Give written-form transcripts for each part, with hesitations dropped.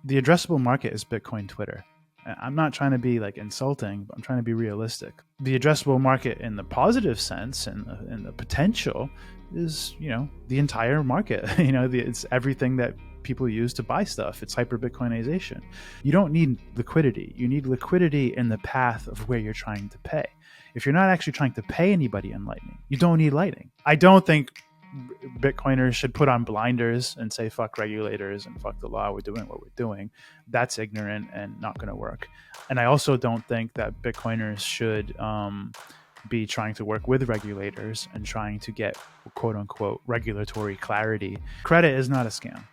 The addressable market is Bitcoin Twitter. I'm not trying to be like insulting, but I'm trying to be realistic. The addressable market in the positive sense and the potential is, the entire market. It's everything that people use to buy stuff. It's hyper-Bitcoinization. You don't need liquidity. You need liquidity in the path of where you're trying to pay. If you're not actually trying to pay anybody in Lightning, you don't need Lightning. I don't think Bitcoiners should put on blinders and say fuck regulators and fuck the law, we're doing what we're doing. That's ignorant and not going to work. And I also don't think that Bitcoiners should be trying to work with regulators and trying to get quote unquote regulatory clarity. Credit is not a scam.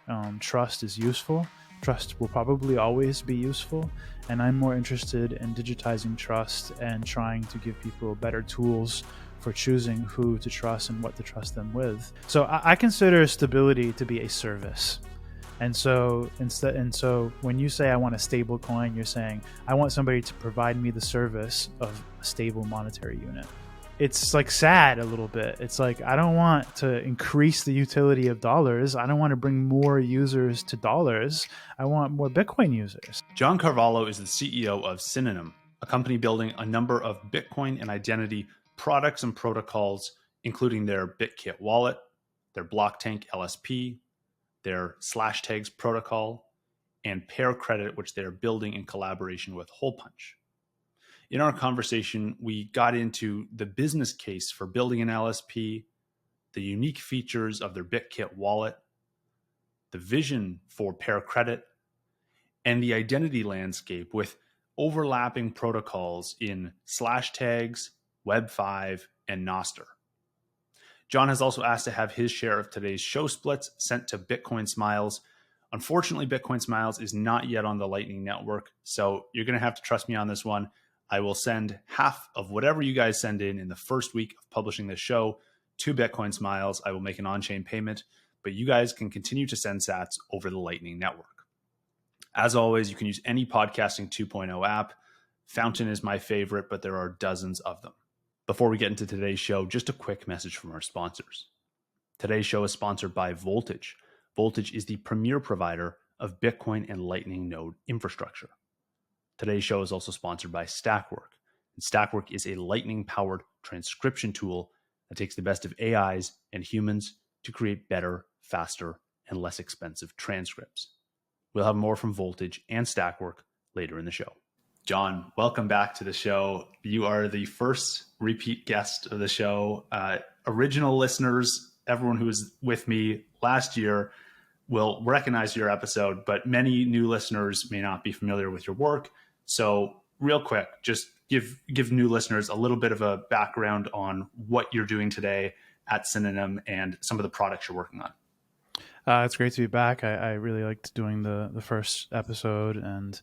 Trust is useful. Trust will probably always be useful, and I'm more interested in digitizing trust and trying to give people better tools for choosing who to trust and what to trust them with. So I consider stability to be a service. And so when you say I want a stable coin, you're saying I want somebody to provide me the service of a stable monetary unit. It's like sad a little bit. It's like, I don't want to increase the utility of dollars. I don't want to bring more users to dollars. I want more Bitcoin users. John Carvalho is the CEO of Synonym, a company building a number of Bitcoin and identity products and protocols, including their Bitkit wallet, their Blocktank LSP, their Slashtags protocol, and Pear Credit, which they're building in collaboration with Holepunch. In our conversation, we got into the business case for building an LSP, the unique features of their Bitkit wallet, the vision for Pear Credit, and the identity landscape with overlapping protocols in Slashtags, Web5, and Nostr. John has also asked to have his share of today's show splits sent to Bitcoin Smiles. Unfortunately, Bitcoin Smiles is not yet on the Lightning Network, so you're going to have to trust me on this one. I will send half of whatever you guys send in the first week of publishing this show to Bitcoin Smiles. I will make an on-chain payment, but you guys can continue to send sats over the Lightning Network. As always, you can use any Podcasting 2.0 app. Fountain is my favorite, but there are dozens of them. Before we get into today's show, just a quick message from our sponsors. Today's show is sponsored by Voltage. Voltage is the premier provider of Bitcoin and Lightning node infrastructure. Today's show is also sponsored by Stackwork. And Stackwork is a Lightning-powered transcription tool that takes the best of AIs and humans to create better, faster, and less expensive transcripts. We'll have more from Voltage and Stackwork later in the show. John, welcome back to the show. You are the first repeat guest of the show. Original listeners, everyone who was with me last year, will recognize your episode, but many new listeners may not be familiar with your work. So real quick, just give new listeners a little bit of a background on what you're doing today at Synonym and some of the products you're working on. It's great to be back. I really liked doing the first episode, and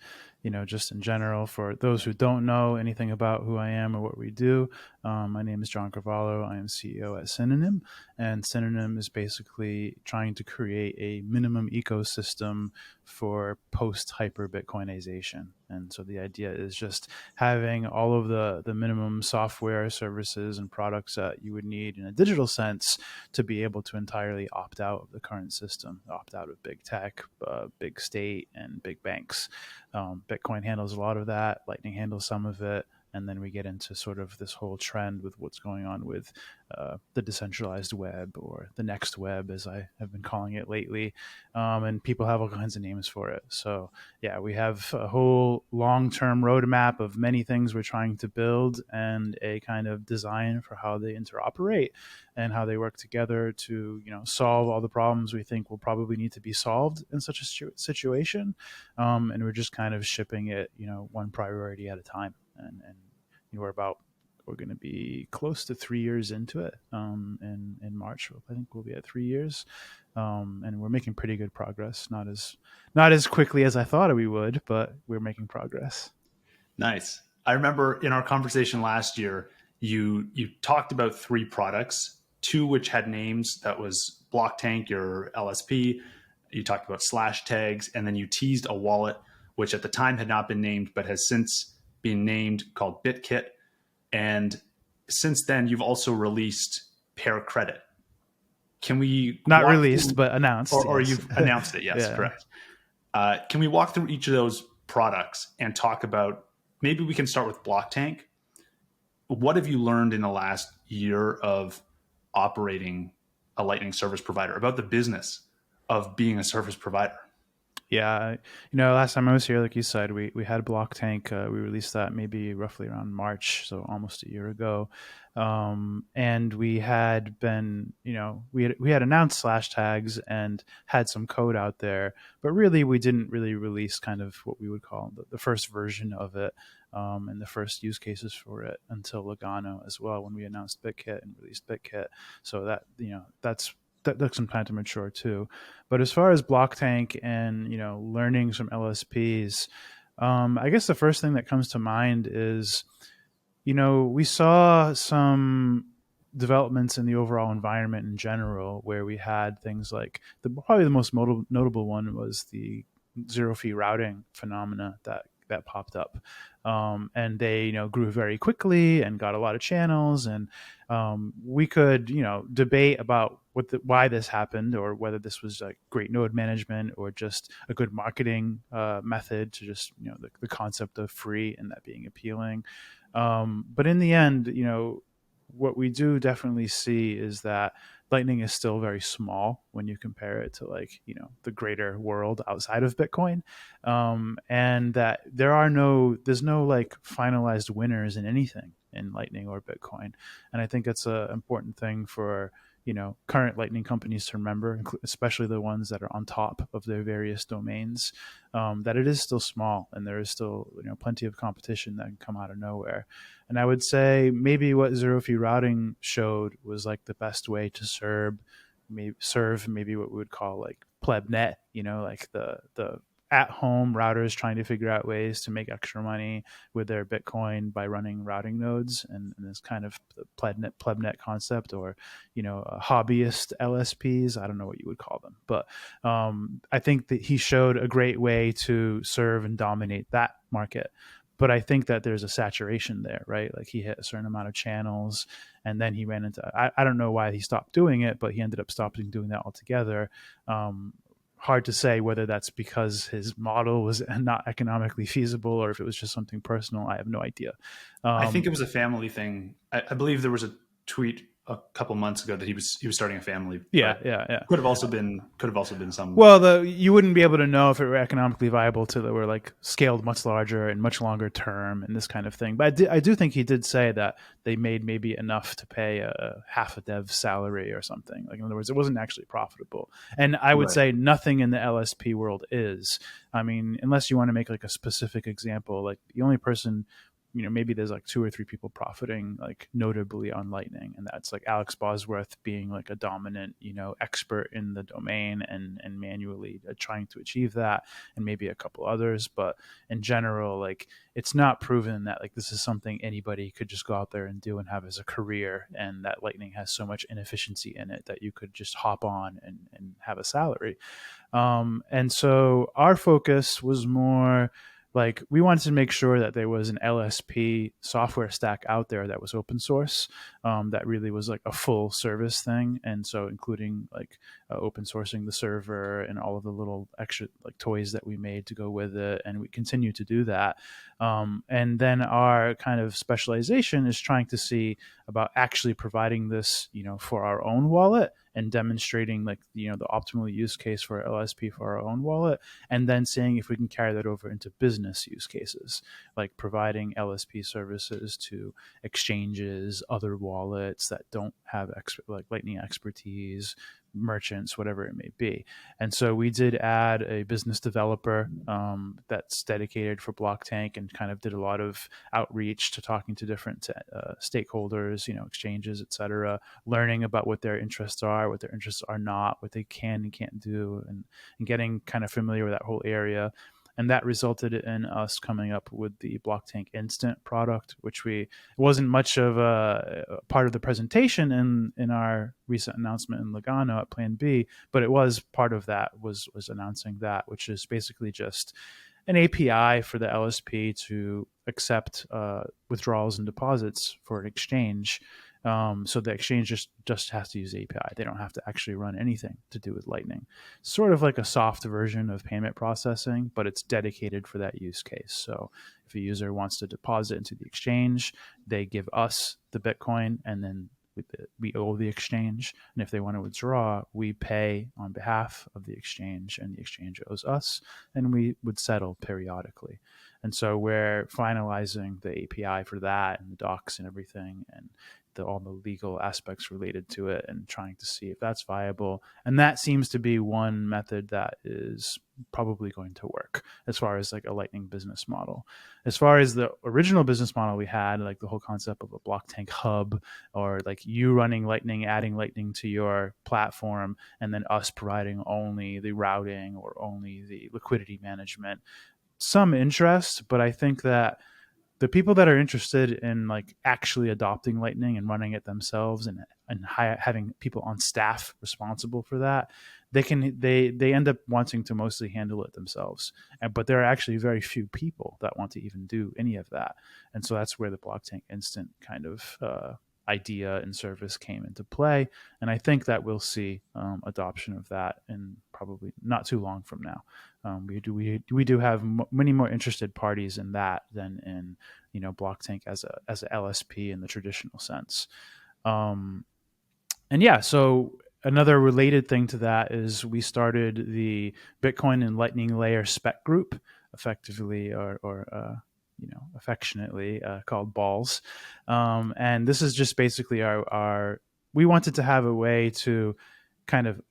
just in general, for those who don't know anything about who I am or what we do, my name is John Carvalho. I am CEO at Synonym, and Synonym is basically trying to create a minimum ecosystem for post-hyper-Bitcoinization. And so the idea is just having all of the minimum software, services, and products that you would need in a digital sense to be able to entirely opt out of the current system, opt out of big tech, big state, and big banks. Bitcoin handles a lot of that. Lightning handles some of it. And then we get into sort of this whole trend with what's going on with the decentralized web, or the next web, as I have been calling it lately. And people have all kinds of names for it. So yeah, we have a whole long-term roadmap of many things we're trying to build, and a kind of design for how they interoperate and how they work together to, solve all the problems we think will probably need to be solved in such a situation. And we're just kind of shipping it, one priority at a time. And we're going to be close to 3 years into it. In March, I think we'll be at 3 years. And we're making pretty good progress. Not as quickly as I thought we would, but we're making progress. Nice. I remember in our conversation last year, you talked about 3 products, 2 which had names. That was Blocktank, your LSP. You talked about Slashtags, and then you teased a wallet, which at the time had not been named, but has since been named, called Bitkit. And since then, you've also released Pear Credit. Can we not released, but announced? Or you've announced it? Yes, yeah. Correct. Can we walk through each of those products and talk about, maybe we can start with Blocktank. What have you learned in the last year of operating a Lightning service provider, about the business of being a service provider? Yeah, last time I was here, like you said, we had Blocktank. We released that maybe roughly around March, so almost a year ago. And we had been, we had announced Slashtags and had some code out there, but really we didn't really release kind of what we would call the first version of it, and the first use cases for it until Lugano as well, when we announced Bitkit and released Bitkit. So that that took some time to mature too. But as far as Blocktank and learning some LSPs, I guess the first thing that comes to mind is we saw some developments in the overall environment in general, where we had things like probably the most notable one was the zero fee routing phenomena that popped up, and they grew very quickly and got a lot of channels, and we could debate about why this happened, or whether this was like great node management or just a good marketing method to just the concept of free and that being appealing. But in the end, what we do definitely see is that Lightning is still very small when you compare it to, like, the greater world outside of Bitcoin, and that there's no like finalized winners in anything in Lightning or Bitcoin, and I think that's an important thing for current Lightning companies to remember, especially the ones that are on top of their various domains, that it is still small and there is still plenty of competition that can come out of nowhere. And I would say maybe what zero fee routing showed was like the best way to serve maybe what we would call like plebnet, like the at home routers trying to figure out ways to make extra money with their Bitcoin by running routing nodes, and this kind of the plebnet concept, or hobbyist LSPs. I don't know what you would call them, but I think that he showed a great way to serve and dominate that market. But I think that there's a saturation there, right? Like, he hit a certain amount of channels, and then he ran into, I don't know why he stopped doing it, but he ended up stopping doing that altogether. Hard to say whether that's because his model was not economically feasible, or if it was just something personal. I have no idea. I think Um, it was a family thing. I believe there was a tweet a couple months ago that he was starting a family, yeah, but yeah, yeah. could have also been some. Well, you wouldn't be able to know if it were economically viable till they were like scaled much larger and much longer term and this kind of thing. But I do think he did say that they made maybe enough to pay a half a dev's salary or something. Like, in other words, it wasn't actually profitable. And I would Right. say nothing in the LSP world is. I mean, unless you want to make like a specific example, like the only person, maybe there's like two or three people profiting like notably on Lightning, and that's like Alex Bosworth being like a dominant expert in the domain, and manually trying to achieve that, and maybe a couple others. But in general, like, it's not proven that like this is something anybody could just go out there and do and have as a career, and that Lightning has so much inefficiency in it that you could just hop on and have a salary. And so our focus was more like, we wanted to make sure that there was an LSP software stack out there that was open source, that really was like a full service thing. And so including like open sourcing the server and all of the little extra like toys that we made to go with it. And we continue to do that. And then our kind of specialization is trying to see about actually providing this, for our own wallet, and demonstrating like the optimal use case for LSP for our own wallet, and then seeing if we can carry that over into business use cases, like providing LSP services to exchanges, other wallets that don't have like Lightning expertise, merchants, whatever it may be. And so we did add a business developer, that's dedicated for Blocktank, and kind of did a lot of outreach to talking to different stakeholders, exchanges, etc., learning about what their interests are, what their interests are not, what they can and can't do, and getting kind of familiar with that whole area. And that resulted in us coming up with the Blocktank Instant product, which it wasn't much of a part of the presentation in our recent announcement in Lugano at Plan B, but it was part of that, was announcing that, which is basically just an API for the LSP to accept withdrawals and deposits for an exchange. So the exchange just has to use the API. They don't have to actually run anything to do with Lightning. Sort of like a soft version of payment processing, but it's dedicated for that use case. So if a user wants to deposit into the exchange, they give us the Bitcoin, and then we owe the exchange. And if they want to withdraw, we pay on behalf of the exchange, and the exchange owes us, and we would settle periodically. And so we're finalizing the API for that and the docs and everything, and all the legal aspects related to it, and trying to see if that's viable. And that seems to be one method that is probably going to work as far as like a Lightning business model. As far as the original business model we had, like the whole concept of a Blocktank hub, or like you running Lightning, adding Lightning to your platform, and then us providing only the routing or only the liquidity management, some interest. But I think that the people that are interested in like actually adopting Lightning and running it themselves, and having people on staff responsible for that, they end up wanting to mostly handle it themselves. But there are actually very few people that want to even do any of that, and so that's where the Blocktank Instant kind of idea and service came into play. And I think that we'll see adoption of that in probably not too long from now. We do have many more interested parties in that than in Blocktank as a LSP in the traditional sense. And yeah, so another related thing to that is we started the Bitcoin and Lightning Layer spec group, effectively, or affectionately called Balls. And this is just basically our. We wanted to have a way to kind of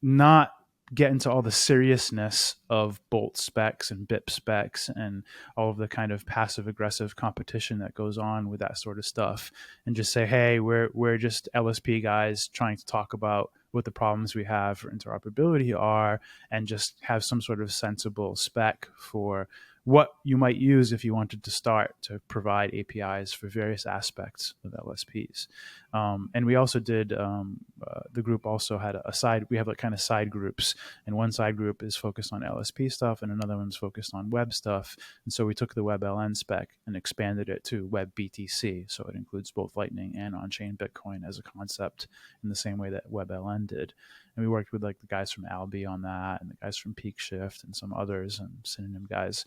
not get into all the seriousness of bolt specs and BIP specs and all of the kind of passive aggressive competition that goes on with that sort of stuff, and just say, hey, we're just LSP guys trying to talk about what the problems we have for interoperability are, and just have some sort of sensible spec for what you might use if you wanted to start to provide APIs for various aspects of LSPs. And we also did, the group also had a side, we have like kind of side groups, and one side group is focused on LSP stuff and another one's focused on web stuff. And so we took the WebLN spec and expanded it to WebBTC. So it includes both Lightning and on-chain Bitcoin as a concept, in the same way that WebLN did. And we worked with like the guys from Albi on that, and the guys from Peak Shift, and some others, and Synonym guys.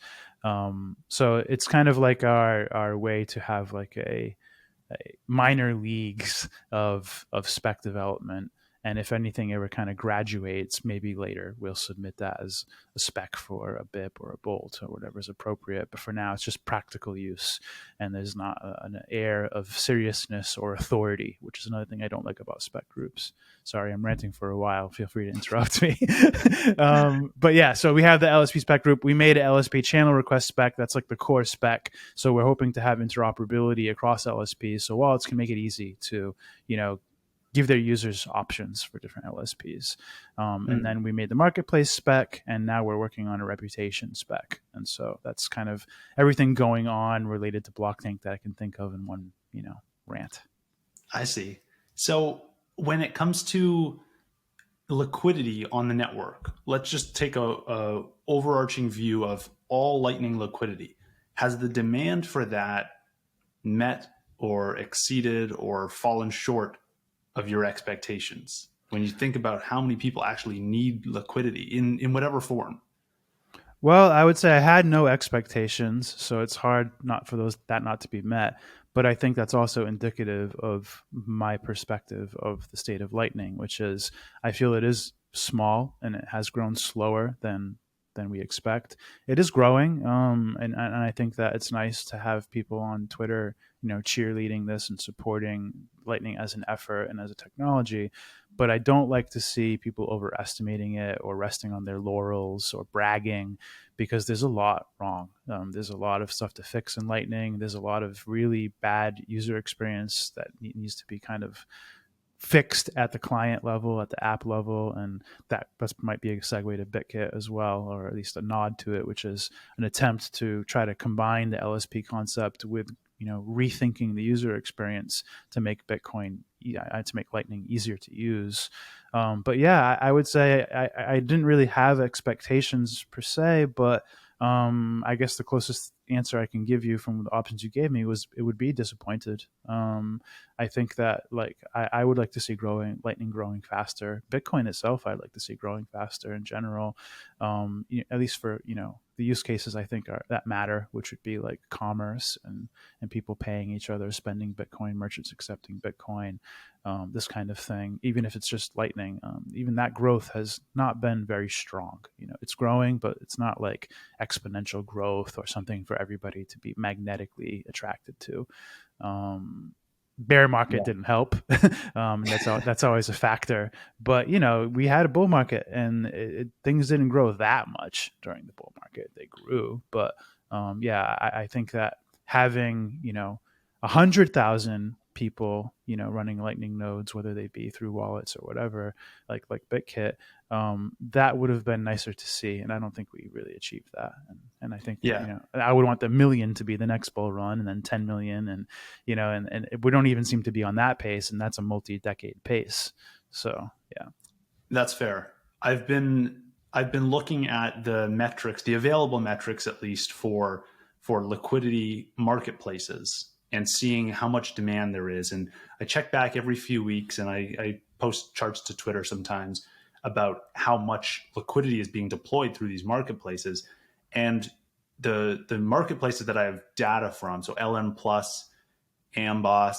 So it's kind of like our way to have like a minor leagues of spec development. And if anything ever kind of graduates, maybe later we'll submit that as a spec for a BIP or a bolt or whatever is appropriate. But for now, it's just practical use, and there's not an air of seriousness or authority, which is another thing I don't like about spec groups. Sorry, I'm ranting for a while. Feel free to interrupt me. But yeah, so we have the LSP spec group. We made an LSP channel request spec. That's like the core spec. So we're hoping to have interoperability across LSPs. So wallets can make it easy to, give their users options for different LSPs. And then we made the marketplace spec, and now we're working on a reputation spec. And so that's kind of everything going on related to Blocktank that I can think of in one, rant. I see. So when it comes to liquidity on the network, let's just take a overarching view of all Lightning liquidity. Has the demand for that met or exceeded or fallen short of your expectations when you think about how many people actually need liquidity in whatever form? Well, I would say I had no expectations, so it's hard not for those that not to be met. But I think that's also indicative of my perspective of the state of Lightning, which is I feel it is small and it has grown slower than we expect. It is growing, and I think that it's nice to have people on Twitter, cheerleading this and supporting Lightning as an effort and as a technology. But I don't like to see people overestimating it or resting on their laurels or bragging, because there's a lot wrong. There's a lot of stuff to fix in Lightning. There's a lot of really bad user experience that needs to be kind of fixed at the client level, at the app level, and that might be a segue to Bitkit as well, or at least a nod to it, which is an attempt to try to combine the LSP concept with rethinking the user experience to make Bitcoin, to make Lightning easier to use. But yeah, I would say I didn't really have expectations per se, but I guess the closest answer I can give you from the options you gave me was it would be disappointed. I think that like I would like to see growing Lightning growing faster. Bitcoin itself, I'd like to see growing faster in general, at least for the use cases I think that matter, which would be like commerce and people paying each other, spending Bitcoin, merchants accepting Bitcoin, this kind of thing. Even if it's just Lightning, even that growth has not been very strong. It's growing, but it's not like exponential growth or something for everybody to be magnetically attracted to. Bear market Yeah. didn't help. That's always a factor. But we had a bull market, and things didn't grow that much during the bull market. They grew, but yeah, I think that having 100,000 people running Lightning nodes, whether they be through wallets or whatever, like Bitkit, that would have been nicer to see, and I don't think we really achieved that. And I think Yeah. I would want the million to be the next bull run, and then 10 million, and and we don't even seem to be on that pace, and that's a multi-decade pace. So yeah. That's fair. I've been looking at the metrics, the available metrics at least for liquidity marketplaces, and seeing how much demand there is. And I check back every few weeks, and I post charts to Twitter sometimes about how much liquidity is being deployed through these marketplaces. And the marketplaces that I have data from, so LN Plus, Amboss,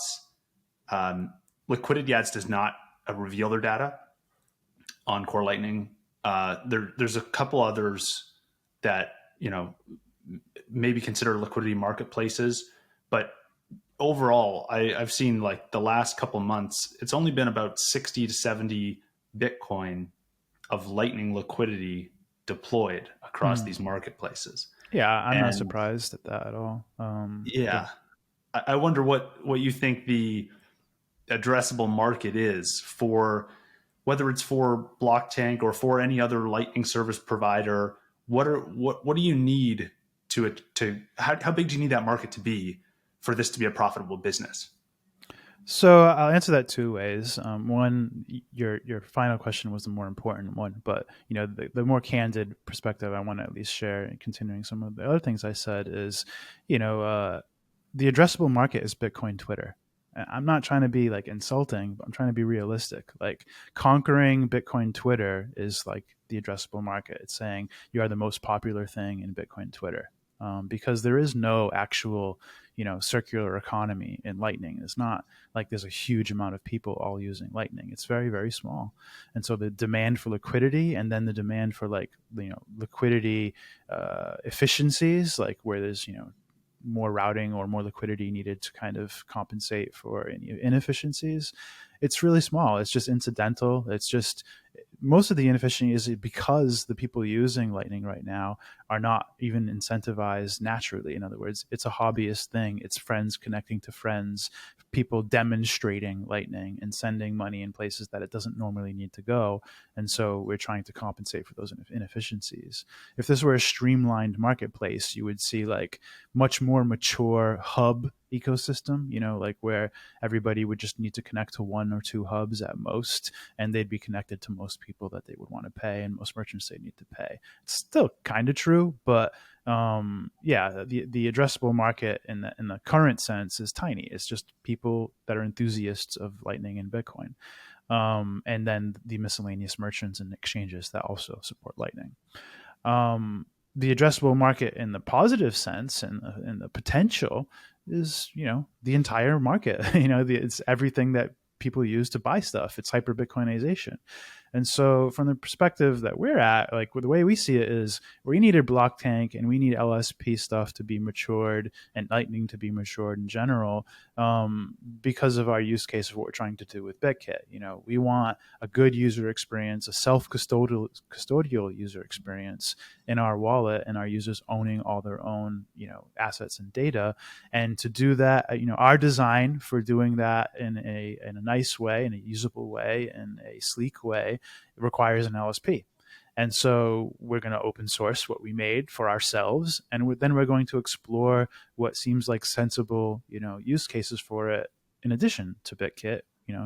Liquidity Ads does not reveal their data on Core Lightning. There's a couple others that maybe consider liquidity marketplaces, but overall, I've seen like the last couple months, it's only been about 60 to 70 Bitcoin of Lightning liquidity deployed across Hmm. these marketplaces. Yeah, I'm not And surprised at that at all. Yeah. yeah, I wonder what you think the addressable market is for, whether it's for Blocktank or for any other Lightning service provider. What do you need to how big do you need that market to be for this to be a profitable business? So I'll answer that two ways. One, your final question was the more important one, but the more candid perspective I want to at least share, and continuing some of the other things I said is, you know, uh, the addressable market is Bitcoin Twitter. I'm not trying to be like insulting, but I'm trying to be realistic. Like conquering Bitcoin Twitter is like the addressable market. It's saying you are the most popular thing in Bitcoin Twitter. Because there is no actual, circular economy in Lightning. It's not like there's a huge amount of people all using Lightning. It's very, very small. And so the demand for liquidity, and then the demand for like, liquidity efficiencies, like where there's, more routing or more liquidity needed to kind of compensate for any inefficiencies, it's really small. It's just incidental. It's just most of the inefficiency is because the people using Lightning right now are not even incentivized naturally. In other words, it's a hobbyist thing. It's friends connecting to friends, people demonstrating Lightning and sending money in places that it doesn't normally need to go. And so we're trying to compensate for those inefficiencies. If this were a streamlined marketplace, you would see like much more mature hub ecosystem, like where everybody would just need to connect to one or two hubs at most, and they'd be connected to most people that they would want to pay, and most merchants they need to pay. It's still kind of true, but yeah, the addressable market in the current sense is tiny. It's just people that are enthusiasts of Lightning and Bitcoin, and then the miscellaneous merchants and exchanges that also support Lightning. Um, the addressable market in the positive sense and the potential is the entire market. It's everything that people use to buy stuff. It's hyper-Bitcoinization. And so, from the perspective that we're at, like the way we see it is, we need a Blocktank and we need LSP stuff to be matured and Lightning to be matured in general, because of our use case of what we're trying to do with Bitkit. We want a good user experience, a self-custodial user experience in our wallet, and our users owning all their own assets and data. And to do that, our design for doing that in a nice way, in a usable way, in a sleek way, requires an LSP. And so we're going to open source what we made for ourselves, and then we're going to explore what seems like sensible, use cases for it in addition to Bitkit,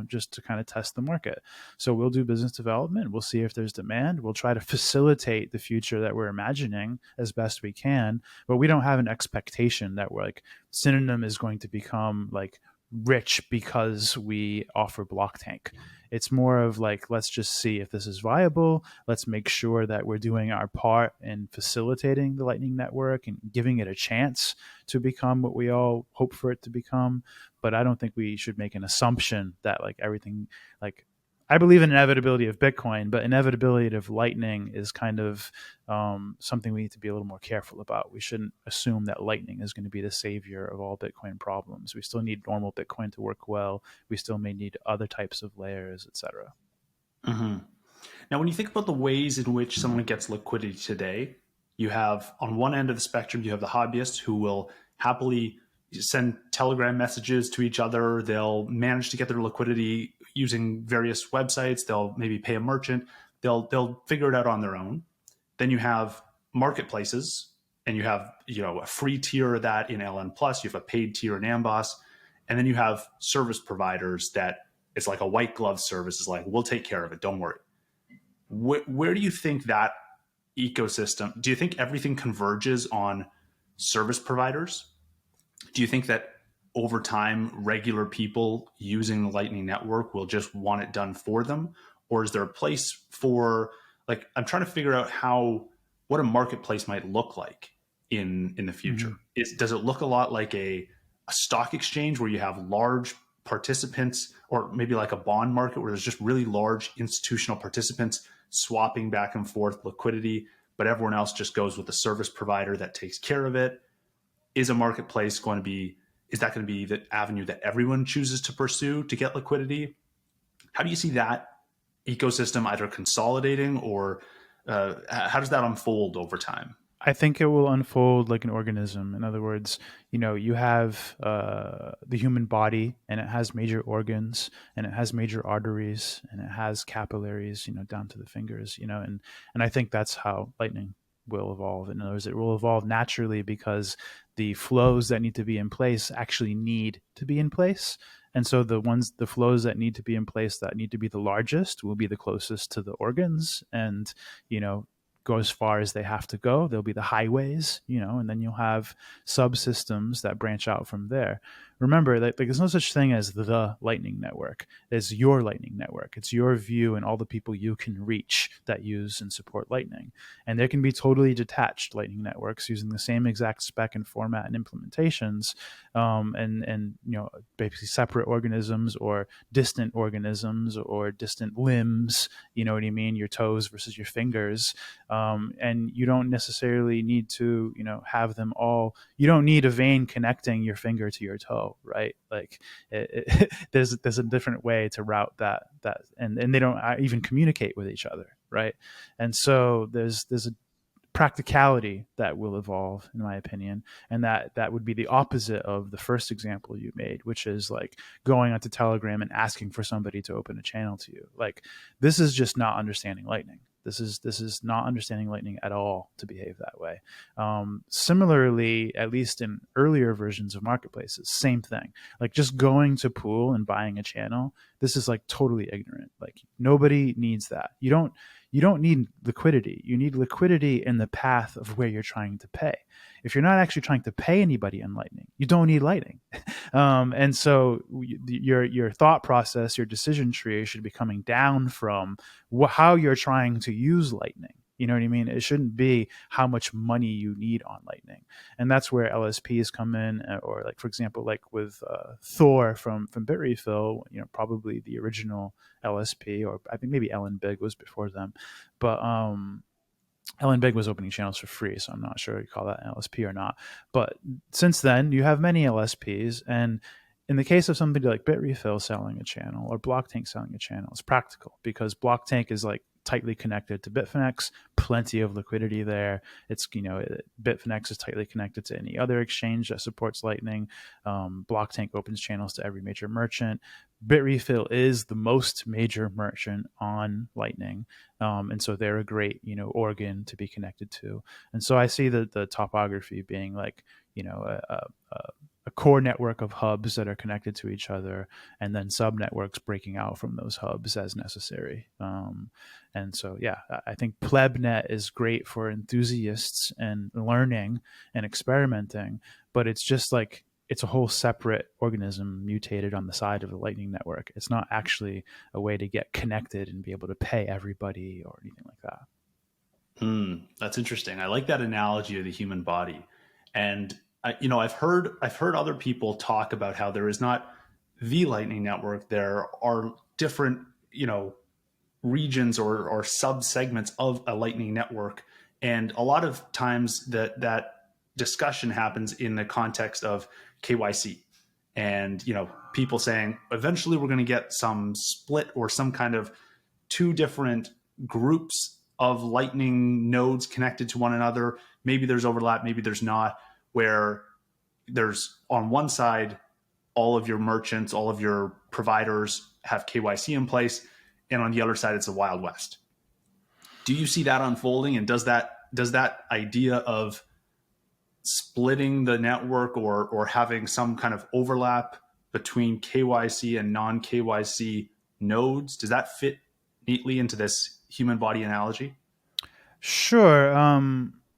just to kind of test the market. So we'll do business development. We'll see if there's demand. We'll try to facilitate the future that we're imagining as best we can, but we don't have an expectation that we're like Synonym is going to become like rich because we offer Blocktank. It's more of like, let's just see if this is viable. Let's make sure that we're doing our part in facilitating the Lightning Network and giving it a chance to become what we all hope for it to become. But I don't think we should make an assumption that like everything, like I believe in inevitability of Bitcoin, but inevitability of Lightning is kind of something we need to be a little more careful about. We shouldn't assume that Lightning is going to be the savior of all Bitcoin problems. We still need normal Bitcoin to work well. We still may need other types of layers, etc. Mm-hmm. Now, when you think about the ways in which someone gets liquidity today, you have on one end of the spectrum, you have the hobbyists who will happily send Telegram messages to each other. They'll manage to get their liquidity using various websites. They'll maybe pay a merchant. They'll figure it out on their own. Then you have marketplaces, and you have a free tier of that in LN Plus. You have a paid tier in Amboss, and then you have service providers that it's like a white glove service. Is like, we'll take care of it. Don't worry. Where do you think that ecosystem? Do you think everything converges on service providers? Do you think that over time, regular people using the Lightning Network will just want it done for them? Or is there a place for, like, I'm trying to figure out what a marketplace might look like in the future. Mm-hmm. Does it look a lot like a stock exchange where you have large participants, or maybe like a bond market where there's just really large institutional participants swapping back and forth liquidity, but everyone else just goes with the service provider that takes care of it? Is a marketplace going to be, is that going to be the avenue that everyone chooses to pursue to get liquidity? How do you see that ecosystem either consolidating, or how does that unfold over time? I think it will unfold like an organism. In other words, you have the human body, and it has major organs, and it has major arteries, and it has capillaries, down to the fingers, and I think that's how Lightning will evolve. In other words, it will evolve naturally because the flows that need to be in place actually need to be in place. And so the flows that need to be in place, that need to be the largest, will be the closest to the organs, and go as far as they have to go. There'll be the highways, and then you'll have subsystems that branch out from there. Remember that there's no such thing as the Lightning Network. There's your Lightning Network. It's your view and all the people you can reach that use and support Lightning. And there can be totally detached Lightning networks using the same exact spec and format and implementations, and basically separate organisms or distant organisms or distant limbs. You know what I mean? Your toes versus your fingers. And you don't necessarily need to, have them all. You don't need a vein connecting your finger to your toe, right? Like there's a different way to route that, and they don't even communicate with each other, right? And so there's a practicality that will evolve, in my opinion, and that would be the opposite of the first example you made, which is like going onto Telegram and asking for somebody to open a channel to you. Like, this is just not understanding Lightning. This is not understanding Lightning at all to behave that way. Similarly, at least in earlier versions of marketplaces, same thing. Like, just going to Pool and buying a channel, this is like totally ignorant. Like, nobody needs that. You don't need liquidity. You need liquidity in the path of where you're trying to pay. If you're not actually trying to pay anybody in Lightning, you don't need Lightning. And so your thought process, your decision tree should be coming down from how you're trying to use Lightning. You know what I mean? It shouldn't be how much money you need on Lightning. And that's where LSPs come in, or like, for example, like with Thor from Bitrefill, probably the original LSP, or I think maybe Ellen Big was before them. But Ellen Big was opening channels for free, so I'm not sure you call that an LSP or not. But since then, you have many LSPs, and in the case of somebody like Bitrefill selling a channel or Blocktank selling a channel, it's practical because Blocktank is like tightly connected to Bitfinex, plenty of liquidity there. It's, Bitfinex is tightly connected to any other exchange that supports Lightning. Blocktank opens channels to every major merchant. Bitrefill is the most major merchant on Lightning. And so they're a great, organ to be connected to. And so I see the topography being like, a a core network of hubs that are connected to each other, and then sub networks breaking out from those hubs as necessary. And so, yeah, I think plebnet is great for enthusiasts and learning and experimenting, but it's just like it's a whole separate organism mutated on the side of the Lightning Network. It's not actually a way to get connected and be able to pay everybody or anything like that. That's interesting. I like that analogy of the human body, and I've heard other people talk about how there is not the Lightning Network. There are different regions or sub segments of a Lightning Network, and a lot of times that discussion happens in the context of KYC, and people saying eventually we're going to get some split or some kind of two different groups of Lightning nodes connected to one another. Maybe there's overlap, maybe there's not, where there's on one side all of your merchants, all of your providers have KYC in place, and on the other side it's the Wild West. Do you see that unfolding, and does that idea of splitting the network or having some kind of overlap between KYC and non KYC nodes, does that fit neatly into this human body analogy? Sure.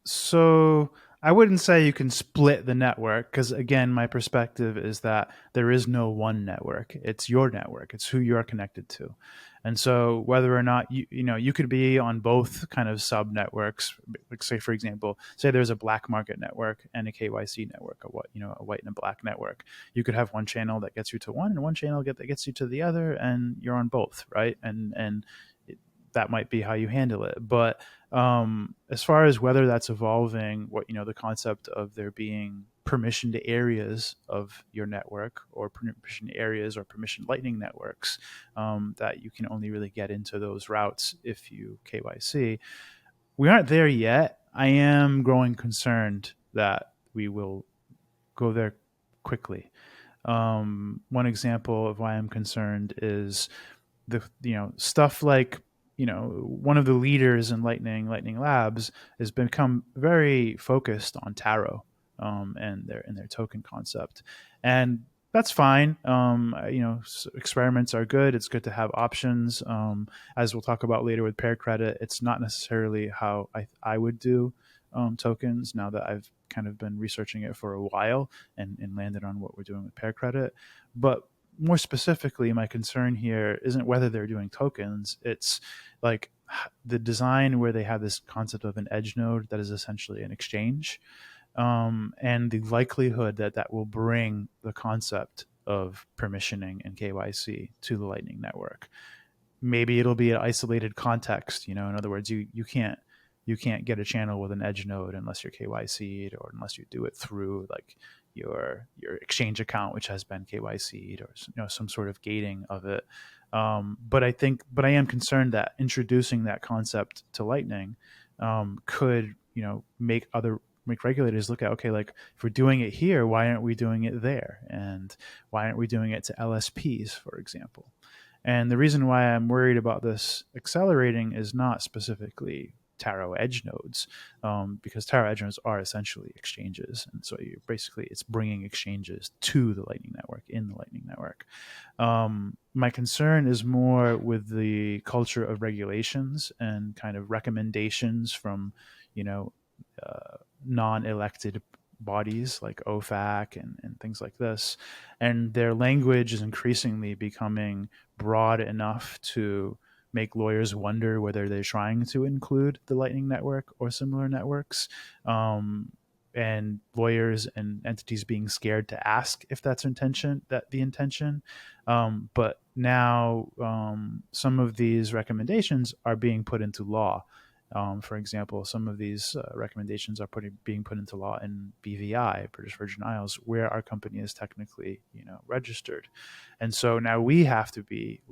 So I wouldn't say you can split the network because, again, my perspective is that there is no one network. It's your network. It's who you are connected to, and so whether or not you could be on both kind of sub networks. Like, say, for example, say there's a black market network and a KYC network, a white and a black network. You could have one channel that gets you to one and one channel that gets you to the other, and you're on both, right? And that might be how you handle it. But as far as whether that's evolving, the concept of there being permissioned areas of your network or permissioned areas or permissioned Lightning networks, that you can only really get into those routes if you KYC. We aren't there yet. I am growing concerned that we will go there quickly. One example of why I'm concerned is the stuff like one of the leaders in Lightning Labs has become very focused on Taro, and their token concept, and that's fine. Experiments are good. It's good to have options. As we'll talk about later with Pear Credit, it's not necessarily how I would do tokens. Now that I've kind of been researching it for a while and landed on what we're doing with Pear Credit, but more specifically, my concern here isn't whether they're doing tokens. It's like the design where they have this concept of an edge node that is essentially an exchange, and the likelihood that that will bring the concept of permissioning and KYC to the Lightning Network. Maybe it'll be an isolated context. In other words, you can't get a channel with an edge node unless you're KYC'd or unless you do it through like your exchange account, which has been KYC'd, or some sort of gating of it. But I am concerned that introducing that concept to Lightning could make regulators look at, okay, like if we're doing it here, why aren't we doing it there, and why aren't we doing it to LSPs, for example? And the reason why I'm worried about this accelerating is not specifically Taro edge nodes, because Taro edge nodes are essentially exchanges, and so it's bringing exchanges to the Lightning Network in the Lightning Network. My concern is more with the culture of regulations and kind of recommendations from non-elected bodies like OFAC and things like this, and their language is increasingly becoming broad enough to make lawyers wonder whether they're trying to include the Lightning Network or similar networks, and lawyers and entities being scared to ask if that's the intention. But now some of these recommendations are being put into law. For example, some of these recommendations are being put into law in BVI, British Virgin Isles, where our company is technically registered, and so now we have to be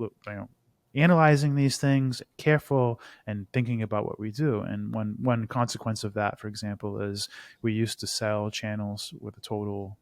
analyzing these things, careful, and thinking about what we do. And one consequence of that, for example, is we used to sell channels with a total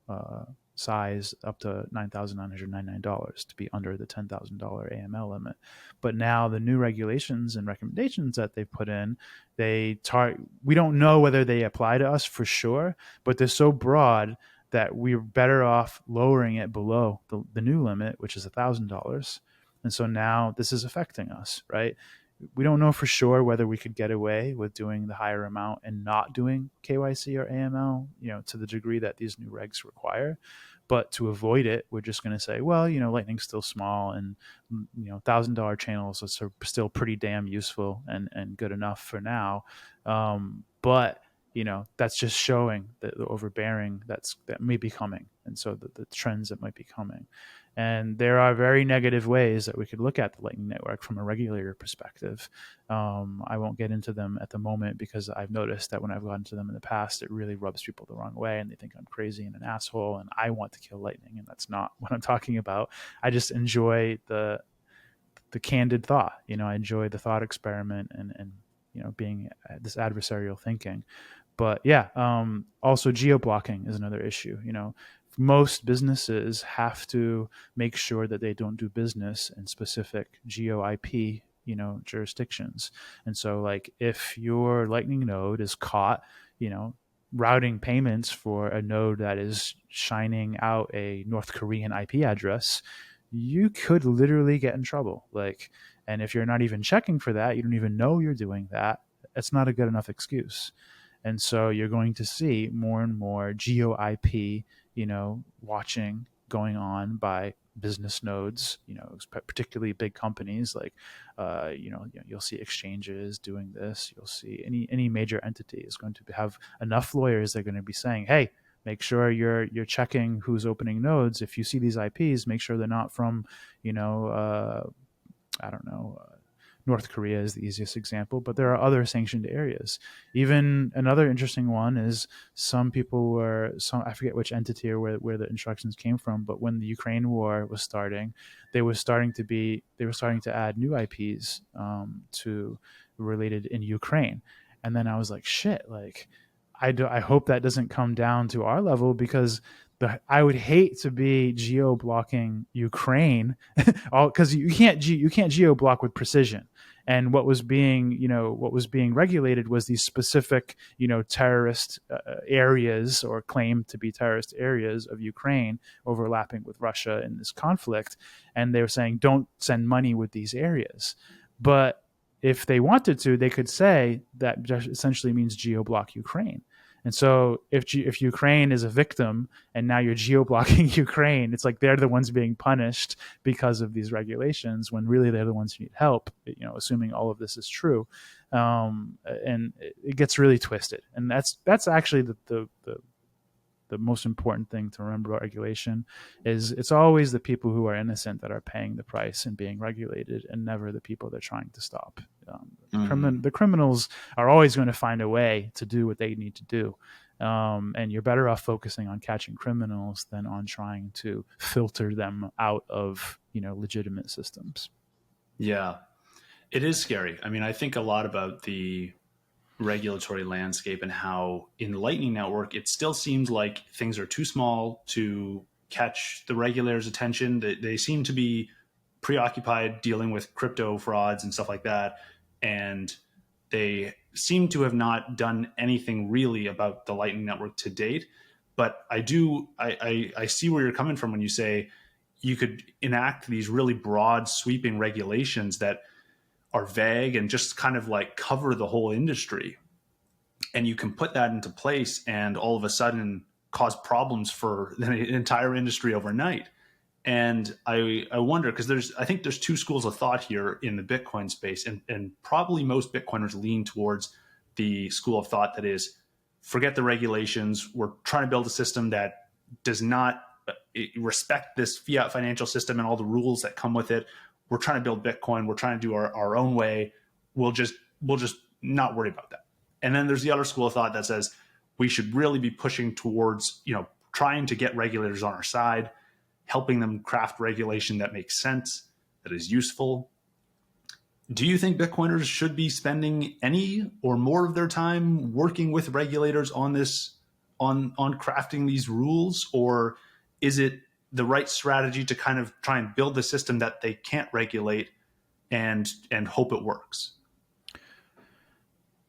size up to $9,999 to be under the $10,000 AML limit. But now the new regulations and recommendations that they put in, we don't know whether they apply to us for sure, but they're so broad that we're better off lowering it below the new limit, which is $1,000. And so now this is affecting us, right? We don't know for sure whether we could get away with doing the higher amount and not doing KYC or AML, to the degree that these new regs require. But to avoid it, we're just going to say, well, Lightning's still small, and $1,000 channels are still pretty damn useful and good enough for now. But that's just showing the overbearing that may be coming, and so the trends that might be coming. And there are very negative ways that we could look at the Lightning Network from a regulator perspective. I won't get into them at the moment because I've noticed that when I've gotten to them in the past, it really rubs people the wrong way, and they think I'm crazy and an asshole, and I want to kill Lightning, and that's not what I'm talking about. I just enjoy the candid thought. I enjoy the thought experiment and being this adversarial thinking. But yeah, also geo-blocking is another issue. Most businesses have to make sure that they don't do business in specific geo IP, jurisdictions. And so, like, if your Lightning node is caught, routing payments for a node that is shining out a North Korean IP address, you could literally get in trouble. And if you're not even checking for that, you don't even know you're doing that. It's not a good enough excuse. And so you're going to see more and more geo IP, watching going on by business nodes, particularly big companies like, you'll see exchanges doing this. You'll see any major entity is going to have enough lawyers. They're going to be saying, hey, make sure you're checking who's opening nodes. If you see these IPs, make sure they're not from, I don't know, North Korea is the easiest example, but there are other sanctioned areas. Even another interesting one is I forget which entity or where the instructions came from, but when the Ukraine war was starting, they were starting to add new IPs to related in Ukraine. And then I was like, shit, I hope that doesn't come down to our level, because I would hate to be geo blocking Ukraine, because you can't geo block with precision. And what was being regulated was these specific terrorist areas, or claimed to be terrorist areas of Ukraine overlapping with Russia in this conflict, and they were saying don't send money with these areas. But if they wanted to, they could say that just essentially means geo block Ukraine. And so if Ukraine is a victim and now you're geo-blocking Ukraine, it's like they're the ones being punished because of these regulations, when really they're the ones who need help, assuming all of this is true. And it gets really twisted. And that's actually the most important thing to remember about regulation is it's always the people who are innocent that are paying the price and being regulated, and never the people they're trying to stop. The criminals are always going to find a way to do what they need to do. And you're better off focusing on catching criminals than on trying to filter them out of, legitimate systems. Yeah, it is scary. I mean, I think a lot about the regulatory landscape and how in Lightning Network, it still seems like things are too small to catch the regulators' attention. They seem to be preoccupied dealing with crypto frauds and stuff like that. And they seem to have not done anything really about the Lightning Network to date. But I see where you're coming from when you say you could enact these really broad, sweeping regulations that are vague and just kind of like cover the whole industry. And you can put that into place and all of a sudden cause problems for the entire industry overnight. And I wonder, because I think there's two schools of thought here in the Bitcoin space, and probably most Bitcoiners lean towards the school of thought that is, forget the regulations. We're trying to build a system that does not respect this fiat financial system and all the rules that come with it. We're trying to build Bitcoin. We're trying to do our own way. We'll just not worry about that. And then there's the other school of thought that says we should really be pushing towards, trying to get regulators on our side, helping them craft regulation that makes sense, that is useful. Do you think Bitcoiners should be spending any or more of their time working with regulators on this, on crafting these rules? Or is it the right strategy to kind of try and build the system that they can't regulate and hope it works?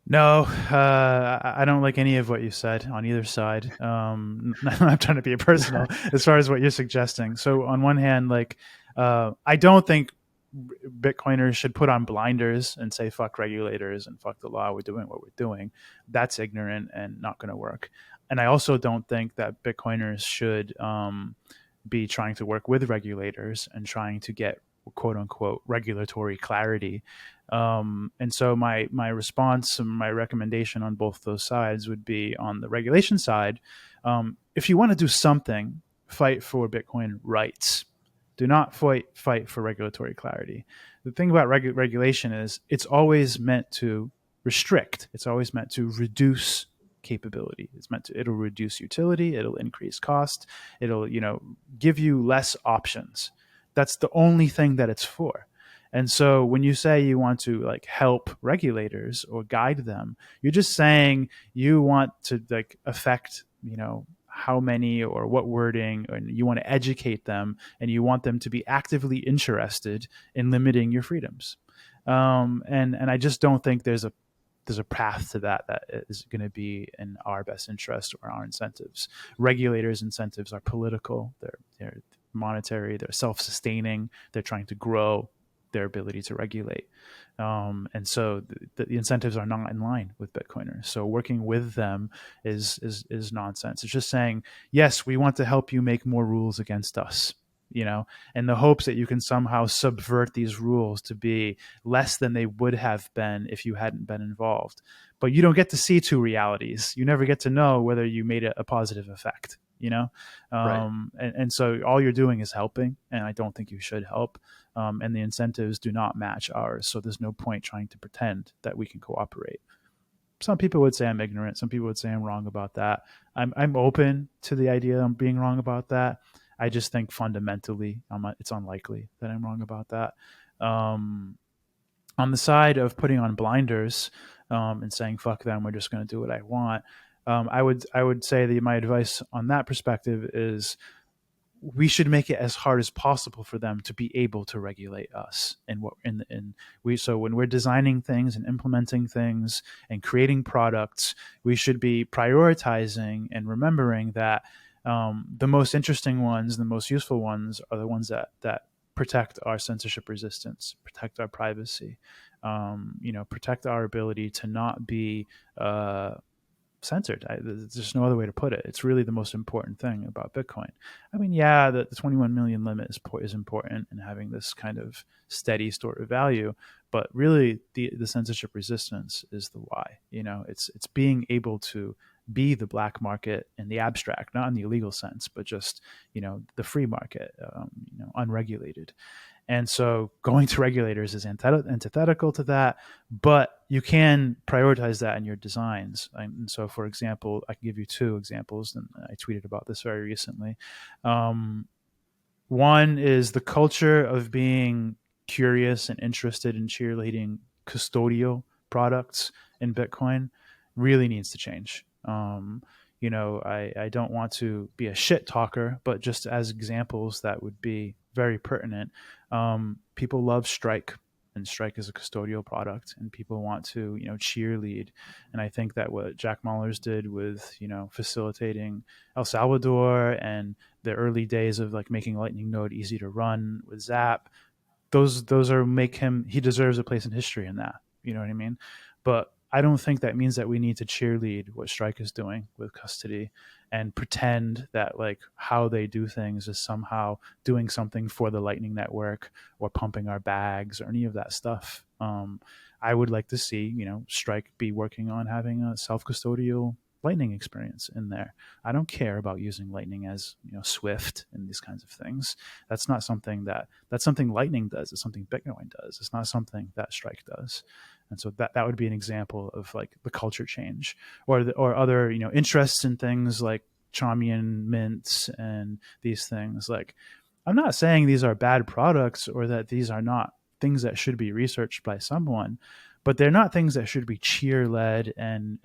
No, I don't like any of what you said on either side. I'm trying to be personal as far as what you're suggesting. So on one hand, like, I don't think Bitcoiners should put on blinders and say fuck regulators and fuck the law. We're doing what we're doing. That's ignorant and not going to work. And I also don't think that Bitcoiners should be trying to work with regulators and trying to get quote unquote regulatory clarity. And so my response and my recommendation on both those sides would be on the regulation side. If you want to do something, fight for Bitcoin rights. Do not fight for regulatory clarity. The thing about regulation is it's always meant to restrict. It's always meant to reduce capability. It'll reduce utility. It'll increase cost. It'll give you less options. That's the only thing that it's for. And so when you say you want to like help regulators or guide them, you're just saying you want to like affect, how many or what wording, and you want to educate them and you want them to be actively interested in limiting your freedoms. And I just don't think there's a path to that is going to be in our best interest or our incentives. Regulators' incentives are political. They're monetary. They're self-sustaining. They're trying to grow their ability to regulate. And so the incentives are not in line with Bitcoiners. So working with them is nonsense. It's just saying, yes, we want to help you make more rules against us, in the hopes that you can somehow subvert these rules to be less than they would have been if you hadn't been involved. But you don't get to see two realities. You never get to know whether you made a positive effect, Right. and so all you're doing is helping, and I don't think you should help. And the incentives do not match ours, so there's no point trying to pretend that we can cooperate. Some people would say I'm ignorant. Some people would say I'm wrong about that. I'm open to the idea I'm being wrong about that. I just think fundamentally it's unlikely that I'm wrong about that. Um, on the side of putting on blinders and saying fuck them, we're just going to do what I want. I would say that my advice on that perspective is we should make it as hard as possible for them to be able to regulate us. And what in we so when we're designing things and implementing things and creating products, we should be prioritizing and remembering that the most interesting ones, the most useful ones, are the ones that protect our censorship resistance, protect our privacy, protect our ability to not be censored. There's just no other way to put it. It's really the most important thing about Bitcoin. I mean, yeah, the 21 million limit is important in having this kind of steady store of value, but really the censorship resistance is the why. It's being able to be the black market in the abstract, not in the illegal sense, but just the free market, unregulated. And so going to regulators is antithetical to that, but you can prioritize that in your designs. And so, for example, I can give you two examples, and I tweeted about this very recently. Um, One is the culture of being curious and interested in cheerleading custodial products in Bitcoin really needs to change. I don't want to be a shit talker, but just as examples that would be very pertinent, people love Strike, and Strike is a custodial product, and people want to, cheerlead. And I think that what Jack Mallers did with, facilitating El Salvador and the early days of like making Lightning Node easy to run with Zap, those are make him he deserves a place in history in that. You know what I mean? But I don't think that means that we need to cheerlead what Strike is doing with custody and pretend that like how they do things is somehow doing something for the Lightning Network or pumping our bags or any of that stuff. I would like to see Strike be working on having a self-custodial Lightning experience in there. I don't care about using Lightning as Swift and these kinds of things. That's something Lightning does. It's something Bitcoin does. It's not something that Strike does. And so that would be an example of like the culture change, or other interests in things like Chaumian mints and these things. Like, I'm not saying these are bad products or that these are not things that should be researched by someone, but they're not things that should be cheer led and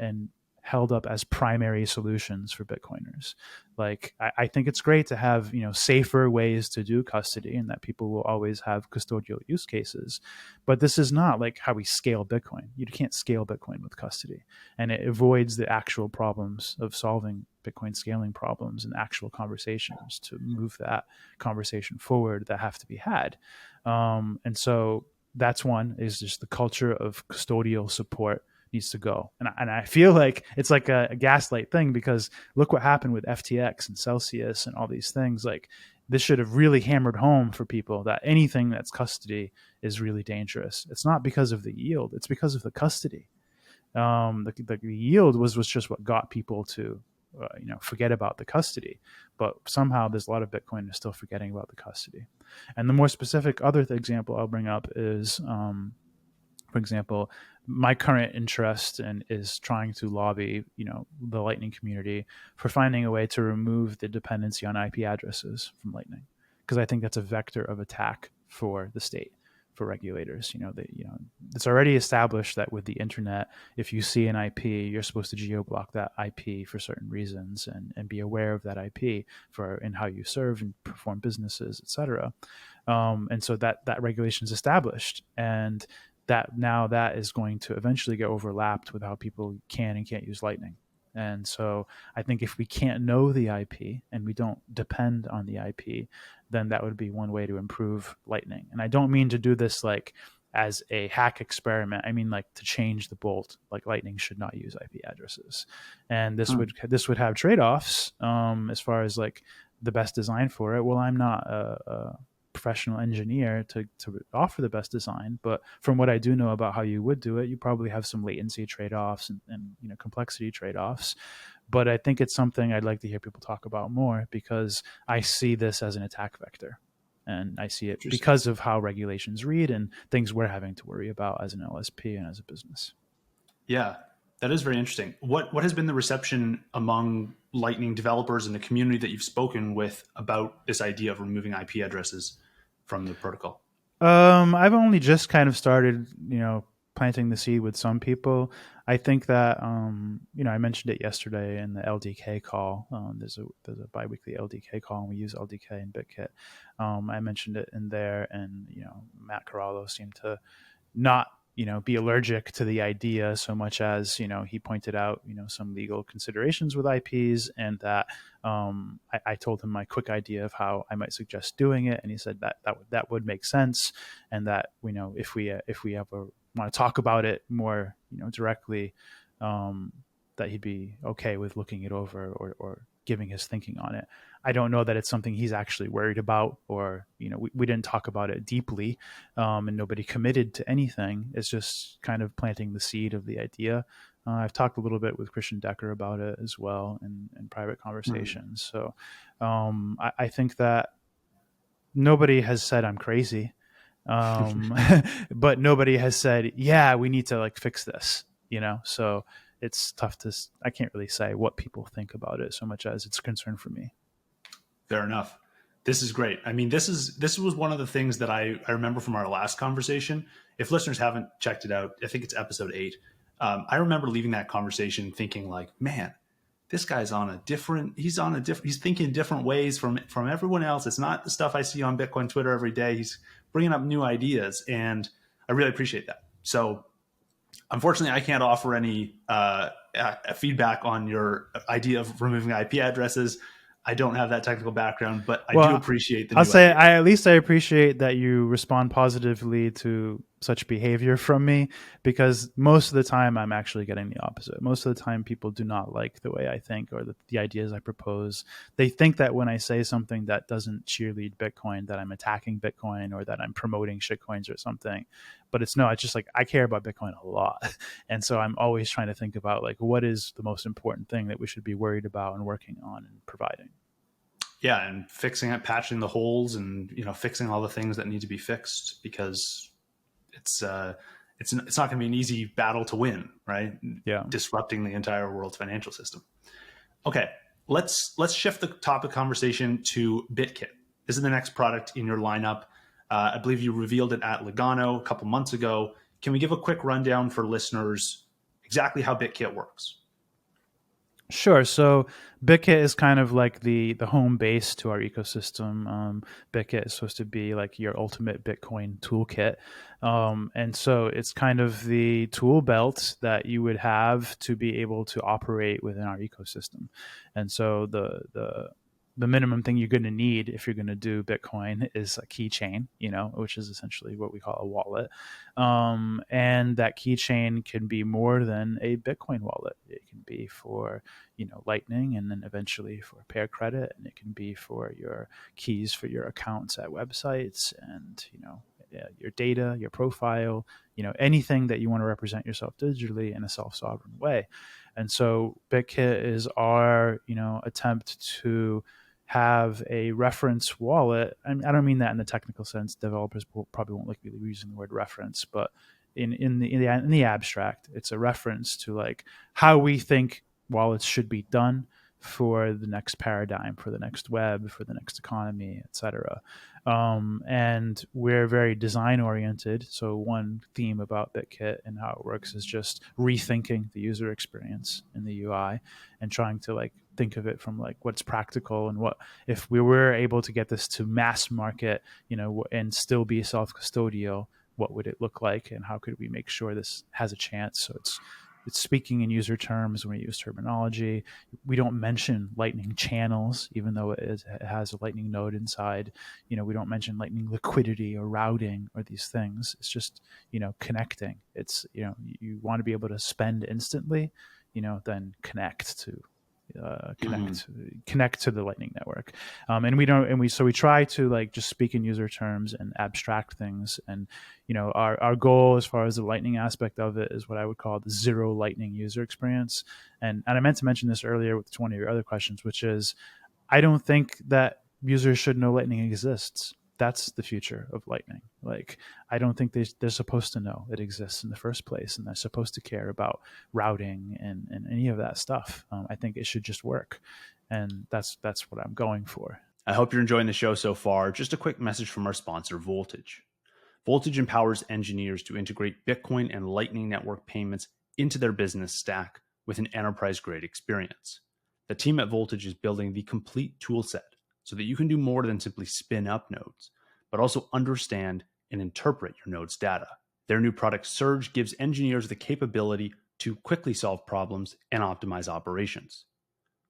held up as primary solutions for Bitcoiners. Like I think it's great to have safer ways to do custody, and that people will always have custodial use cases. But this is not like how we scale Bitcoin. You can't scale Bitcoin with custody, and it avoids the actual problems of solving Bitcoin scaling problems and actual conversations to move that conversation forward that have to be had. And so that's one, is just the culture of custodial support needs to go. And I feel like it's like a gaslight thing, because look what happened with FTX and Celsius and all these things. Like, this should have really hammered home for people that anything that's custody is really dangerous. It's not because of the yield, it's because of the custody. The yield was just what got people to forget about the custody, but somehow there's a lot of Bitcoiners still forgetting about the custody. And the more specific other example I'll bring up is, for example, my current interest is trying to lobby, the Lightning community for finding a way to remove the dependency on IP addresses from Lightning, because I think that's a vector of attack for the state, for regulators. It's already established that with the internet, if you see an IP, you're supposed to geo-block that IP for certain reasons, and be aware of that IP in how you serve and perform businesses, etc. And so that regulation is established, and that is going to eventually get overlapped with how people can and can't use Lightning. And so I think if we can't know the IP and we don't depend on the IP, then that would be one way to improve Lightning. And I don't mean to do this like as a hack experiment. I mean like to change the bolt. Like, Lightning should not use IP addresses, and this would have trade-offs as far as like the best design for it. Well, I'm not a professional engineer to offer the best design, but from what I do know about how you would do it, you probably have some latency trade-offs and complexity trade-offs. But I think it's something I'd like to hear people talk about more, because I see this as an attack vector, and I see it because of how regulations read and things we're having to worry about as an LSP and as a business. Yeah, that is very interesting. What has been the reception among Lightning developers in the community that you've spoken with about this idea of removing IP addresses from the protocol? I've only just kind of started, planting the seed with some people. I think that, I mentioned it yesterday in the LDK call. There's a biweekly LDK call, and we use LDK and Bitkit. I mentioned it in there, and Matt Carvalho seemed to not be allergic to the idea so much as he pointed out some legal considerations with IPs, and that I told him my quick idea of how I might suggest doing it, and he said that would make sense, and that if we ever want to talk about it more directly, that he'd be okay with looking it over, or giving his thinking on it. I don't know that it's something he's actually worried about, or we didn't talk about it deeply, and nobody committed to anything. It's just kind of planting the seed of the idea. I've talked a little bit with Christian Decker about it as well in private conversations. So I think that nobody has said I'm crazy, but nobody has said, yeah, we need to like fix this. So it's tough I can't really say what people think about it so much as it's a concern for me. Fair enough. This is great. I mean, this was one of the things that I remember from our last conversation. If listeners haven't checked it out, I think it's episode 8. I remember leaving that conversation thinking like, man, this guy's he's thinking different ways from everyone else. It's not the stuff I see on Bitcoin Twitter every day. He's bringing up new ideas, and I really appreciate that. So unfortunately, I can't offer any feedback on your idea of removing IP addresses. I don't have that technical background, but I do appreciate the. I'll say at least I appreciate that you respond positively to such behavior from me, because most of the time I'm actually getting the opposite. Most of the time people do not like the way I think, or the ideas I propose. They think that when I say something that doesn't cheerlead Bitcoin, that I'm attacking Bitcoin, or that I'm promoting shitcoins or something. But it's just like, I care about Bitcoin a lot. And so I'm always trying to think about like, what is the most important thing that we should be worried about and working on and providing. Yeah, and fixing it, patching the holes, and fixing all the things that need to be fixed, because it's not going to be an easy battle to win, right? Yeah, disrupting the entire world's financial system. Okay, let's shift the topic conversation to Bitkit. This is the next product in your lineup. I believe you revealed it at Lugano a couple months ago. Can we give a quick rundown for listeners exactly how Bitkit works? Sure. So Bitkit is kind of like the home base to our ecosystem. Bitkit is supposed to be like your ultimate Bitcoin toolkit, and so it's kind of the tool belt that you would have to be able to operate within our ecosystem. And so the minimum thing you're going to need if you're going to do Bitcoin is a keychain, which is essentially what we call a wallet. And that keychain can be more than a Bitcoin wallet. It can be for Lightning, and then eventually for Pear Credit, and it can be for your keys for your accounts at websites, and your data, your profile, anything that you want to represent yourself digitally in a self-sovereign way. And so Bitkit is our attempt to have a reference wallet. I don't mean that in the technical sense. Developers probably won't like me using the word reference, but in the abstract, it's a reference to like how we think wallets should be done for the next paradigm, for the next web, for the next economy, etc. And we're very design oriented. So one theme about Bitkit and how it works is just rethinking the user experience in the UI and trying to like think of it from like what's practical, and what if we were able to get this to mass market, and still be self custodial, what would it look like, and how could we make sure this has a chance? So it's speaking in user terms when we use terminology. We don't mention Lightning channels, even though it has a Lightning node inside. We don't mention Lightning liquidity or routing or these things. It's just connecting. It's you want to be able to spend instantly, then connect to uh, Mm-hmm. connect connect to the Lightning network. And we don't and we so we try to like just speak in user terms and abstract things. And our goal as far as the Lightning aspect of it is what I would call the zero Lightning user experience. And I meant to mention this earlier with one of your other questions, which is I don't think that users should know Lightning exists. That's the future of Lightning. Like, I don't think they're supposed to know it exists in the first place, and they're supposed to care about routing and any of that stuff. I think it should just work, and that's what I'm going for. I hope you're enjoying the show so far. Just a quick message from our sponsor, Voltage. Voltage empowers engineers to integrate Bitcoin and Lightning Network payments into their business stack with an enterprise grade experience. The team at Voltage is building the complete toolset so that you can do more than simply spin up nodes, but also understand and interpret your node's data. Their new product Surge gives engineers the capability to quickly solve problems and optimize operations.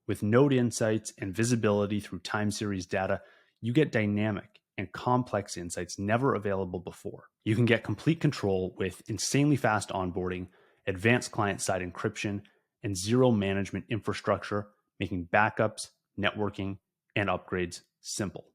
With node insights and visibility through time series data, you get dynamic and complex insights never available before. You can get complete control with insanely fast onboarding, advanced client side encryption, and zero management infrastructure, making backups, networking, and upgrades simple.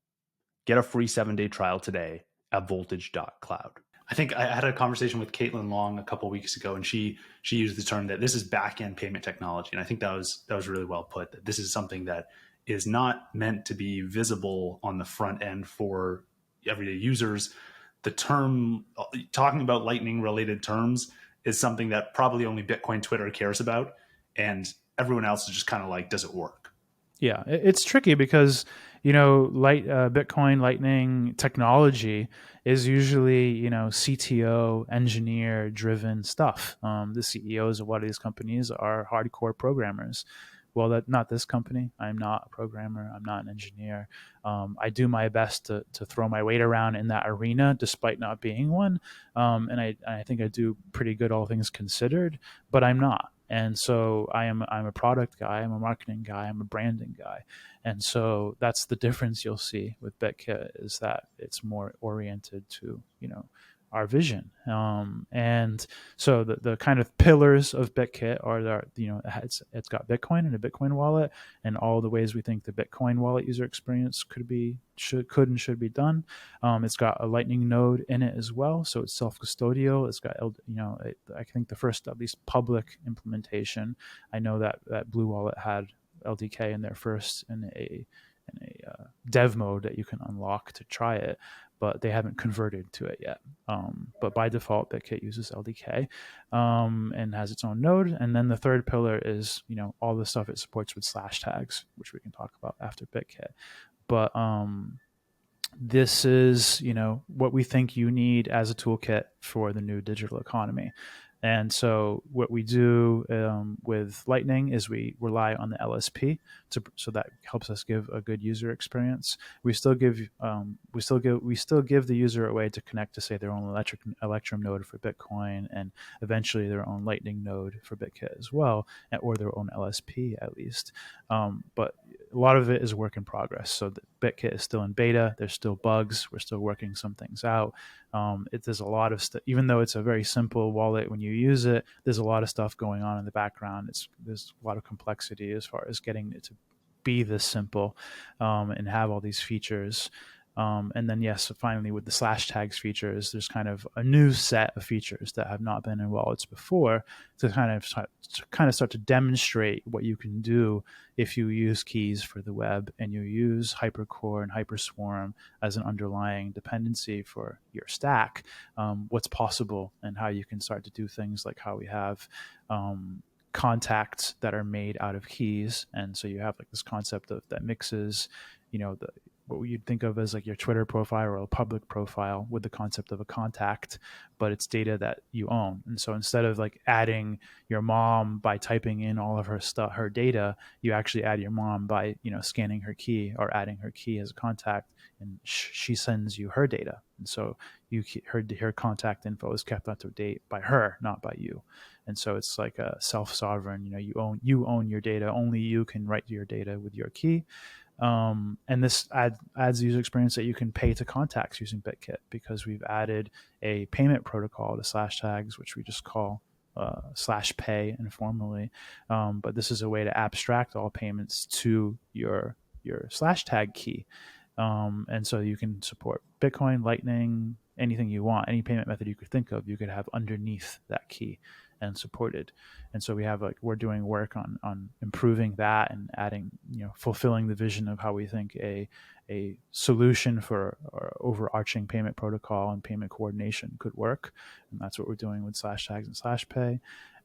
Get a free 7-day trial today at voltage.cloud. I think I had a conversation with Caitlin Long a couple of weeks ago, and she used the term that this is back end payment technology, and I think that was really well put. That this is something that is not meant to be visible on the front end for everyday users. The term talking about Lightning related terms is something that probably only Bitcoin Twitter cares about, and everyone else is just kind of like, does it work? Yeah, it's tricky because Bitcoin Lightning technology is usually CTO engineer driven stuff. The CEOs of a lot of these companies are hardcore programmers. Well, that not this company. I'm not a programmer. I'm not an engineer. I do my best to throw my weight around in that arena, despite not being one. And I think I do pretty good, all things considered. But I'm not. And so I'm a product guy, I'm a marketing guy, I'm a branding guy. And so that's the difference you'll see with Bitkit, is that it's more oriented to our vision. And so the kind of pillars of Bitkit are it's got Bitcoin and a Bitcoin wallet, and all the ways we think the Bitcoin wallet user experience could and should be done. It's got a Lightning node in it as well, so it's self-custodial. It's got I think the first at least public implementation. I know that Blue Wallet had LDK in their first in a dev mode that you can unlock to try it, but they haven't converted to it yet. But by default, Bitkit uses LDK and has its own node. And then the third pillar is all the stuff it supports with Slashtags, which we can talk about after Bitkit. But this is what we think you need as a toolkit for the new digital economy. And so what we do with Lightning is we rely on the LSP so that helps us give a good user experience. We still give the user a way to connect to say their own Electrum node for Bitcoin, and eventually their own Lightning node for Bitkit as well, or their own LSP at least. But a lot of it is work in progress. So the Bitkit is still in beta. There's still bugs. We're still working some things out. There's a lot of stuff. Even though it's a very simple wallet when you use it, there's a lot of stuff going on in the background. There's a lot of complexity as far as getting it to be this simple and have all these features. And then, yes, finally with the Slashtags features, there's kind of a new set of features that have not been in wallets before to kind of start to demonstrate what you can do if you use keys for the web and you use Hypercore and Hyperswarm as an underlying dependency for your stack. What's possible and how you can start to do things like how we have contacts that are made out of keys, and so you have like this concept of that mixes, what you'd think of as like your Twitter profile or a public profile with the concept of a contact, but it's data that you own. And so instead of like adding your mom by typing in all of her stuff, her data, you actually add your mom by, scanning her key or adding her key as a contact, and she sends you her data. And so her contact info is kept up to date by her, not by you. And so it's like a self-sovereign, you own your data. Only you can write your data with your key. And this adds the user experience that you can pay to contacts using Bitkit, because we've added a payment protocol to Slashtags, which we just call /pay informally. But this is a way to abstract all payments to your Slashtag key. And so you can support Bitcoin, Lightning, anything you want, any payment method you could think of, you could have underneath that key and supported. And so we're doing work on improving that and adding, fulfilling the vision of how we think a solution for our overarching payment protocol and payment coordination could work. And that's what we're doing with Slashtags and /pay.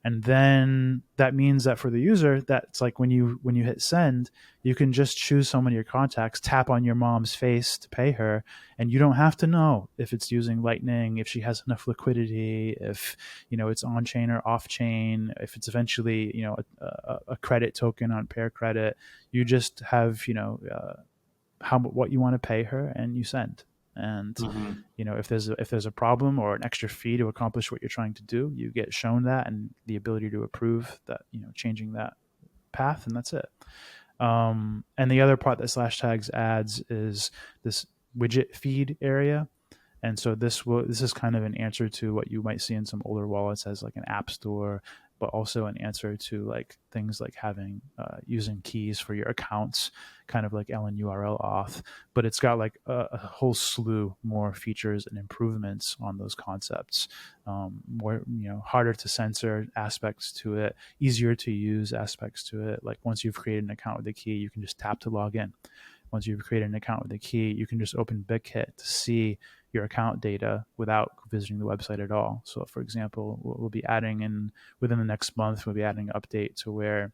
And then that means that for the user, that's like when you hit send, you can just choose someone of your contacts, tap on your mom's face to pay her, and you don't have to know if it's using Lightning, if she has enough liquidity, if it's on chain or off chain, if it's eventually a credit token on Pear Credit. You just have what you want to pay her, and you send. And if there's a problem or an extra fee to accomplish what you're trying to do, you get shown that and the ability to approve that, changing that path, and that's it. And the other part that Slashtags adds is this widget feed area. And so this is kind of an answer to what you might see in some older wallets as like an app store, but also an answer to like things like having using keys for your accounts, kind of like LN URL auth. But it's got like a whole slew more features and improvements on those concepts. More harder to censor aspects to it, easier to use aspects to it. Like once you've created an account with a key, you can just tap to log in. Once you've created an account with a key, you can just open Bitkit to see your account data without visiting the website at all. So, for example, we'll be adding within the next month, we'll be adding an update to where,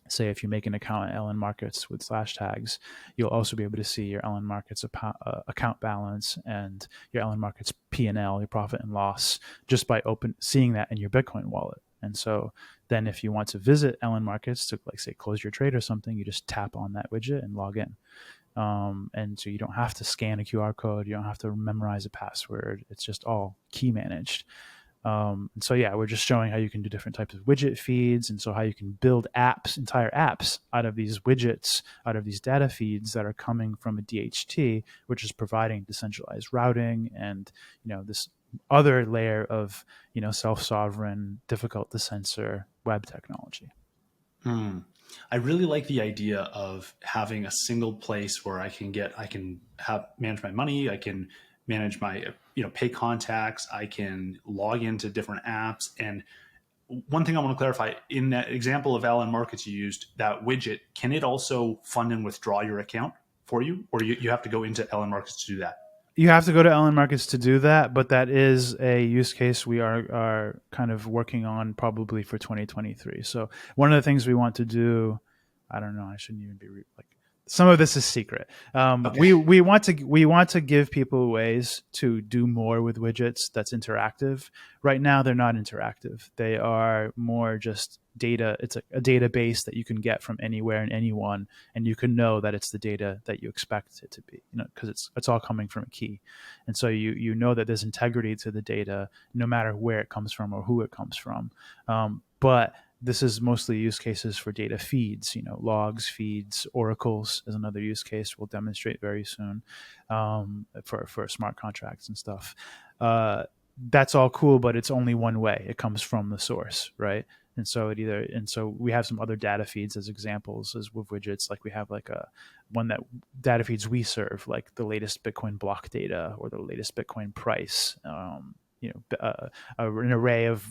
say, if you make an account at LN Markets with Slashtags, you'll also be able to see your LN Markets account balance and your LN Markets P&L, your profit and loss, just by seeing that in your Bitcoin wallet. And so then if you want to visit LN Markets to, like, say, close your trade or something, you just tap on that widget and log in. And so you don't have to scan a QR code. You don't have to memorize a password. It's just all key managed. And so, yeah, we're just showing how you can do different types of widget feeds. And so how you can build entire apps out of these widgets, out of these data feeds that are coming from a DHT, which is providing decentralized routing and, this other layer of, self-sovereign, difficult to censor web technology. I really like the idea of having a single place where I can manage my money. I can manage my, pay contacts. I can log into different apps. And one thing I want to clarify, in that example of LN Markets you used, that widget, can it also fund and withdraw your account for you? Or you have to go into LN Markets to do that? You have to go to LN Markets to do that, but that is a use case we are kind of working on probably for 2023. So one of the things we want to do, I don't know, I shouldn't even be like some of this is secret. Okay. We want to give people ways to do more with widgets that's interactive. Right now, they're not interactive. They are more just data. It's a database that you can get from anywhere and anyone, and you can know that it's the data that you expect it to be. Because it's all coming from a key, and so you know that there's integrity to the data, no matter where it comes from or who it comes from. But this is mostly use cases for data feeds, logs, feeds, oracles is another use case we'll demonstrate very soon, for smart contracts and stuff. That's all cool, but it's only one way. It comes from the source, right? And so we have some other data feeds as examples as with widgets. Like we have like a one that data feeds we serve, like the latest Bitcoin block data or the latest Bitcoin price. An array of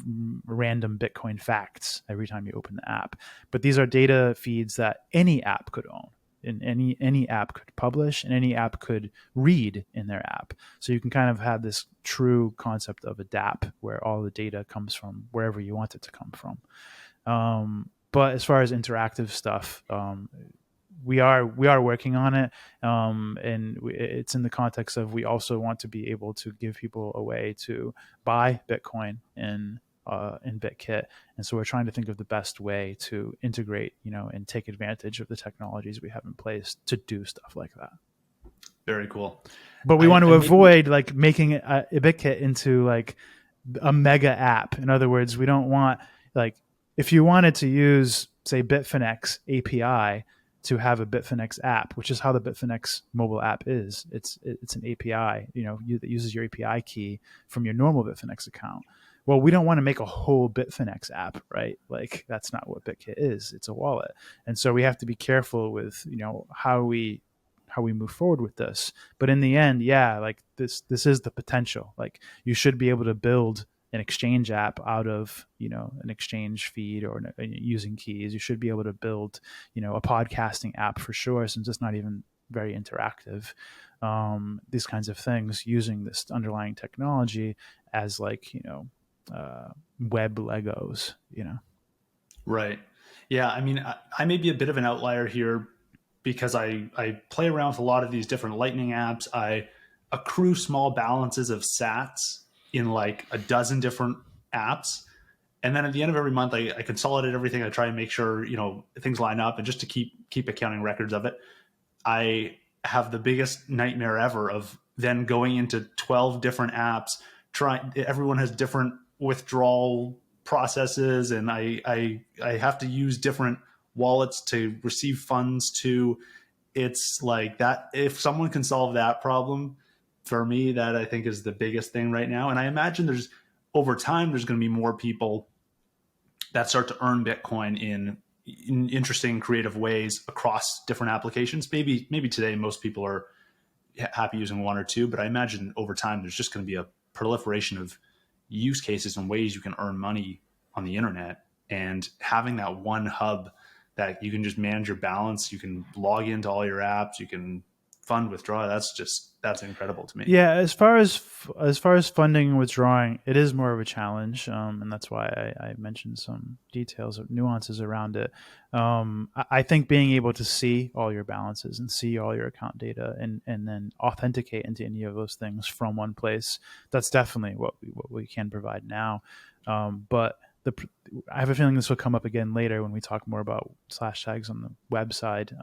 random Bitcoin facts every time you open the app. But these are data feeds that any app could own, and any app could publish, and any app could read in their app. So you can kind of have this true concept of a DApp where all the data comes from wherever you want it to come from. But as far as interactive stuff, we are working on it, and it's in the context of we also want to be able to give people a way to buy Bitcoin in Bitkit, and so we're trying to think of the best way to integrate, and take advantage of the technologies we have in place to do stuff like that. Very cool. But we want to avoid like making a Bitkit into like a mega app. In other words, we don't want, like, if you wanted to use, say, Bitfinex API to have a Bitfinex app, which is how the Bitfinex mobile app is. It's an API, that uses your API key from your normal Bitfinex account. Well, we don't want to make a whole Bitfinex app, right? Like that's not what Bitkit is. It's a wallet, and so we have to be careful with how we move forward with this. But in the end, yeah, like this is the potential. Like you should be able to build an exchange app out of an exchange feed or using keys. You should be able to build a podcasting app for sure, since it's not even very interactive. These kinds of things using this underlying technology as like web Legos. Right. Yeah. I mean, I may be a bit of an outlier here because I play around with a lot of these different Lightning apps. I accrue small balances of sats in like a dozen different apps. And then at the end of every month, I consolidate everything. I try and make sure, things line up, and just to keep accounting records of it. I have the biggest nightmare ever of then going into 12 different apps. Everyone has different withdrawal processes, and I have to use different wallets to receive funds to. It's like that. If someone can solve that problem for me, that I think is the biggest thing right now. And I imagine over time, there's going to be more people that start to earn Bitcoin in interesting, creative ways across different applications. Maybe today most people are happy using one or two, but I imagine over time there's just going to be a proliferation of use cases and ways you can earn money on the internet. And having that one hub that you can just manage your balance, you can log into all your apps, you can fund, withdraw. That's incredible to me. Yeah, as far as funding and withdrawing, it is more of a challenge, and that's why I mentioned some details of nuances around it. I think being able to see all your balances and see all your account data and then authenticate into any of those things from one place, that's definitely what we can provide now. But I have a feeling this will come up again later when we talk more about Slashtags on the web side.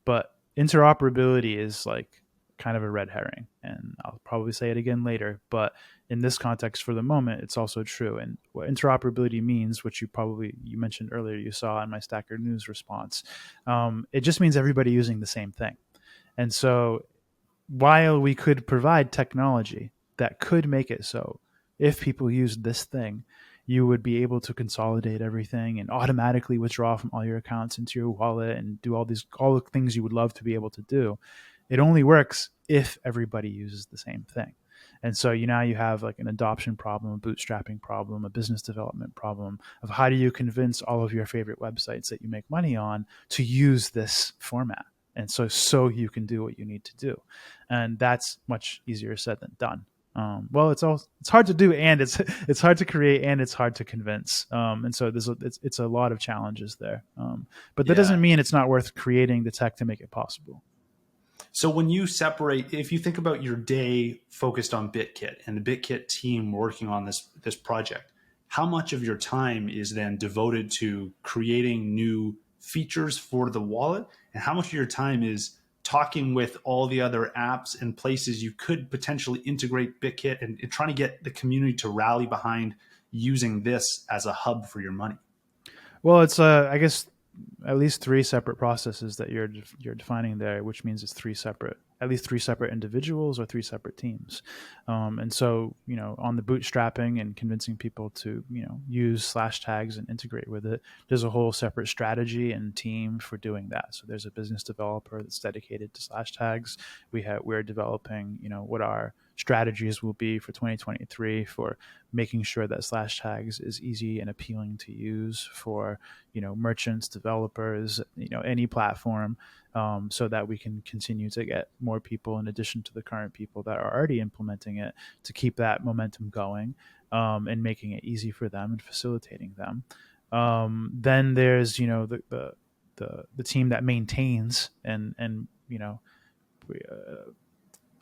But interoperability is like kind of a red herring, and I'll probably say it again later, but in this context for the moment it's also true. And what interoperability means, which you mentioned earlier, you saw in my Stacker News response, it just means everybody using the same thing. And so while we could provide technology that could make it so if people use this thing, you would be able to consolidate everything and automatically withdraw from all your accounts into your wallet and do all the things you would love to be able to do. It only works if everybody uses the same thing. And so now you have like an adoption problem, a bootstrapping problem, a business development problem of how do you convince all of your favorite websites that you make money on to use this format. And so you can do what you need to do. And that's much easier said than done. Well, it's hard to do, and it's hard to create, and it's hard to convince. And so it's a lot of challenges there. But that Yeah. doesn't mean it's not worth creating the tech to make it possible. So when you separate, if you think about your day focused on Bitkit and the Bitkit team working on this project, how much of your time is then devoted to creating new features for the wallet, and how much of your time is talking with all the other apps and places you could potentially integrate Bitkit and trying to get the community to rally behind using this as a hub for your money? Well, it's I guess at least three separate processes that you're defining there, which means it's at least three separate individuals or three separate teams. And so, on the bootstrapping and convincing people to, use Slashtags and integrate with it, there's a whole separate strategy and team for doing that. So there's a business developer that's dedicated to Slashtags. We're developing, what our strategies will be for 2023 for making sure that Slashtags is easy and appealing to use for, merchants, developers, any platform, so that we can continue to get more people in addition to the current people that are already implementing it to keep that momentum going, and making it easy for them and facilitating them. Then there's, the team that maintains and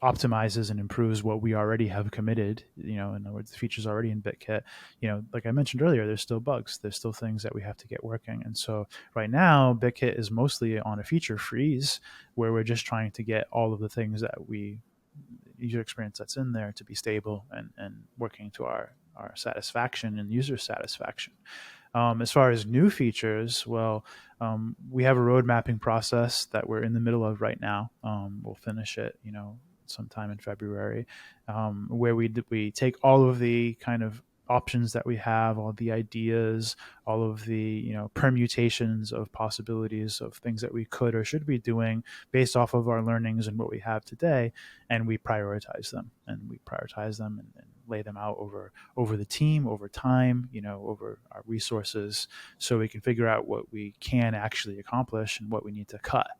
optimizes and improves what we already have committed. In other words, the features already in Bitkit. Like I mentioned earlier, there's still bugs. There's still things that we have to get working. And so right now, Bitkit is mostly on a feature freeze where we're just trying to get all of the things that user experience that's in there to be stable and working to our satisfaction and user satisfaction. As far as new features, well, we have a road mapping process that we're in the middle of right now. We'll finish it, sometime in February, where we take all of the kind of options that we have, all the ideas, all of the permutations of possibilities of things that we could or should be doing based off of our learnings and what we have today, and we prioritize them and lay them out over the team, over time, over our resources, so we can figure out what we can actually accomplish and what we need to cut.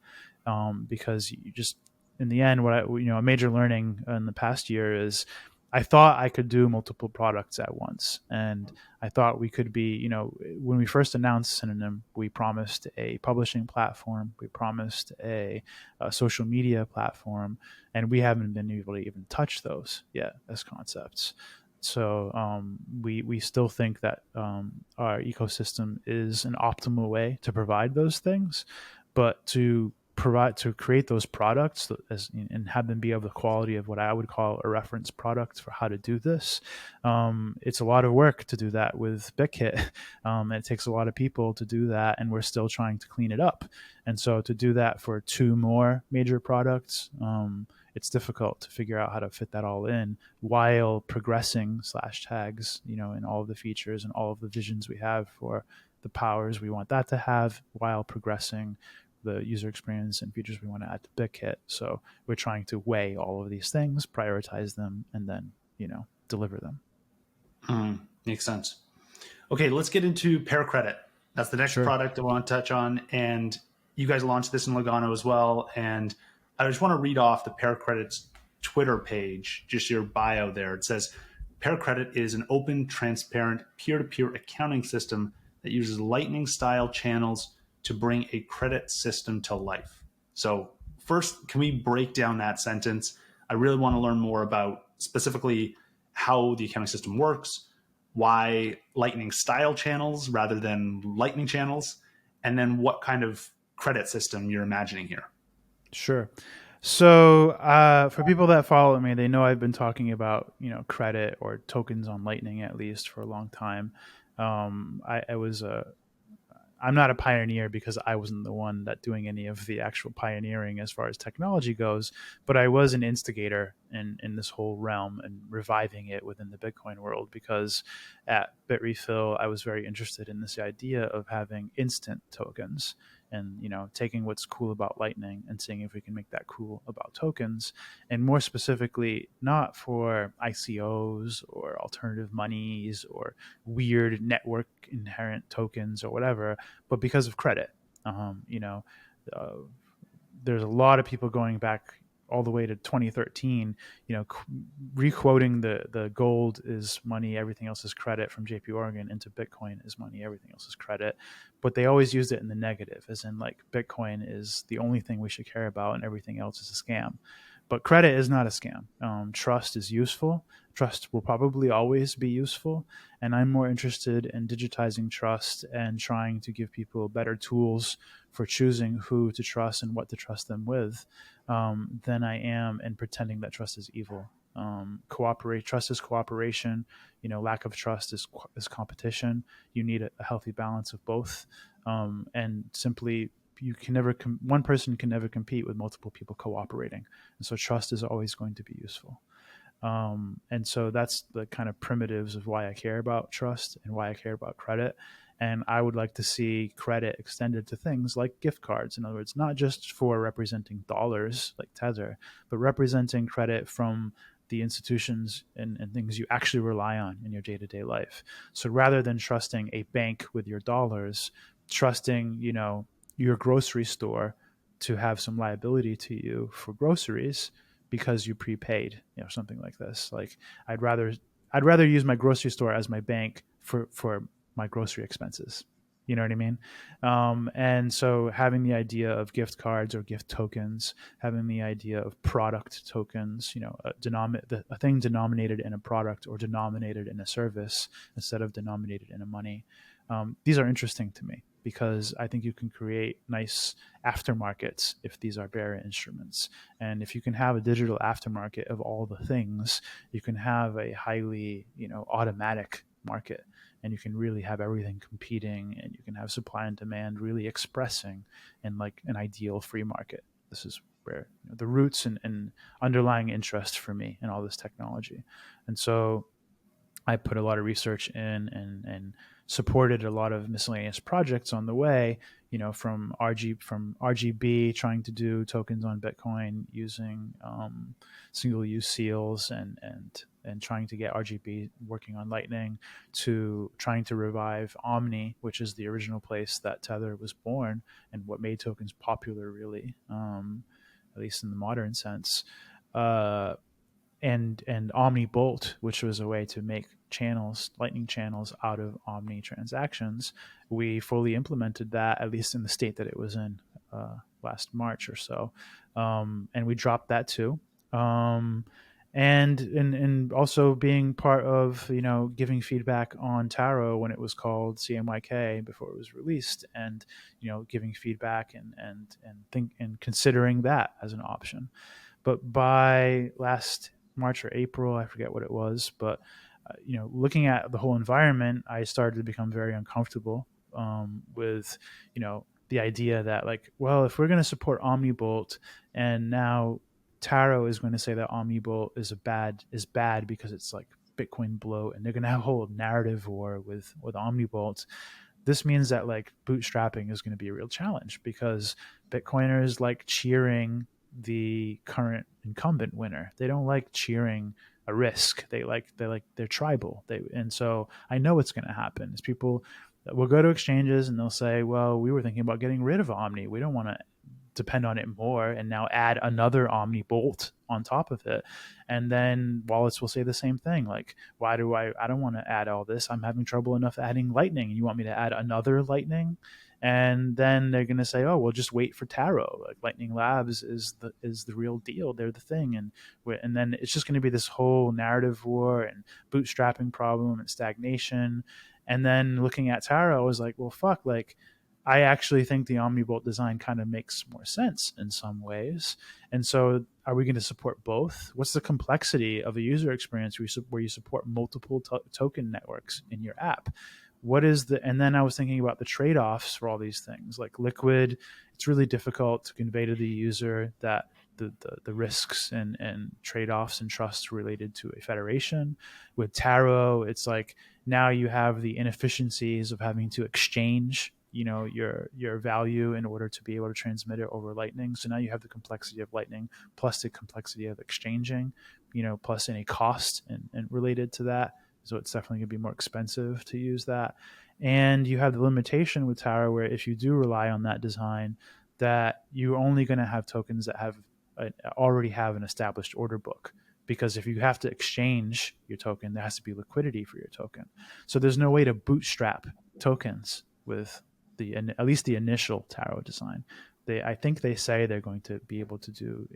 Because you just in the end, a major learning in the past year is I thought I could do multiple products at once. And I thought we could be, when we first announced Synonym, we promised a publishing platform, we promised a social media platform, and we haven't been able to even touch those yet as concepts. So we still think that our ecosystem is an optimal way to provide those things, but to create those products and have them be of the quality of what I would call a reference product for how to do this. It's a lot of work to do that with Bitkit. It takes a lot of people to do that, and we're still trying to clean it up. And so to do that for two more major products, it's difficult to figure out how to fit that all in while progressing Slashtags, and all of the features and all of the visions we have for the powers we want that to have, while progressing the user experience and features we want to add to Bitkit. So we're trying to weigh all of these things, prioritize them, and then, deliver them. Makes sense. Okay, let's get into Pear Credit. That's the next Sure. product I want to touch on. And you guys launched this in Lugano as well. And I just want to read off the Pear Credit's Twitter page, just your bio there. It says, Pear Credit is an open, transparent, peer-to-peer accounting system that uses Lightning-style channels to bring a credit system to life. So first, can we break down that sentence? I really want to learn more about specifically how the accounting system works, why Lightning style channels rather than Lightning channels, and then what kind of credit system you're imagining here. Sure. So for people that follow me, they know I've been talking about credit or tokens on Lightning at least for a long time. I'm not a pioneer because I wasn't the one that doing any of the actual pioneering as far as technology goes, but I was an instigator in this whole realm and reviving it within the Bitcoin world, because at Bitrefill, I was very interested in this idea of having instant tokens and, taking what's cool about Lightning and seeing if we can make that cool about tokens. And more specifically, not for ICOs or alternative monies or weird network inherent tokens or whatever, but because of credit. There's a lot of people going back all the way to 2013, requoting the gold is money, everything else is credit from JP Morgan into Bitcoin is money, everything else is credit. But they always used it in the negative, as in like Bitcoin is the only thing we should care about and everything else is a scam. But credit is not a scam. Trust is useful. Trust will probably always be useful. And I'm more interested in digitizing trust and trying to give people better tools for choosing who to trust and what to trust them with, than I am in pretending that trust is evil. Cooperate. Trust is cooperation. Lack of trust is competition. You need a healthy balance of both. And simply, you can never one person can never compete with multiple people cooperating, and so trust is always going to be useful. And so that's the kind of primitives of why I care about trust and why I care about credit. And I would like to see credit extended to things like gift cards. In other words, not just for representing dollars like Tether, but representing credit from the institutions and things you actually rely on in your day-to-day life. So rather than trusting a bank with your dollars, trusting, your grocery store to have some liability to you for groceries because you prepaid, something like this. Like I'd rather use my grocery store as my bank for my grocery expenses. You know what I mean? And so having the idea of gift cards or gift tokens, having the idea of product tokens, a thing denominated in a product or denominated in a service instead of denominated in a money. These are interesting to me because I think you can create nice aftermarkets if these are bearer instruments. And if you can have a digital aftermarket of all the things, you can have a highly, automatic market, and you can really have everything competing, and you can have supply and demand really expressing in like an ideal free market. This is where the roots and underlying interest for me in all this technology. And so I put a lot of research in and supported a lot of miscellaneous projects on the way, from RGB trying to do tokens on Bitcoin using single use seals and trying to get RGB working on Lightning, to trying to revive Omni, which is the original place that Tether was born and what made tokens popular, really, at least in the modern sense. And Omni Bolt, which was a way to make Lightning channels out of Omni transactions. We fully implemented that, at least in the state that it was in last March or so, and we dropped that too. And also being part of giving feedback on Taro when it was called CMYK before it was released, and giving feedback and considering that as an option. But by last March or April, I forget what it was, but looking at the whole environment, I started to become very uncomfortable with the idea that, like, well, if we're going to support Omnibolt, and now Taro is going to say that Omnibolt is bad because it's like Bitcoin bloat, and they're going to have a whole narrative war with Omnibolt. This means that like bootstrapping is going to be a real challenge, because Bitcoiners like cheering the current incumbent winner. They don't like cheering a risk. They're tribal. And so I know what's going to happen is people will go to exchanges and they'll say, well, we were thinking about getting rid of Omni. We don't want to depend on it more, and now add another Omni Bolt on top of it. And then wallets will say the same thing, like, why do I don't want to add all this, I'm having trouble enough adding Lightning, and you want me to add another Lightning? And then they're going to say, oh, well, just wait for Taro. Like, Lightning Labs is the real deal, they're the thing. And then it's just going to be this whole narrative war and bootstrapping problem and stagnation. And then looking at Taro, I was like, well, fuck, like, I actually think the Omnibolt design kind of makes more sense in some ways. And so are we going to support both? What's the complexity of a user experience where you support multiple token networks in your app? And then I was thinking about the trade-offs for all these things. Like Liquid, it's really difficult to convey to the user that the risks and trade-offs and trust related to a federation. With Taro, it's like now you have the inefficiencies of having to exchange your value in order to be able to transmit it over Lightning. So now you have the complexity of Lightning plus the complexity of exchanging, plus any cost and related to that. So it's definitely going to be more expensive to use that. And you have the limitation with Taro where if you do rely on that design, that you're only going to have tokens that have already have an established order book, because if you have to exchange your token, there has to be liquidity for your token. So there's no way to bootstrap tokens with at least the initial Taro design. I think they say they're going to be able to do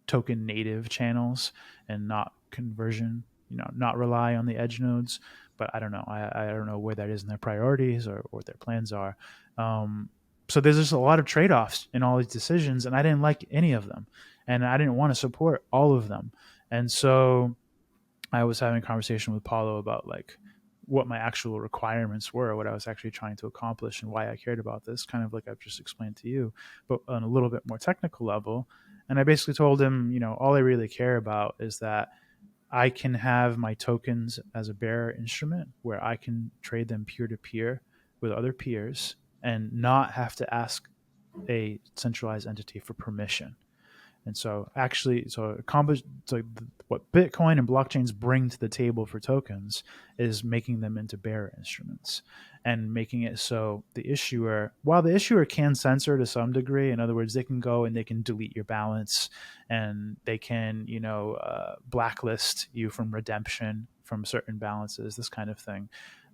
token native channels and not conversion, not rely on the edge nodes. But I don't know. I don't know where that is in their priorities or what their plans are. So there's just a lot of trade-offs in all these decisions, and I didn't like any of them, and I didn't want to support all of them. And so I was having a conversation with Paulo about like what my actual requirements were, what I was actually trying to accomplish, and why I cared about this, kind of like I've just explained to you, but on a little bit more technical level. And I basically told him, all I really care about is that I can have my tokens as a bearer instrument where I can trade them peer to peer with other peers and not have to ask a centralized entity for permission. And so actually, so what Bitcoin and blockchains bring to the table for tokens is making them into bearer instruments and making it so the issuer, while the issuer can censor to some degree, in other words, they can go and they can delete your balance and they can, blacklist you from redemption from certain balances, this kind of thing.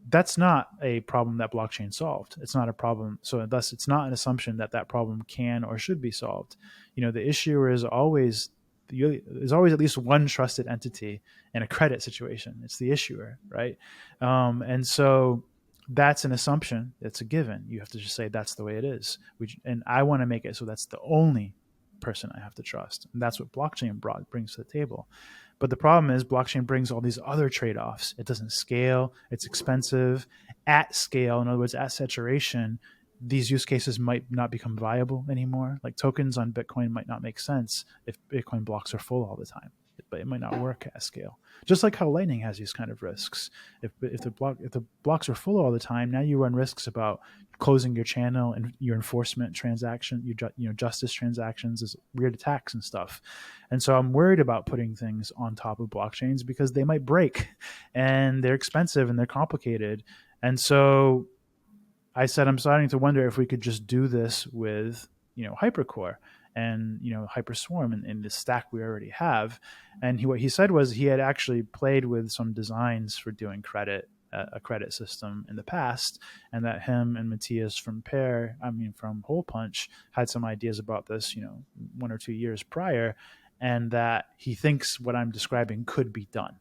That's not a problem that blockchain solved. It's not a problem. So thus it's not an assumption that that problem can or should be solved. The issuer is always there's always at least one trusted entity in a credit situation. It's the issuer, right? And so that's an assumption. It's a given. You have to just say that's the way it is. And I want to make it so that's the only person I have to trust. And that's what blockchain brings to the table. But the problem is blockchain brings all these other trade-offs. It doesn't scale. It's expensive. At scale, in other words, at saturation, these use cases might not become viable anymore. Like tokens on Bitcoin might not make sense if Bitcoin blocks are full all the time, but it might not work at scale. Just like how Lightning has these kind of risks. If the blocks are full all the time, now you run risks about closing your channel and your enforcement transaction, your justice transactions, is weird attacks and stuff. And so I'm worried about putting things on top of blockchains because they might break, and they're expensive and they're complicated. And so I said, I'm starting to wonder if we could just do this with, Hypercore and, Hyperswarm and the stack we already have. And what he said was he had actually played with some designs for doing a credit system in the past, and that him and Matthias from from Holepunch had some ideas about this, 1 or 2 years prior, and that he thinks what I'm describing could be done.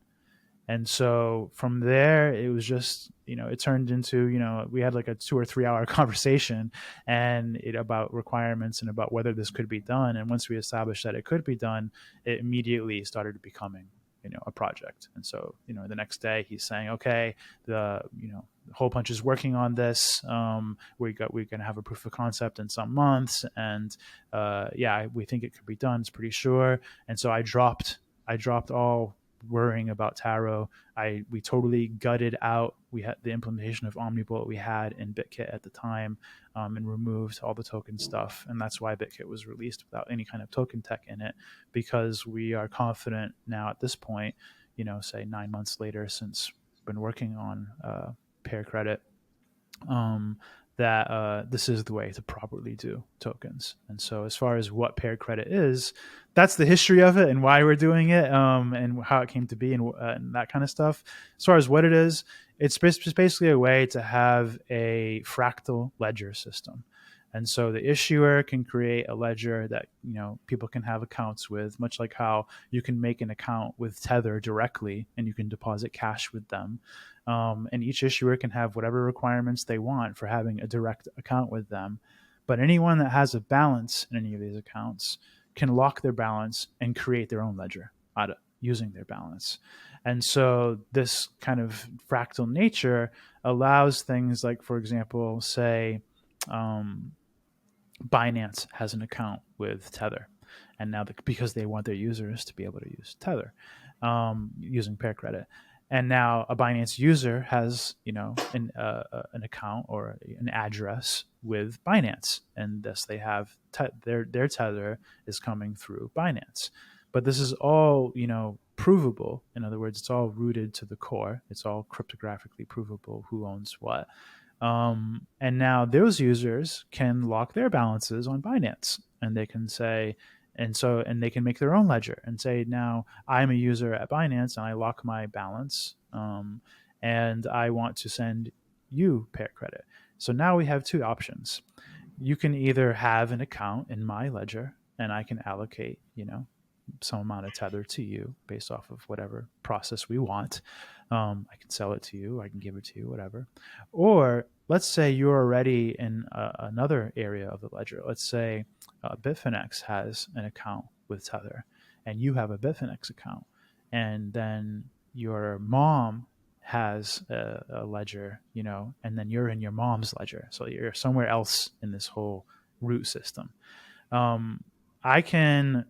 And so from there, it was just, it turned into, we had like a 2 or 3 hour conversation about requirements and about whether this could be done. And once we established that it could be done, it immediately started becoming, a project. And so, the next day he's saying, okay, the Holepunch is working on this. We're going to have a proof of concept in some months. And we think it could be done. It's pretty sure. And so I dropped all worrying about Taro. We totally gutted out. We had the implementation of Omnibolt we had in Bitkit at the time, and removed all the token stuff. And that's why Bitkit was released without any kind of token tech in it, because we are confident now at this point, say 9 months later since we've been working on Pear Credit, that this is the way to properly do tokens. And so as far as what Pear Credit is, that's the history of it and why we're doing it, and how it came to be, and that kind of stuff. As far as what it is, it's basically a way to have a fractal ledger system. And so the issuer can create a ledger that people can have accounts with, much like how you can make an account with Tether directly and you can deposit cash with them. And each issuer can have whatever requirements they want for having a direct account with them. But anyone that has a balance in any of these accounts can lock their balance and create their own ledger out of using their balance. And so this kind of fractal nature allows things like, for example, say, Binance has an account with Tether, and now because they want their users to be able to use Tether, using Pear Credit, and now a Binance user has an account or an address with Binance, and thus they have their Tether is coming through Binance. But this is all provable. In other words, it's all rooted to the core. It's all cryptographically provable who owns what. And now those users can lock their balances on Binance, and they can say, And they can make their own ledger and say, now I'm a user at Binance and I lock my balance, and I want to send you Pear Credit. So now we have two options. You can either have an account in my ledger and I can allocate, some amount of tether to you based off of whatever process we want. I can sell it to you, I can give it to you, whatever. Or let's say you're already in another area of the ledger. Let's say Bitfinex has an account with Tether, and you have a Bitfinex account, and then your mom has a ledger, and then you're in your mom's ledger, so you're somewhere else in this whole root system. I can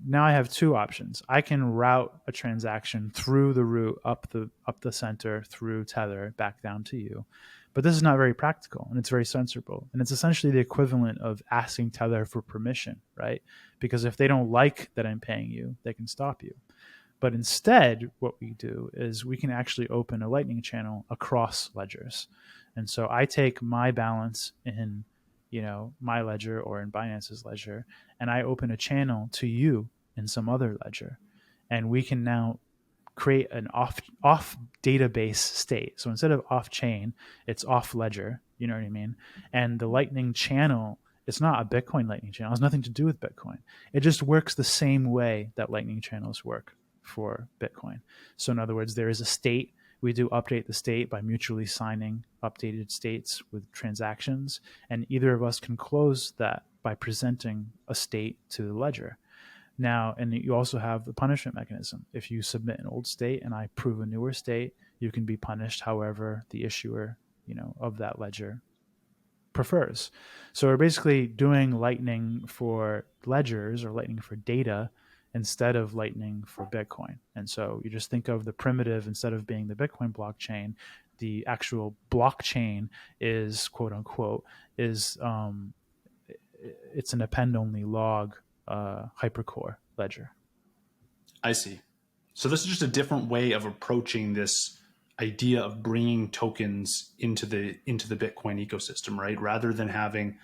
Now I have two options. I can route a transaction through the root up the center through Tether back down to you. But this is not very practical and it's very censorable. And it's essentially the equivalent of asking Tether for permission, right? Because if they don't like that I'm paying you, they can stop you. But instead, what we do is we can actually open a Lightning channel across ledgers. And so I take my balance in, my ledger or in Binance's ledger, and I open a channel to you in some other ledger. And we can now create an off database state. So instead of off chain, it's off ledger. You know what I mean? And the Lightning channel, it's not a Bitcoin Lightning channel. It has nothing to do with Bitcoin. It just works the same way that Lightning channels work for Bitcoin. So in other words, there is a state. We do update the state by mutually signing updated states with transactions, and either of us can close that by presenting a state to the ledger. Now, and you also have the punishment mechanism. If you submit an old state and I prove a newer state, you can be punished however the issuer, of that ledger prefers. So we're basically doing Lightning for ledgers or Lightning for data instead of Lightning for Bitcoin. And so you just think of the primitive, instead of being the Bitcoin blockchain, the actual blockchain is, quote unquote, is it's an append-only log hypercore ledger. I see. So this is just a different way of approaching this idea of bringing tokens into the Bitcoin ecosystem, right? Rather than having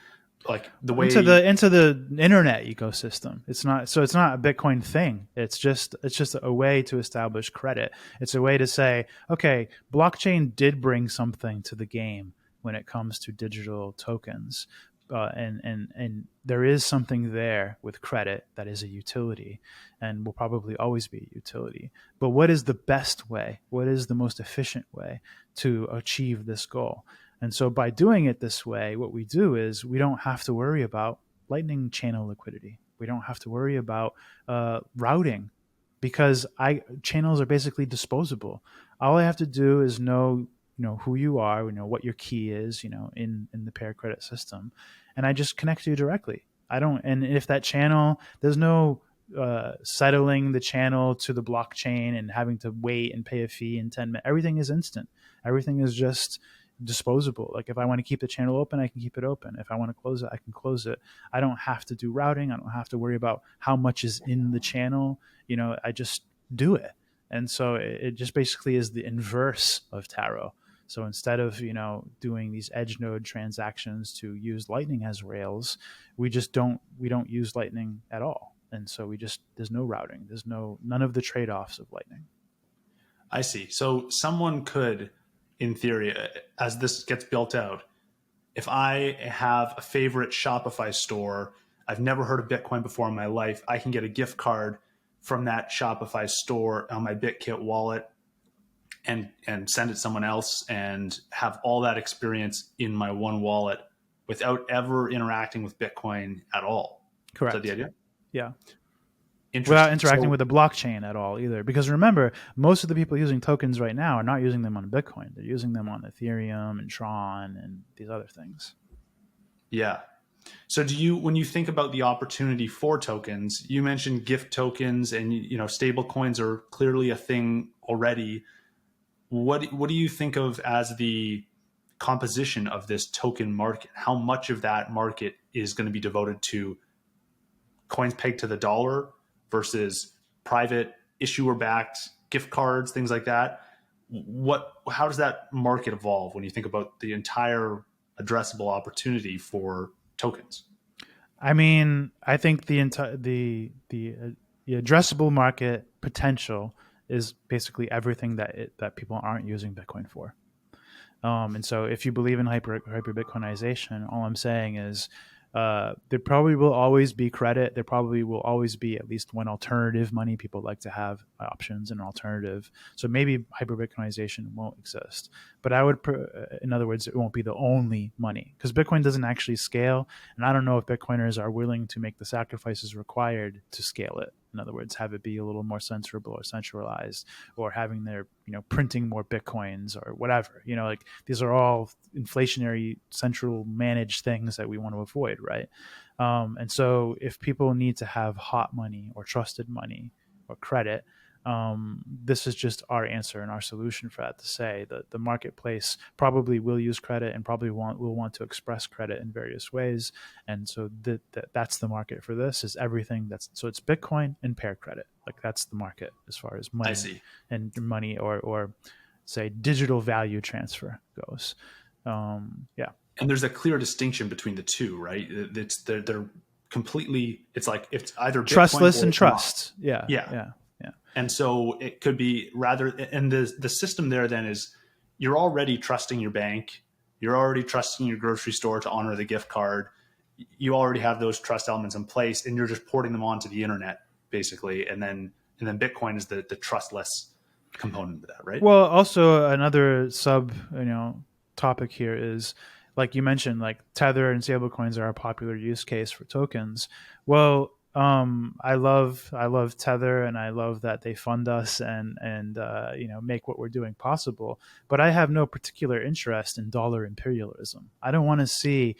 like the way into the internet ecosystem. It's not a Bitcoin thing. It's just a way to establish credit. It's a way to say, okay, blockchain did bring something to the game when it comes to digital tokens. And there is something there with credit that is a utility and will probably always be a utility. But what is the best way? What is the most efficient way to achieve this goal? And so by doing it this way, what we do is we don't have to worry about Lightning channel liquidity. We don't have to worry about routing, because channels are basically disposable. All I have to do is know who you are, what your key is, in the Pear Credit system, and I just connect you directly. And if that channel, there's no settling the channel to the blockchain and having to wait and pay a fee in 10 minutes. Everything is instant. Everything is just disposable. Like if I want to keep the channel open, I can keep it open. If I want to close it, I can close it. I don't have to do routing. I don't have to worry about how much is in the channel. I just do it. And so it just basically is the inverse of Taro. So instead of, doing these edge node transactions to use Lightning as rails, we don't use Lightning at all. And so there's no routing. There's none of the trade-offs of Lightning. I see. So someone could, in theory, as this gets built out, if I have a favorite Shopify store, I've never heard of Bitcoin before in my life, I can get a gift card from that Shopify store on my Bitkit wallet and send it to someone else and have all that experience in my one wallet without ever interacting with Bitcoin at all. Correct. Is that the idea? Yeah. Interesting. Without interacting with the blockchain at all either. Because remember, most of the people using tokens right now are not using them on Bitcoin. They're using them on Ethereum and Tron and these other things. Yeah. So when you think about the opportunity for tokens, you mentioned gift tokens and, stable coins are clearly a thing already. What do you think of as the composition of this token market? How much of that market is going to be devoted to coins pegged to the dollar versus private issuer-backed gift cards, things like that? How does that market evolve when you think about the entire addressable opportunity for tokens? I mean, I think the entire the addressable market potential is basically everything that people aren't using Bitcoin for. And so, if you believe in hyper Bitcoinization, all I'm saying is there probably will always be credit. There probably will always be at least one alternative money. People like to have options and an alternative. So maybe hyper Bitcoinization won't exist. But I would, in other words, it won't be the only money because Bitcoin doesn't actually scale. And I don't know if Bitcoiners are willing to make the sacrifices required to scale it. In other words, have it be a little more censorable or centralized, or having their, printing more bitcoins or whatever. Like these are all inflationary central managed things that we want to avoid, right? And so if people need to have hot money or trusted money or credit, this is just our answer and our solution for that, to say that the marketplace probably will use credit and probably will want to express credit in various ways. And so that's the market for this, is everything so it's Bitcoin and Pear Credit. Like that's the market as far as I money see. and money, or say digital value transfer goes. Yeah. And there's a clear distinction between the two, right? They're completely. It's like it's either Bitcoin Trustless or and it's not. trust. Yeah. Yeah. Yeah. Yeah. And so it could be rather, and the system there then is you're already trusting your bank, you're already trusting your grocery store to honor the gift card, you already have those trust elements in place, and you're just porting them onto the internet basically, and then Bitcoin is the trustless component of that, right? Well, also another topic here is, like you mentioned, like Tether and stablecoins are a popular use case for tokens. Well, I love Tether, and I love that they fund us and make what we're doing possible. But I have no particular interest in dollar imperialism. I don't want to see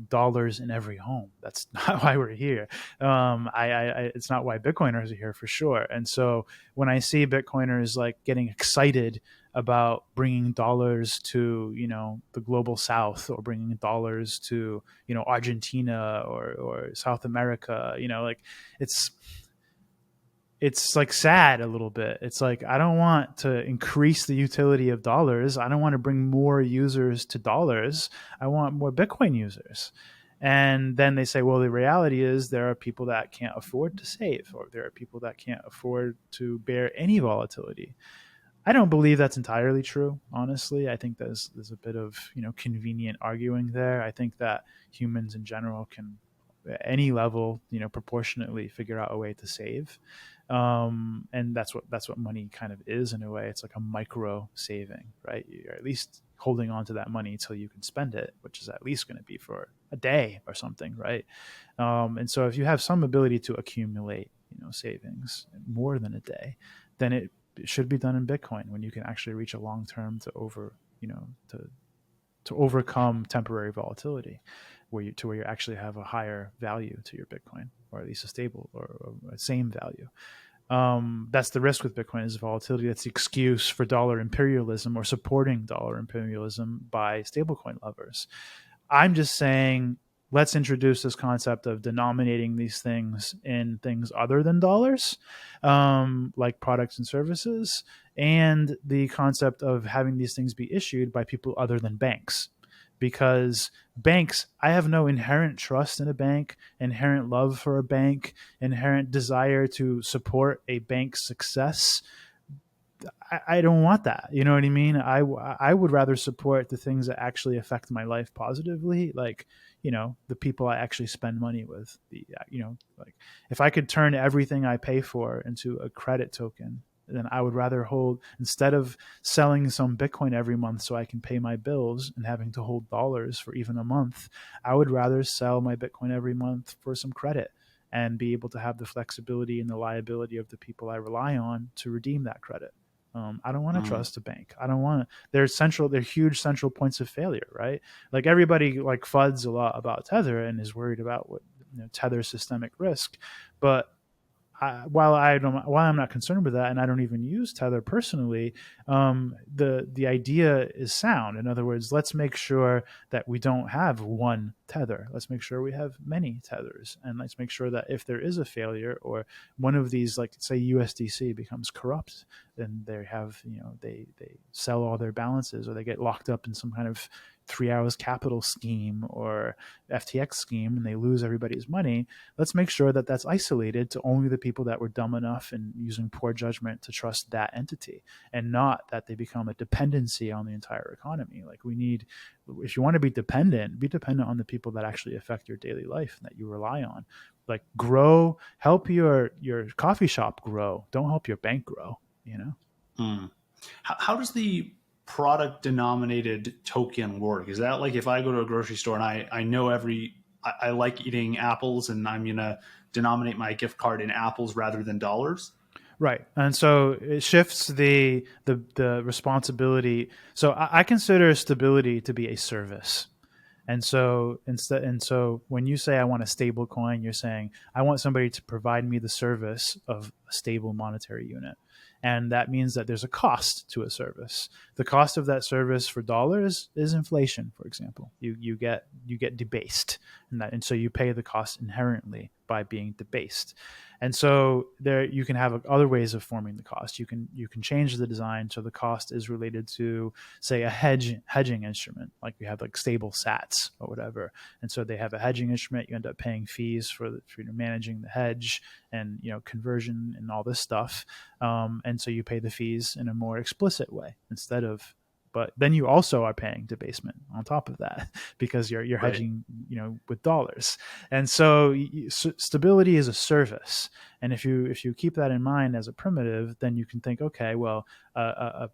dollars in every home. That's not why we're here. It's not why Bitcoiners are here for sure. And so when I see Bitcoiners like getting excited about bringing dollars to the global South, or bringing dollars to Argentina or South America, like it's it's like sad a little bit. It's like, I don't want to increase the utility of dollars. I don't want to bring more users to dollars. I want more Bitcoin users. And then they say, well, the reality is there are people that can't afford to save, or there are people that can't afford to bear any volatility. I don't believe that's entirely true, honestly. I think there's a bit of convenient arguing there. I think that humans in general can, at any level, proportionately figure out a way to save, and that's what money kind of is in a way. It's like a micro saving, right? You're at least holding on to that money until you can spend it, which is at least going to be for a day or something, right? And so if you have some ability to accumulate, savings more than a day, then it should be done in Bitcoin, when you can actually reach a long term to overcome temporary volatility, where you actually have a higher value to your Bitcoin, or at least a stable or a same value. That's the risk with Bitcoin, is volatility. That's the excuse for dollar imperialism, or supporting dollar imperialism by stablecoin lovers. I'm just saying, let's introduce this concept of denominating these things in things other than dollars, like products and services, and the concept of having these things be issued by people other than banks. Because banks, I have no inherent trust in a bank, inherent love for a bank, inherent desire to support a bank's success. I don't want that. You know what I mean? I would rather support the things that actually affect my life positively, like the people I actually spend money with. Like if I could turn everything I pay for into a credit token, then I would rather hold, instead of selling some Bitcoin every month so I can pay my bills and having to hold dollars for even a month. I would rather sell my Bitcoin every month for some credit, and be able to have the flexibility and the liability of the people I rely on to redeem that credit. I don't want to Mm. trust a bank. I don't want to. They're huge central points of failure, right? Like everybody like fuds a lot about Tether and is worried about what Tether systemic risk, but while I'm not concerned with that, and I don't even use Tether personally, the idea is sound. In other words, let's make sure that we don't have one Tether. Let's make sure we have many Tethers, and let's make sure that if there is a failure, or one of these, like say USDC becomes corrupt, then they have they sell all their balances, or they get locked up in some kind of Three Arrows Capital scheme or FTX scheme and they lose everybody's money, let's make sure that that's isolated to only the people that were dumb enough and using poor judgment to trust that entity, and not that they become a dependency on the entire economy. Like we need, if you want to be dependent on the people that actually affect your daily life and that you rely on. Like grow, help your coffee shop grow. Don't help your bank grow, you know? Mm. How does the product denominated token work? Is that like if I go to a grocery store and I know I like eating apples and I'm going to denominate my gift card in apples rather than dollars? Right. And so it shifts the responsibility. So I consider stability to be a service. And so when you say I want a stable coin, you're saying I want somebody to provide me the service of a stable monetary unit. And that means that there's a cost to a service. The cost of that service for dollars is inflation, for example. You get debased, and so you pay the cost inherently by being debased. And so there you can have other ways of forming the cost. You can change the design so the cost is related to, say, a hedging instrument, like we have like stable sats or whatever. And so they have a hedging instrument. You end up paying fees for managing the hedge and conversion and all this stuff. And so you pay the fees in a more explicit way instead of. But then you also are paying debasement on top of that because you're Right. hedging with dollars. And so stability is a service. And if you keep that in mind as a primitive, then you can think, okay, well, a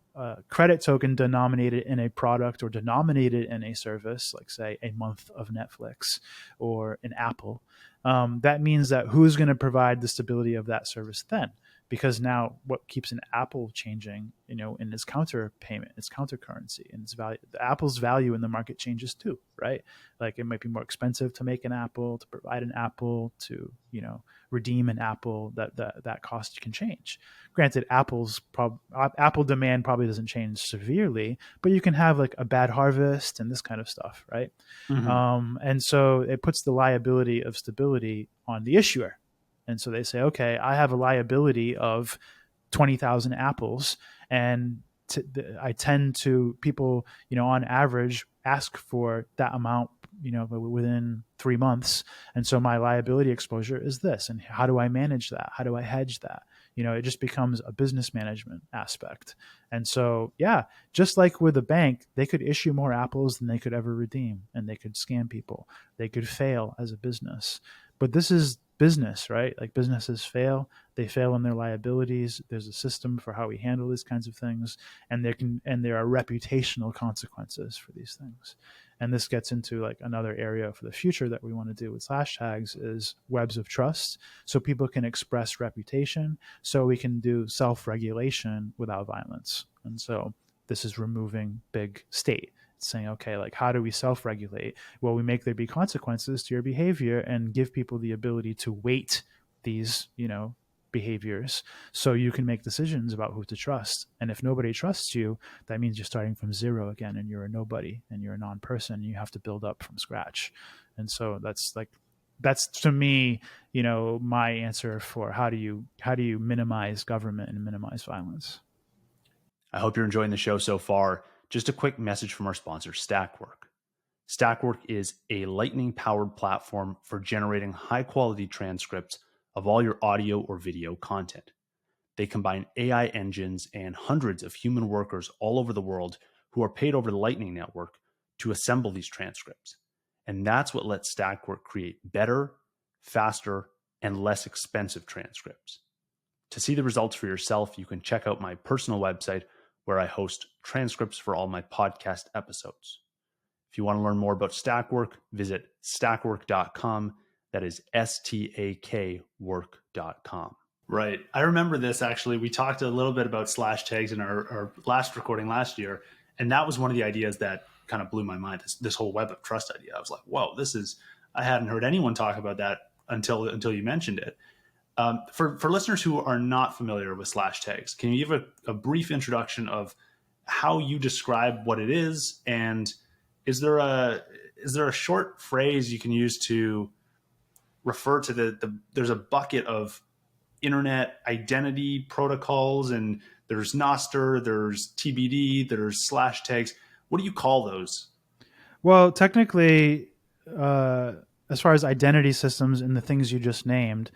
credit token denominated in a product or denominated in a service, like say a month of Netflix or an Apple, that means that who's going to provide the stability of that service then? Because now what keeps an Apple changing, in its counter payment, its counter currency, and its value, the Apple's value in the market changes too, right? Like it might be more expensive to make an Apple, to provide an Apple, to redeem an Apple. That cost can change. Granted, Apple demand probably doesn't change severely, but you can have like a bad harvest and this kind of stuff, right? Mm-hmm. And so it puts the liability of stability on the issuer. And so they say, okay, I have a liability of 20,000 apples, and I tend to, people, on average, ask for that amount, within 3 months. And so my liability exposure is this. And how do I manage that? How do I hedge that? It just becomes a business management aspect. And so, yeah, just like with a bank, they could issue more apples than they could ever redeem, and they could scam people. They could fail as a business. But this is business, right? Like businesses fail, they fail in their liabilities. There's a system for how we handle these kinds of things, and there are reputational consequences for these things. And this gets into like another area for the future that we want to do with Slashtags is webs of trust, so people can express reputation, so we can do self-regulation without violence. And so this is removing big state, saying, okay, like how do we self-regulate? Well, we make there be consequences to your behavior and give people the ability to weight these, behaviors, so you can make decisions about who to trust. And if nobody trusts you, that means you're starting from zero again, and you're a nobody, and you're a non-person, and you have to build up from scratch. And so that's to me, my answer for how do you minimize government and minimize violence. I hope you're enjoying the show so far. Just a quick message from our sponsor, Stackwork. Stackwork is a lightning powered platform for generating high quality transcripts of all your audio or video content. They combine AI engines and hundreds of human workers all over the world who are paid over the Lightning Network to assemble these transcripts. And that's what lets Stackwork create better, faster, and less expensive transcripts. To see the results for yourself, you can check out my personal website where I host transcripts for all my podcast episodes. If you want to learn more about Stackwork, visit stackwork.com. That is STAK work.com. Right. I remember this actually. We talked a little bit about Slashtags in our last recording last year. And that was one of the ideas that kind of blew my mind, this whole web of trust idea. I was like, whoa, I hadn't heard anyone talk about that until you mentioned it. For listeners who are not familiar with Slashtags, can you give a brief introduction of how you describe what it is? And is there a short phrase you can use to refer to there's a bucket of internet identity protocols, and there's Nostr, there's TBD, there's Slashtags. What do you call those? Well, technically, uh, as far as identity systems and the things you just named,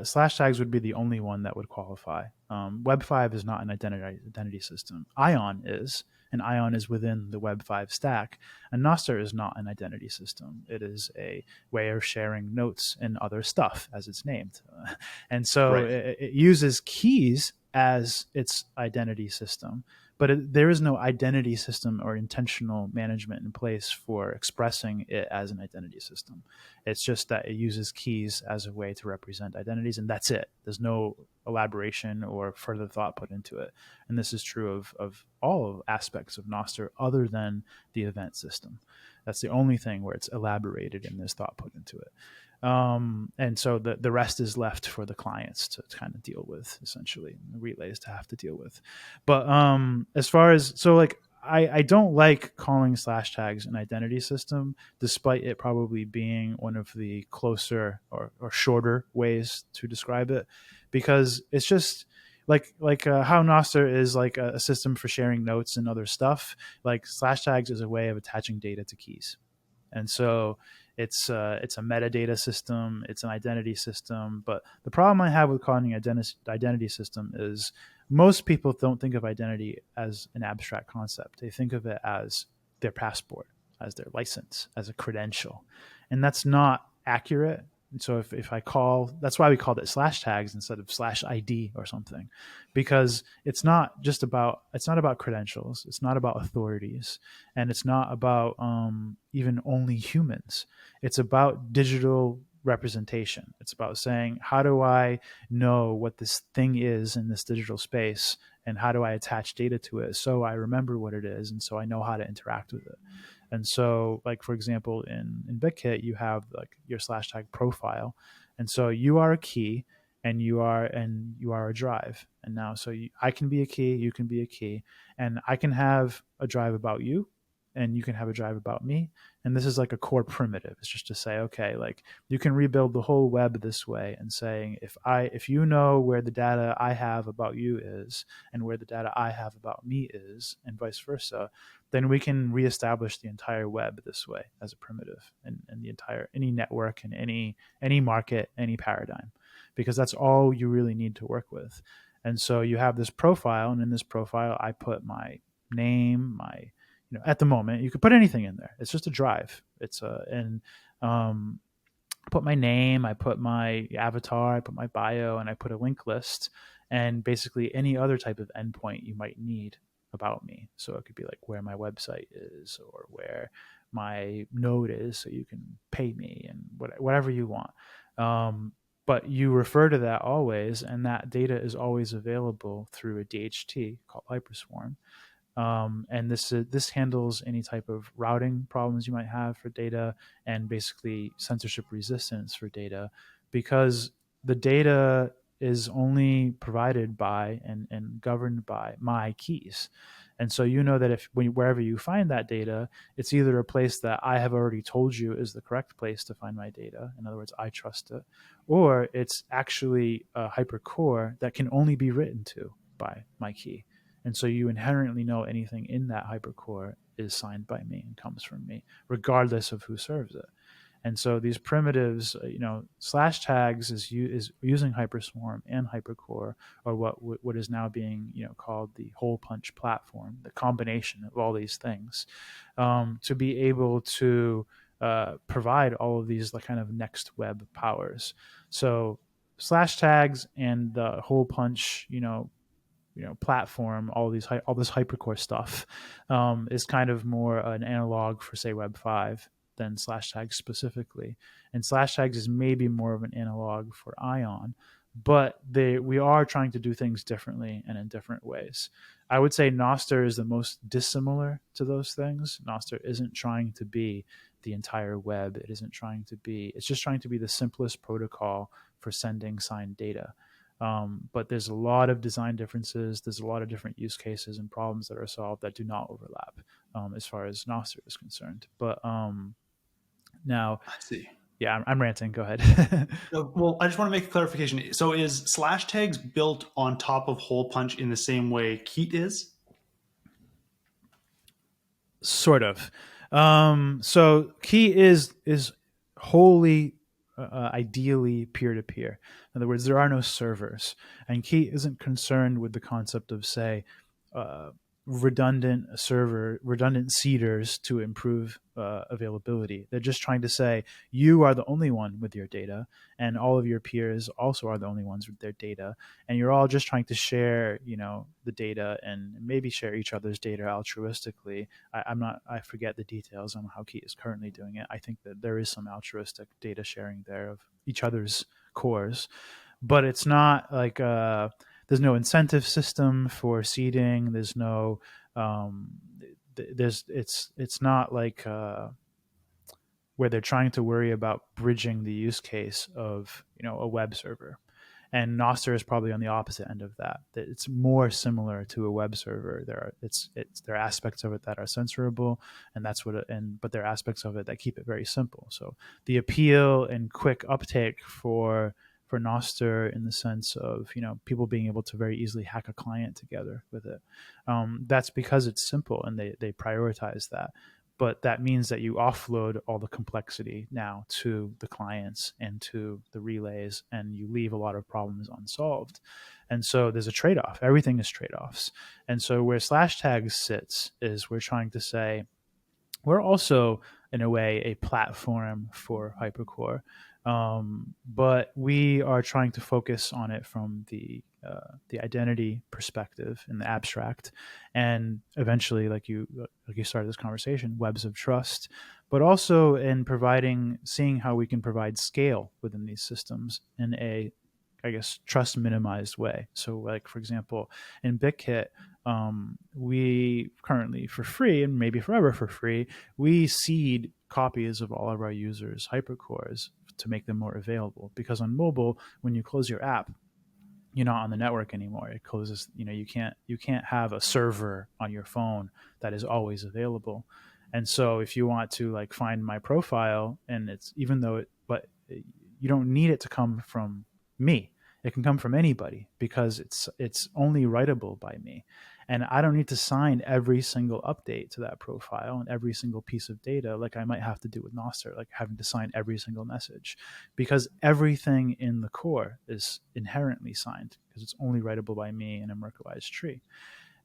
slash tags would be the only one that would qualify. Web5 is not an identity system. Ion is, and Ion is within the Web5 stack. And Nostr is not an identity system. It is a way of sharing notes and other stuff, as it's named. And so Right. it uses keys as its identity system, but there is no identity system or intentional management in place for expressing it as an identity system. It's just that it uses keys as a way to represent identities, and that's it. There's no elaboration or further thought put into it. And this is true of all aspects of Nostr other than the event system. That's the only thing where it's elaborated and there's thought put into it. And so the rest is left for the clients to kind of deal with, essentially, the relays to have to deal with. But as far as, so like, I don't like calling slash tags an identity system, despite it probably being one of the closer or shorter ways to describe it, because it's just like how Nostr is like a system for sharing notes and other stuff. Like slash tags is a way of attaching data to keys, and so it's a metadata system, it's an identity system. But the problem I have with calling it identity system is most people don't think of identity as an abstract concept. They think of it as their passport, as their license, as a credential, and that's not accurate. And so if I call, that's why we called it slash tags instead of slash ID or something, because it's not about credentials, it's not about authorities, and it's not about even only humans. It's about digital representation. It's about saying, how do I know what this thing is in this digital space, and how do I attach data to it so I remember what it is, and so I know how to interact with it. And so, like for example, in Bitkit, you have like your slash tag profile, and so you are a key, and you are a drive. And now, so I can be a key, you can be a key, and I can have a drive about you, and you can have a drive about me. And this is like a core primitive. It's just to say, okay, like you can rebuild the whole web this way, and saying, if you know where the data I have about you is, and where the data I have about me is, and vice versa, then we can reestablish the entire web this way as a primitive, and the entire, any network and any market, any paradigm, because that's all you really need to work with. And so you have this profile, and in this profile I put my name, my, at the moment you could put anything in there. It's just a drive. It's a and I put my name, I put my avatar, I put my bio, and I put a link list, and basically any other type of endpoint you might need about me. So it could be like where my website is, or where my node is, so you can pay me, and whatever you want. But you refer to that always, and that data is always available through a DHT called Hyperswarm. And this handles any type of routing problems you might have for data, and basically censorship resistance for data, because the data is only provided by and governed by my keys. And so you know that if wherever you find that data, it's either a place that I have already told you is the correct place to find my data, in other words, I trust it, or it's actually a hypercore that can only be written to by my key. And so you inherently know anything in that hypercore is signed by me and comes from me, regardless of who serves it. And so these primitives, slash tags is using Hyperswarm and Hypercore, or what is now being called the Holepunch platform, the combination of all these things, to be able to provide all of these like kind of next web powers. So slash tags and the Holepunch, platform, all this hypercore stuff, is kind of more an analog for, say, Web 5 than slash tags specifically. And slash tags is maybe more of an analog for Ion, but we are trying to do things differently and in different ways. I would say Nostr is the most dissimilar to those things. Nostr isn't trying to be the entire web. It's just trying to be the simplest protocol for sending signed data. But there's a lot of design differences. There's a lot of different use cases and problems that are solved that do not overlap, as far as Nostr is concerned. But now, I see. yeah, I'm ranting. Go ahead. Well, I just want to make a clarification. So, is slash tags built on top of Holepunch in the same way Keat is? Sort of. So key is wholly ideally peer to peer. In other words, there are no servers, and key isn't concerned with the concept of, say, uh, redundant seeders to improve availability. They're just trying to say you are the only one with your data, and all of your peers also are the only ones with their data, and you're all just trying to share, the data and maybe share each other's data altruistically. I forget the details on how Key is currently doing it. I think that there is some altruistic data sharing there of each other's cores, but it's not like there's no incentive system for seeding. There's no there's it's not like where they're trying to worry about bridging the use case of a web server. And Nostr is probably on the opposite end of that. It's more similar to a web server. There are aspects of it that are censorable, and but there are aspects of it that keep it very simple. So the appeal and quick uptake for Nostr, in the sense of people being able to very easily hack a client together with it, that's because it's simple, and they prioritize that. But that means that you offload all the complexity now to the clients and to the relays, and you leave a lot of problems unsolved. And so there's a trade-off. Everything is trade-offs. And so where Slashtags sits is we're trying to say we're also, in a way, a platform for hypercore, but we are trying to focus on it from the identity perspective in the abstract, and eventually, like you started this conversation, webs of trust, but also in seeing how we can provide scale within these systems in a, I guess, trust minimized way. So, like, for example, in Bitkit, we currently, for free and maybe forever for free, we seed copies of all of our users' hypercores to make them more available. Because on mobile, when you close your app, you're not on the network anymore. It closes. You can't have a server on your phone that is always available. And so if you want to, like, find my profile, and it's even though it but you don't need it to come from me. It can come from anybody because it's only writable by me. And I don't need to sign every single update to that profile and every single piece of data like I might have to do with Nostr, like having to sign every single message, because everything in the core is inherently signed because it's only writable by me in a Merkleized tree.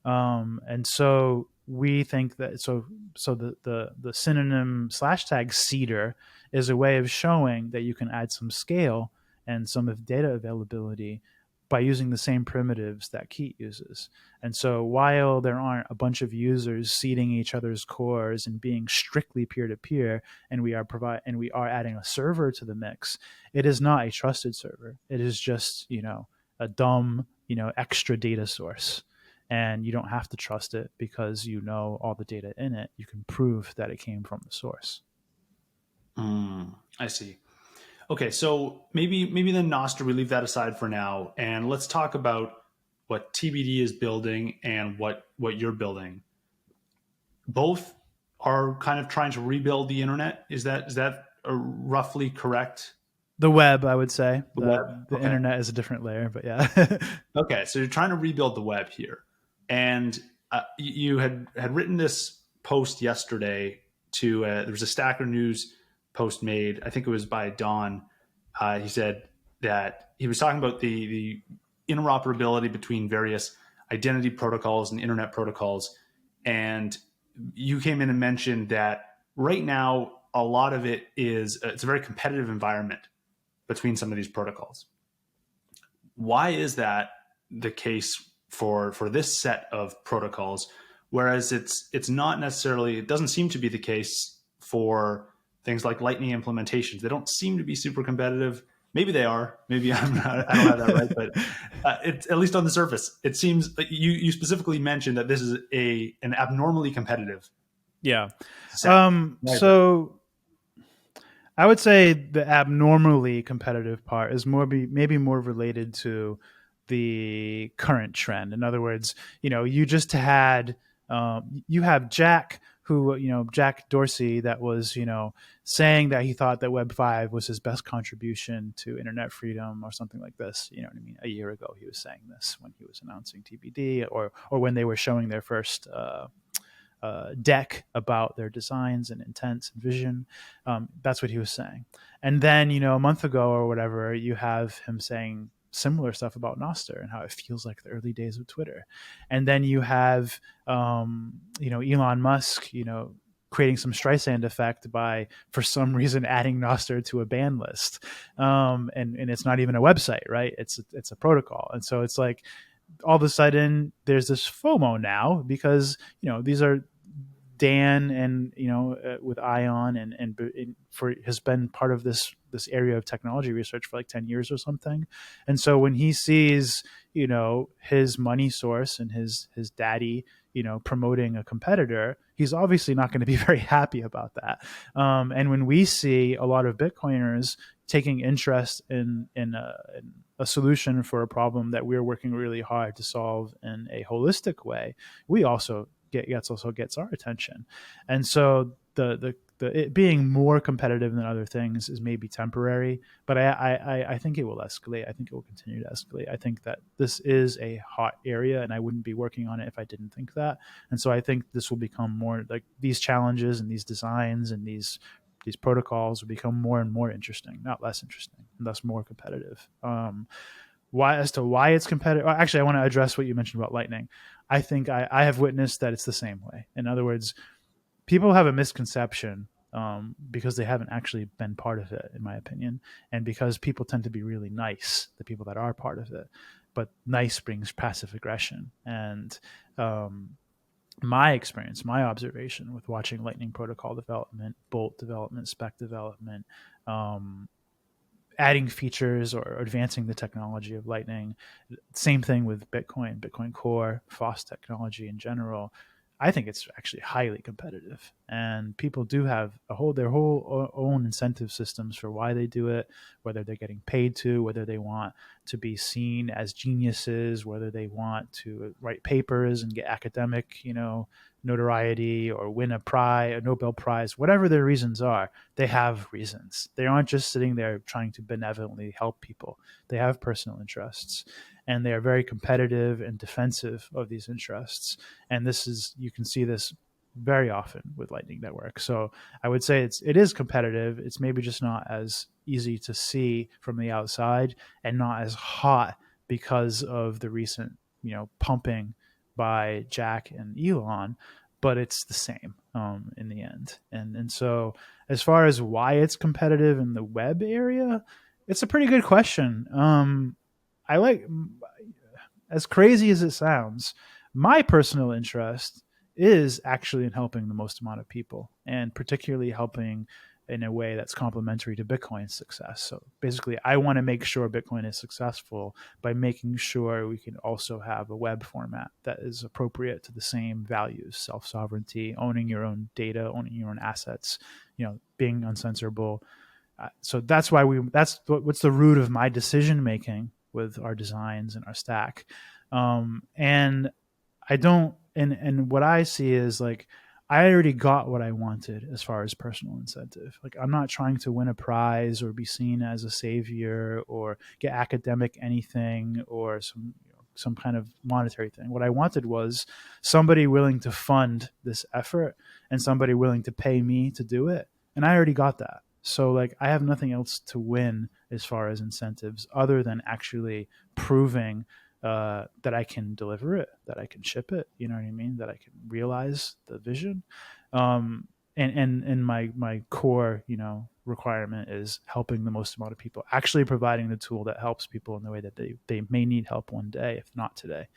And so we think that the synonym /tag seeder is a way of showing that you can add some scale and some of data availability by using the same primitives that Keat uses. And so while there aren't a bunch of users seeding each other's cores and being strictly peer-to-peer, and we are adding a server to the mix, it is not a trusted server. It is just, a dumb, extra data source. And you don't have to trust it because you know all the data in it. You can prove that it came from the source. I see. Okay, so maybe then Nostr, we leave that aside for now, and let's talk about what TBD is building and what you're building. Both are kind of trying to rebuild the internet. Is that roughly correct? The web, I would say. The The web. the Okay. internet is a different layer, but yeah. Okay, so you're trying to rebuild the web here, and you had written this post yesterday to there was a Stacker News post made. I think it was by Don. He said that he was talking about the interoperability between various identity protocols and internet protocols, and you came in and mentioned that right now a lot of it is it's a very competitive environment between some of these protocols. Why is that the case for this set of protocols, whereas it's not necessarily, it doesn't seem to be the case for things like Lightning implementations? They don't seem to be super competitive. Maybe they are. Maybe I don't have that right, but it's at least on the surface. It seems like you specifically mentioned that this is an abnormally competitive Yeah. set. So I would say the abnormally competitive part is maybe more related to the current trend. In other words, you just had you have Jack, who Jack Dorsey, that was saying that he thought that Web 5 was his best contribution to internet freedom or something like this. You know what I mean? A year ago, he was saying this when he was announcing TBD, or when they were showing their first deck about their designs and intents and vision. That's what he was saying. And then, a month ago or whatever, you have him saying similar stuff about Nostr and how it feels like the early days of Twitter. And then you have, Elon Musk, creating some Streisand effect by, for some reason, adding Nostr to a ban list. And it's not even a website, right? It's a protocol. And so it's like, all of a sudden there's this FOMO now because, these are Dan and with Ion and for has been part of this area of technology research for like 10 years or something. And so when he sees his money source and his daddy promoting a competitor, he's obviously not going to be very happy about that. And when we see a lot of Bitcoiners taking interest in a solution for a problem that we're working really hard to solve in a holistic way, we also gets our attention. And so the it being more competitive than other things is maybe temporary, but I think it will escalate. I think it will continue to escalate. I think that this is a hot area, and I wouldn't be working on it if I didn't think that. And so I think this will become more like these challenges and these designs and these protocols will become more and more interesting, not less interesting, and thus more competitive. Why it's competitive. Actually, I want to address what you mentioned about Lightning. I think I have witnessed that it's the same way. In other words, people have a misconception because they haven't actually been part of it, in my opinion, and because people tend to be really nice, the people that are part of it. But nice brings passive aggression, and my experience, my observation with watching Lightning Protocol development, Bolt development, spec development, um, adding features or advancing the technology of Lightning. Same thing with Bitcoin Core, FOSS technology in general. I think it's actually highly competitive, and people do have their whole own incentive systems for why they do it, whether they're getting paid to, whether they want to be seen as geniuses, whether they want to write papers and get academic, notoriety or win a Nobel Prize, whatever their reasons are. They have reasons. They aren't just sitting there trying to benevolently help people. They have personal interests, and they are very competitive and defensive of these interests. And you can see this very often with Lightning Network. So I would say it is competitive. It's maybe just not as easy to see from the outside and not as hot because of the recent, pumping by Jack and Elon, but it's the same in the end. And so as far as why it's competitive in the web area, it's a pretty good question. I like, as crazy as it sounds, my personal interest is actually in helping the most amount of people, and particularly helping in a way that's complementary to Bitcoin's success. So basically, I want to make sure Bitcoin is successful by making sure we can also have a web format that is appropriate to the same values: self-sovereignty, owning your own data, owning your own assets, being uncensorable. So that's what's the root of my decision making with our designs and our stack. And I don't, and what I see is like, I already got what I wanted as far as personal incentive. Like, I'm not trying to win a prize or be seen as a savior or get academic anything or some kind of monetary thing. What I wanted was somebody willing to fund this effort and somebody willing to pay me to do it. And I already got that. So like, I have nothing else to win as far as incentives other than actually proving that I can deliver it, that I can ship it. You know what I mean? That I can realize the vision. And my core, requirement is helping the most amount of people, actually providing the tool that helps people in the way that they may need help one day, if not today.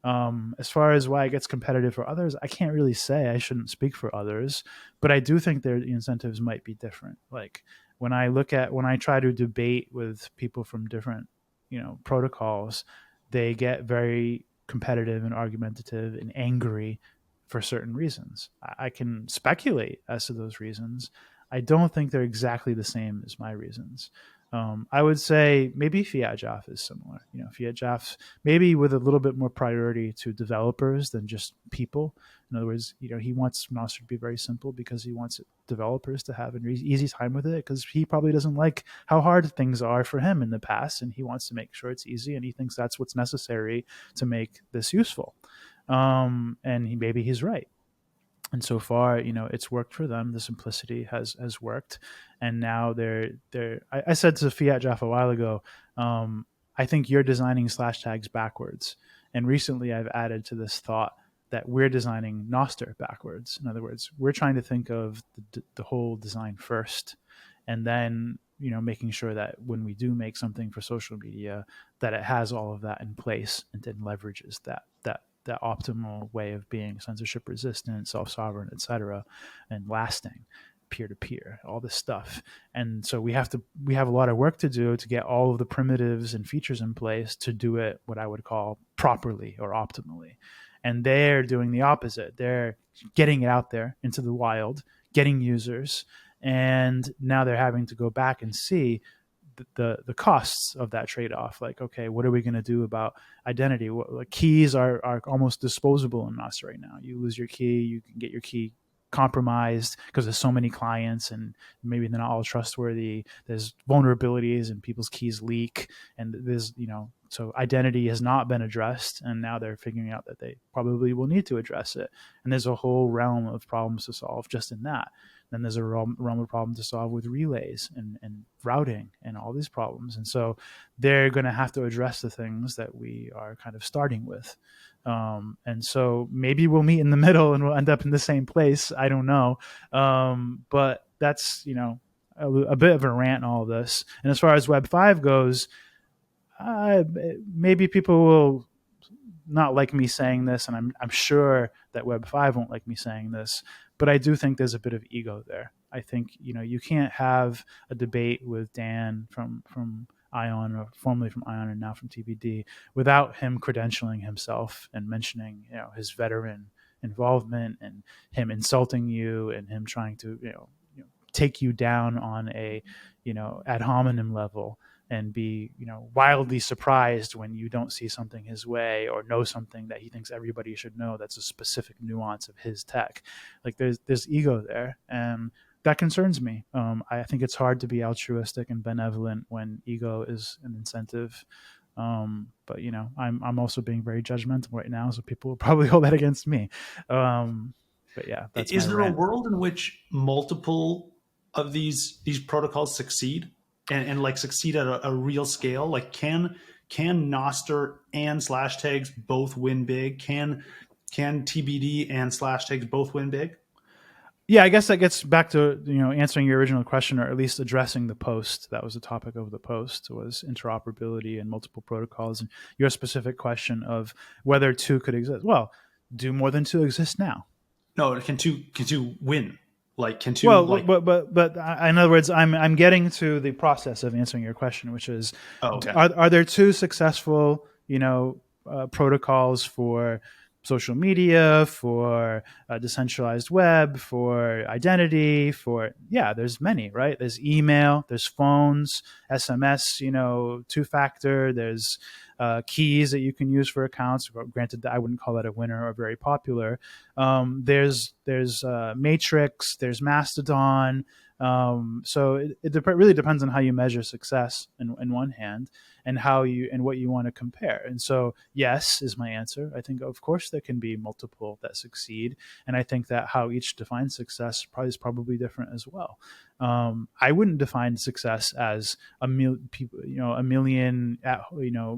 As far as why it gets competitive for others, I can't really say. I shouldn't speak for others, but I do think their incentives might be different. Like when I try to debate with people from different, protocols, they get very competitive and argumentative and angry for certain reasons. I can speculate as to those reasons. I don't think they're exactly the same as my reasons. I would say maybe Fiat Jaf is similar. Fiat Jaf maybe with a little bit more priority to developers than just people. In other words, he wants Nostr to be very simple because he wants developers to have an easy time with it, because he probably doesn't like how hard things are for him in the past, and he wants to make sure it's easy, and he thinks that's what's necessary to make this useful. And maybe he's right. And so far, it's worked for them. The simplicity has worked, and now they're. I said to Fiat Jeff a while ago, I think you're designing slash tags backwards. And recently, I've added to this thought that we're designing Nostr backwards. In other words, we're trying to think of the whole design first, and then making sure that when we do make something for social media, that it has all of that in place and then leverages that optimal way of being censorship resistant, self-sovereign, etc., and lasting, peer-to-peer, all this stuff. And so we have a lot of work to do to get all of the primitives and features in place to do it what I would call properly or optimally. And they're doing the opposite. They're getting it out there into the wild, getting users, and now they're having to go back and see the costs of that trade-off. Like, okay, what are we going to do about identity? Like, keys are almost disposable in Nostr right now. You lose your key, you can get your key compromised because there's so many clients and maybe they're not all trustworthy. There's vulnerabilities and people's keys leak, and there's so identity has not been addressed, and now they're figuring out that they probably will need to address it. And there's a whole realm of problems to solve just in that. Then there's a realm of problem to solve with relays and routing and all these problems. And so they're going to have to address the things that we are kind of starting with. And so maybe we'll meet in the middle and we'll end up in the same place. I don't know. But that's, a bit of a rant on all this. And as far as Web 5 goes, maybe people will not like me saying this, and I'm sure that Web 5 won't like me saying this, but I do think there's a bit of ego there. I think you can't have a debate with Dan from Ion, or formerly from Ion and now from TBD, without him credentialing himself and mentioning his veteran involvement and him insulting you and him trying to take you down on a ad hominem level, and be wildly surprised when you don't see something his way or know something that he thinks everybody should know that's a specific nuance of his tech. Like, there's ego there, and that concerns me. I think it's hard to be altruistic and benevolent when ego is an incentive. But I'm also being very judgmental right now, so people will probably hold that against me. But yeah, that's my Is there a rant. world in which multiple of these protocols succeed and like succeed at a real scale? Like, can Nostr and Slashtags both win big? Can TBD and Slashtags both win big? Yeah, I guess that gets back to answering your original question, or at least addressing the post. That was the topic of the post, was interoperability and multiple protocols. And your specific question of whether two could exist. Well, do more than two exist now? No, can two win? Like, can two Well, like? but in other words, I'm getting to the process of answering your question, which is, Oh, okay. are there two successful protocols for social media, for decentralized web, for identity, for there's many, right? There's email, there's phones, SMS, two-factor, there's keys that you can use for accounts. Granted, I wouldn't call that a winner or very popular. There's Matrix, there's Mastodon. So it really depends on how you measure success in one hand, and what you want to compare. And so, yes, is my answer. I think, of course, there can be multiple that succeed, and I think that how each defines success is probably different as well. I wouldn't define success as a million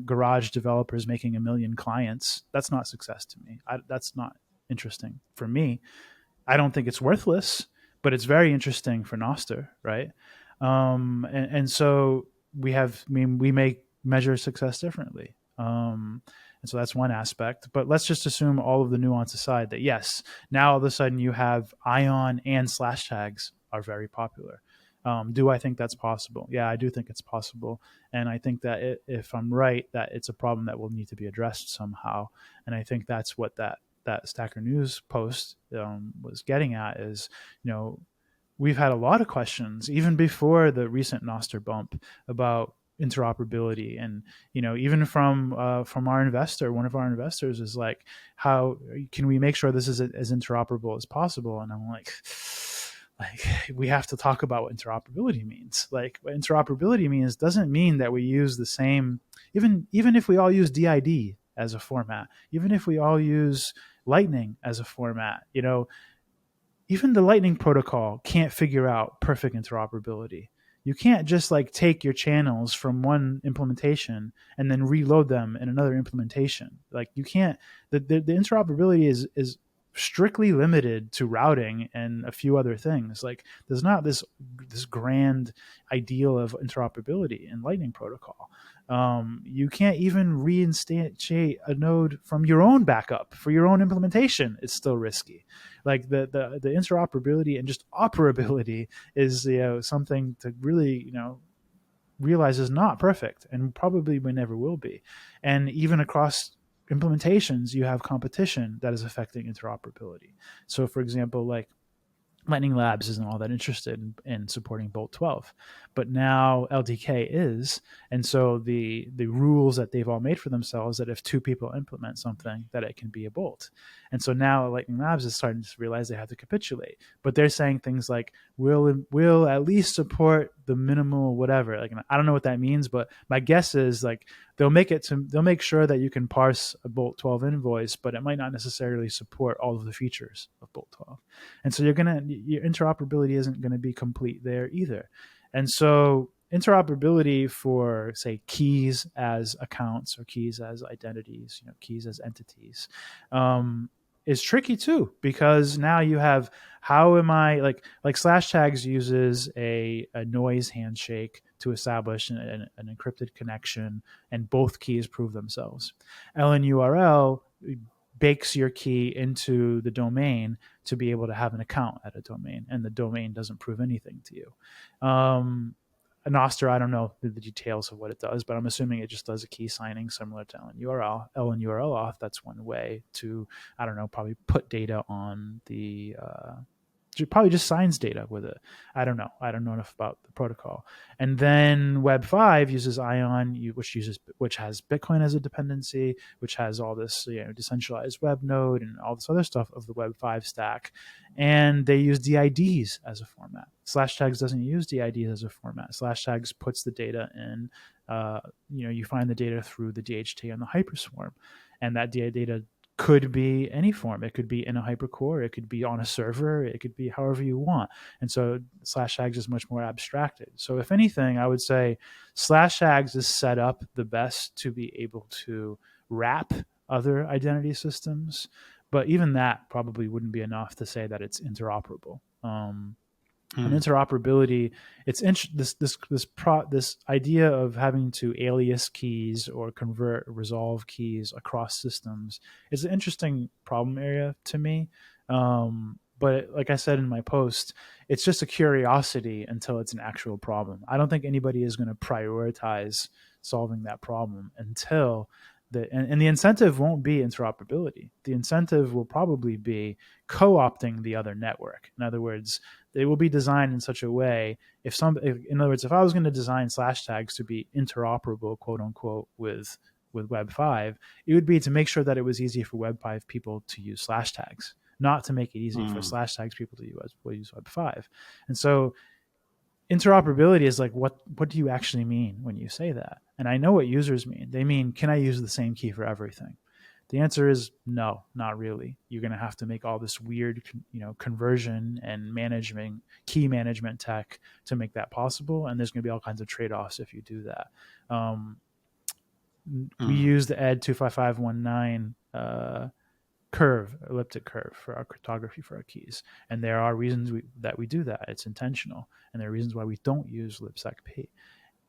garage developers making a million clients. That's not success to me. That's not interesting for me. I don't think it's worthless, but it's very interesting for Nostr, right? And so we may measure success differently. And so that's one aspect. But let's just assume all of the nuance aside, that yes, now all of a sudden you have Ion and Slashtags are very popular. Do I think that's possible? Yeah, I do think it's possible. And I think that if I'm right, that it's a problem that will need to be addressed somehow. And I think that's what that Stacker News post was getting at, is, we've had a lot of questions even before the recent Nostr bump about interoperability, and even from our investor. One of our investors is like, how can we make sure this is as interoperable as possible? And I'm like, we have to talk about what interoperability means. Like, what interoperability means doesn't mean that we use the same, even if we all use DID as a format, even if we all use Lightning as a format, even the Lightning protocol can't figure out perfect interoperability. You can't just like take your channels from one implementation and then reload them in another implementation. Like you can't. The interoperability is strictly limited to routing and a few other things. Like there's not this grand ideal of interoperability in Lightning protocol. You can't even reinstantiate a node from your own backup for your own implementation. It's still risky. Like the interoperability and just operability is something to really realize is not perfect and probably we never will be. And even across implementations, you have competition that is affecting interoperability. So, for example, like Lightning Labs isn't all that interested in supporting Bolt 12, but now LDK is, and so the rules that they've all made for themselves that if two people implement something, that it can be a Bolt, and so now Lightning Labs is starting to realize they have to capitulate, but they're saying things like we'll at least support the minimal whatever. Like I don't know what that means, but my guess is like they'll make sure that you can parse a Bolt 12 invoice, but it might not necessarily support all of the features of Bolt 12. And so your interoperability isn't going to be complete there either. And so interoperability for say keys as accounts or keys as identities, keys as entities, is tricky too, because now you have, how am I like Slashtags uses a noise handshake to establish an encrypted connection, and both keys prove themselves. LNURL bakes your key into the domain to be able to have an account at a domain, and the domain doesn't prove anything to you. Nostr, I don't know the details of what it does, but I'm assuming it just does a key signing similar to LNURL. LNURL auth, that's one way to, I don't know, probably put data on the probably just signs data with it. I don't know. I don't know enough about the protocol. And then Web 5 uses Ion, which has Bitcoin as a dependency, which has all this decentralized web node and all this other stuff of the Web 5 stack. And they use DIDs as a format. Slashtags doesn't use DIDs as a format. Slashtags puts the data in. You find the data through the DHT on the Hyperswarm, and that data could be any form. It could be in a hypercore, it could be on a server, it could be however you want. And so Slashtags is much more abstracted. So if anything, I would say Slashtags is set up the best to be able to wrap other identity systems, but even that probably wouldn't be enough to say that it's interoperable. And interoperability, it's this idea of having to alias keys or convert resolve keys across systems is an interesting problem area to me. But like I said in my post, it's just a curiosity until it's an actual problem. I don't think anybody is going to prioritize solving that problem until and the incentive won't be interoperability. The incentive will probably be co-opting the other network. In other words, they will be designed in such a way, in other words, if I was going to design Slashtags to be interoperable, quote unquote, with Web 5, it would be to make sure that it was easy for Web 5 people to use Slashtags, not to make it easy for Slashtags people to use Web 5. And so interoperability is like, what do you actually mean when you say that? And I know what users mean. They mean, can I use the same key for everything? The answer is no, not really. You're going to have to make all this weird, conversion and key management tech to make that possible. And there's going to be all kinds of trade-offs if you do that. We use the ED 25519 elliptic curve for our cryptography for our keys. And there are reasons that we do that. It's intentional. And there are reasons why we don't use libsecp.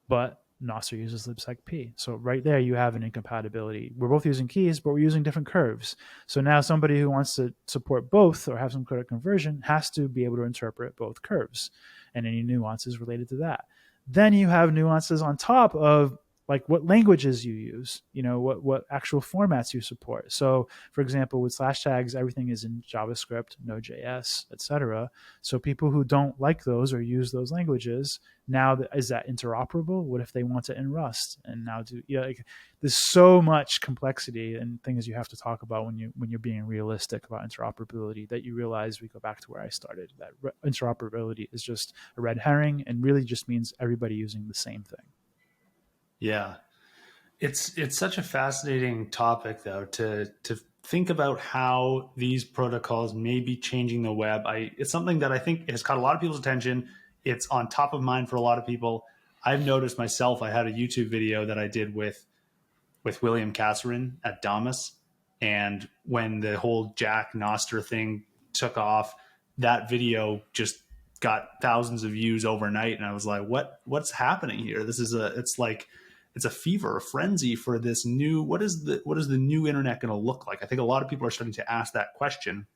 But Nostr uses libsecp. So right there you have an incompatibility. We're both using keys, but we're using different curves. So now somebody who wants to support both or have some kind of conversion has to be able to interpret both curves and any nuances related to that. Then you have nuances on top of like what languages you use, what actual formats you support. So for example, with Slashtags, everything is in JavaScript, Node.js, etc. So people who don't like those or use those languages, now is that interoperable? What if they want it in Rust? And now there's so much complexity and things you have to talk about when you're being realistic about interoperability, that you realize, we go back to where I started, that interoperability is just a red herring and really just means everybody using the same thing. Yeah, it's such a fascinating topic, though, to think about how these protocols may be changing the web. It's something that I think has caught a lot of people's attention. It's on top of mind for a lot of people. I've noticed myself. I had a YouTube video that I did with William Kasserin at Damas, and when the whole Jack Nostr thing took off, that video just got thousands of views overnight, and I was like, what's happening here? This is it's a fever, a frenzy for this new, what is the new internet going to look like? I think a lot of people are starting to ask that question.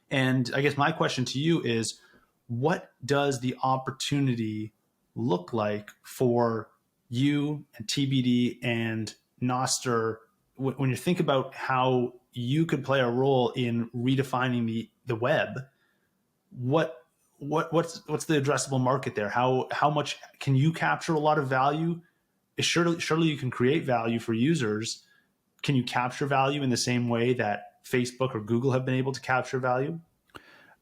And I guess my question to you is, what does the opportunity look like for you and TBD and Nostr when you think about how you could play a role in redefining the web? What what's the addressable market there? How much can you capture a lot of value? Surely you can create value for users. Can you capture value in the same way that Facebook or Google have been able to capture value?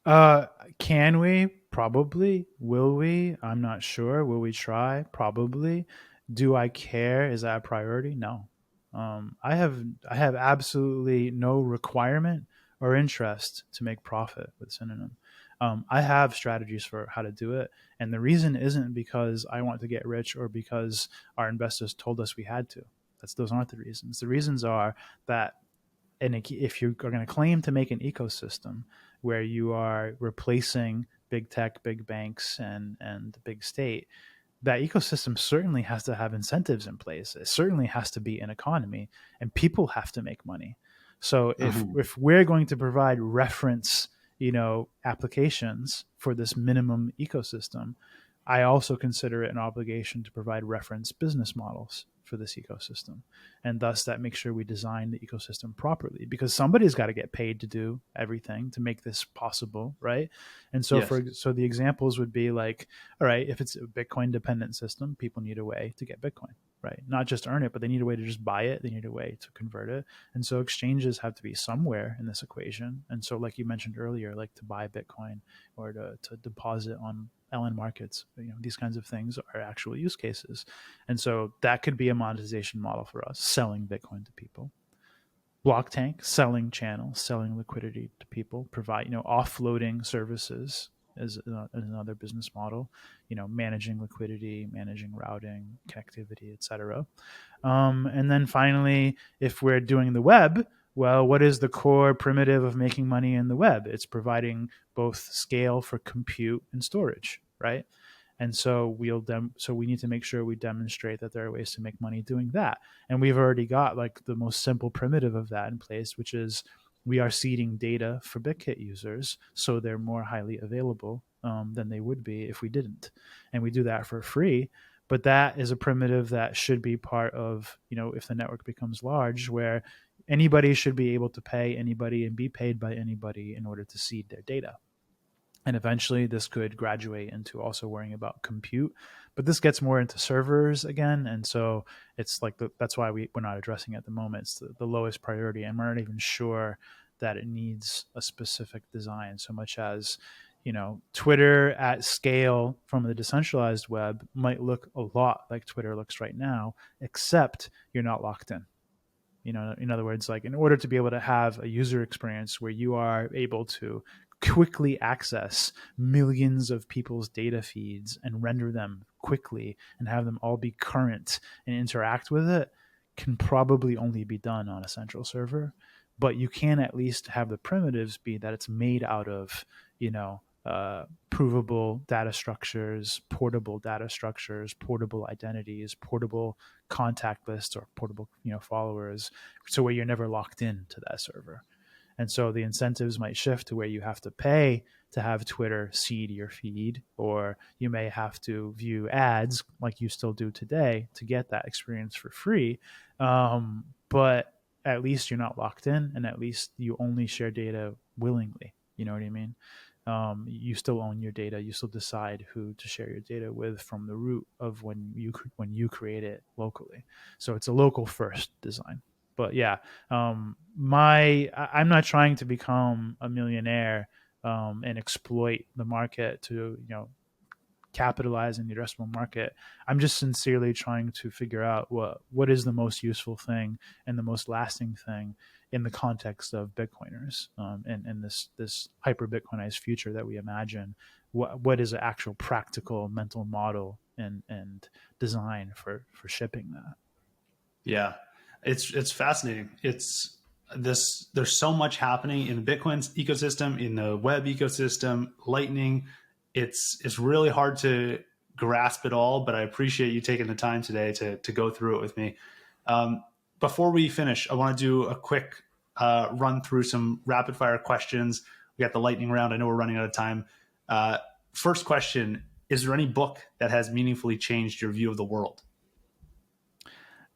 Uh, can we? Probably. Will we? I'm not sure. Will we try? Probably. Do I care? Is that a priority? No. I have absolutely no requirement or interest to make profit with Synonym. I have strategies for how to do it, and the reason isn't because I want to get rich or because our investors told us we had to. Those aren't the reasons. The reasons are that, and if you're going to claim to make an ecosystem where you are replacing big tech, big banks, and the big state, that ecosystem certainly has to have incentives in place. It certainly has to be an economy, and people have to make money. So Mm-hmm. if we're going to provide reference, applications for this minimum ecosystem, I also consider it an obligation to provide reference business models for this ecosystem. And thus that makes sure we design the ecosystem properly, because somebody's got to get paid to do everything to make this possible, right? And so Yes. so the examples would be like, all right, if it's a Bitcoin dependent system, people need a way to get Bitcoin, right? Not just earn it, but they need a way to just buy it. They need a way to convert it. And so exchanges have to be somewhere in this equation. And so, like you mentioned earlier, like to buy Bitcoin or to deposit on LN markets, these kinds of things are actual use cases. And so that could be a monetization model for us, selling Bitcoin to people. Blocktank, selling channels, selling liquidity to people, provide, offloading services is another business model, managing liquidity, managing routing, connectivity, etc. And then finally, if we're doing the web, well, what is the core primitive of making money in the web? It's providing both scale for compute and storage, right? And so so we need to make sure we demonstrate that there are ways to make money doing that. And we've already got like the most simple primitive of that in place, which is we are seeding data for Bitkit users so they're more highly available than they would be if we didn't. And we do that for free. But that is a primitive that should be part of, if the network becomes large, where anybody should be able to pay anybody and be paid by anybody in order to seed their data. And eventually this could graduate into also worrying about compute, but this gets more into servers again. And so it's like that's why we're not addressing it at the moment. It's the lowest priority, and we're not even sure that it needs a specific design so much as, Twitter at scale from the decentralized web might look a lot like Twitter looks right now, except you're not locked in. In other words, like in order to be able to have a user experience where you are able to quickly access millions of people's data feeds and render them quickly and have them all be current and interact with it, can probably only be done on a central server. But you can at least have the primitives be that it's made out of, provable data structures, portable identities, portable contact lists, or portable, followers, so where you're never locked in to that server. And so the incentives might shift to where you have to pay to have Twitter seed your feed, or you may have to view ads like you still do today to get that experience for free. But at least you're not locked in, and at least you only share data willingly. You know what I mean? You still own your data. You still decide who to share your data with from the root of when you create it locally. So it's a local first design. But yeah, I'm not trying to become a millionaire and exploit the market to capitalize in the addressable market. I'm just sincerely trying to figure out what is the most useful thing and the most lasting thing in the context of Bitcoiners, and this hyper Bitcoinized future that we imagine. What is an actual practical mental model and design for shipping that? Yeah, it's fascinating. It's this. There's so much happening in the Bitcoin ecosystem, in the web ecosystem, Lightning. It's really hard to grasp it all, but I appreciate you taking the time today to go through it with me. Um, Before we finish, I want to do a quick run through some rapid fire questions. We got the lightning round. I know we're running out of time. Uh, First question: is there any book that has meaningfully changed your view of the world?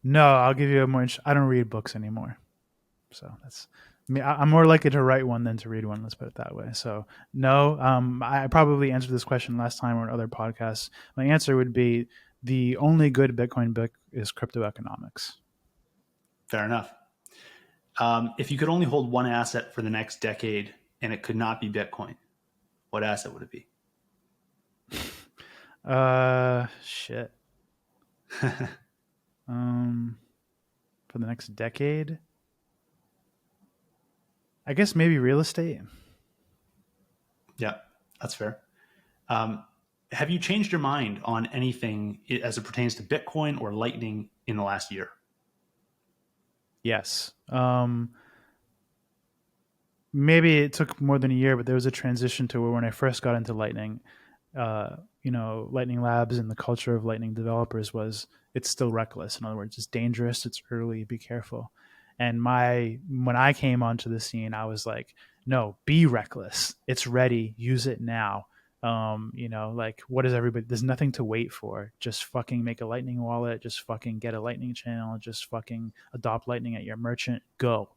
No, I'll give you a more. I don't read books anymore, so that's. I mean, I'm more likely to write one than to read one. Let's put it that way. So no, I probably answered this question last time or in other podcasts. My answer would be the only good Bitcoin book is Crypto Economics. Fair enough. If you could only hold one asset for the next decade and it could not be Bitcoin, what asset would it be? Shit. Um, for the next decade, I guess maybe real estate. Yeah, that's fair. Um, have you changed your mind on anything as it pertains to Bitcoin or Lightning in the last year? Yes. Maybe it took more than a year, but there was a transition to where when I first got into Lightning, Lightning Labs and the culture of Lightning developers was it's still reckless. In other words, it's dangerous, it's early, be careful. And when I came onto the scene, I was like, no, be reckless. It's ready. Use it now. Like what is everybody? There's nothing to wait for. Just fucking make a Lightning wallet. Just fucking get a Lightning channel. Just fucking adopt Lightning at your merchant. Go.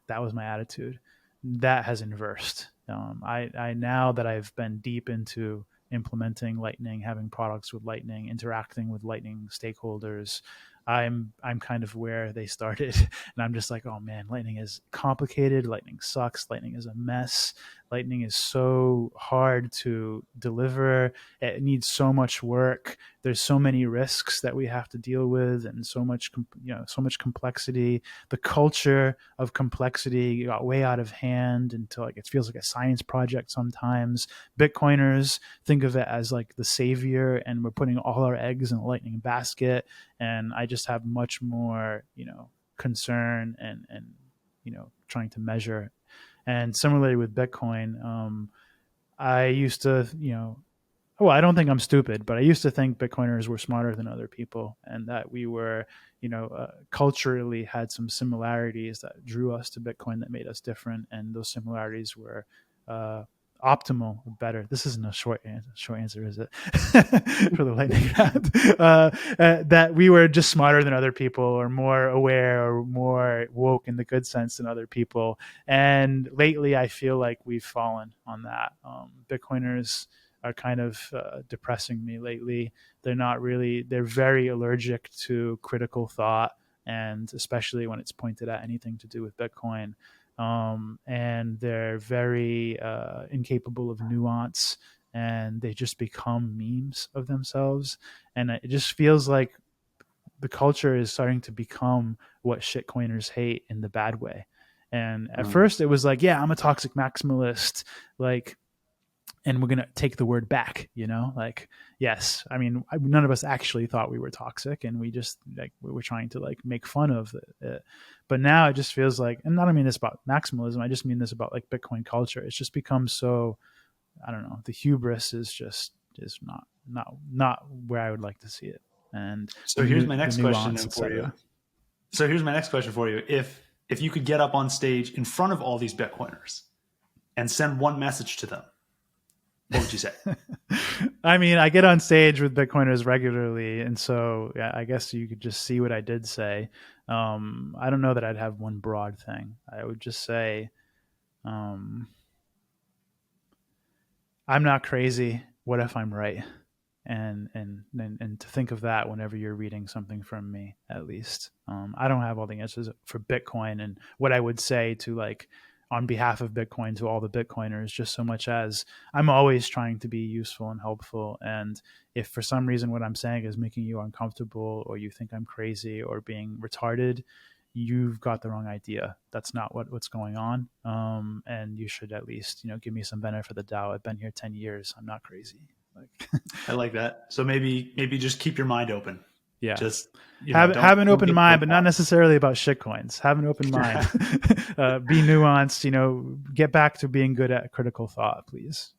That was my attitude. That has inversed. I now that I've been deep into implementing Lightning, having products with Lightning, interacting with Lightning stakeholders, I'm kind of where they started, and I'm just like, oh man, Lightning is complicated. Lightning sucks. Lightning is a mess. Lightning is so hard to deliver. It needs so much work. There's so many risks that we have to deal with, and so much complexity. The culture of complexity got way out of hand until like it feels like a science project sometimes. Bitcoiners think of it as like the savior, and we're putting all our eggs in the Lightning basket. And I just have much more, concern and trying to measure. And similarly with Bitcoin, I used to, well, I don't think I'm stupid, but I used to think Bitcoiners were smarter than other people, and that we were, culturally had some similarities that drew us to Bitcoin that made us different, and those similarities were uh, optimal, better. This isn't a short answer, is it? For the lightning round, that we were just smarter than other people, or more aware, or more woke in the good sense than other people. And lately, I feel like we've fallen on that. Bitcoiners are kind of depressing me lately. They're very allergic to critical thought, and especially when it's pointed at anything to do with Bitcoin. And they're very incapable of nuance, and they just become memes of themselves. And it just feels like the culture is starting to become what shitcoiners hate in the bad way. And at Mm. first it was like, yeah, I'm a toxic maximalist. Like, and we're going to take the word back, like, yes, I mean, none of us actually thought we were toxic, and we just like we were trying to like make fun of it. But now it just feels like, and I don't mean this about maximalism, I just mean this about like Bitcoin culture. It's just become so, I don't know, the hubris is not where I would like to see it. And So here's my the next question nuance, then for you. etc. So here's my next question for you. If you could get up on stage in front of all these Bitcoiners and send one message to them, what would you say? I mean, I get on stage with Bitcoiners regularly, and so yeah, I guess you could just see what I did say. I don't know that I'd have one broad thing. I would just say, um, I'm not crazy. What if I'm right? And to think of that whenever you're reading something from me, at least. I don't have all the answers for Bitcoin, and what I would say to like on behalf of Bitcoin to all the Bitcoiners, just so much as I'm always trying to be useful and helpful. And if for some reason what I'm saying is making you uncomfortable, or you think I'm crazy or being retarded, you've got the wrong idea. That's not what's going on. And you should at least, give me some benefit of the doubt. I've been here 10 years. I'm not crazy. Like, I like that. So maybe just keep your mind open. yeah. Just Have an don't open get mind, put but not off. necessarily about shitcoins. Have an open mind. Be nuanced. Get back to being good at critical thought, please.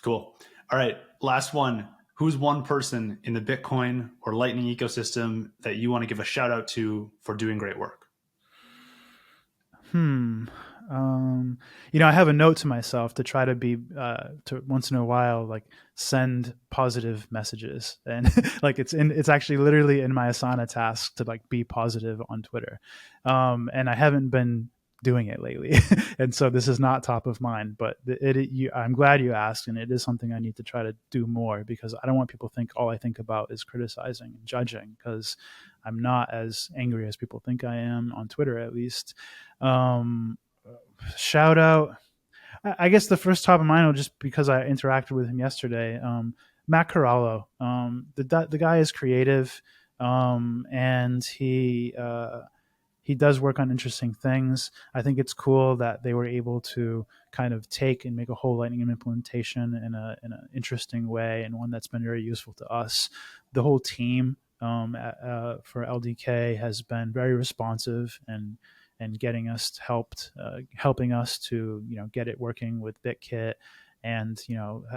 Cool. All right. Last one. Who's one person in the Bitcoin or Lightning ecosystem that you want to give a shout out to for doing great work? I have a note to myself to try to be to once in a while like send positive messages, and like it's actually literally in my Asana task to like be positive on Twitter, and I haven't been doing it lately, and so this is not top of mind. But I'm glad you asked, and it is something I need to try to do more, because I don't want people to think all I think about is criticizing and judging, because I'm not as angry as people think I am on Twitter, at least. Um, Shout out. I guess the first top of mind will just because I interacted with him yesterday. Matt Corallo. The guy is creative, and he does work on interesting things. I think it's cool that they were able to kind of take and make a whole Lightning implementation in an interesting way, and one that's been very useful to us. The whole team for LDK has been very responsive and getting us helping us to get it working with Bitkit, and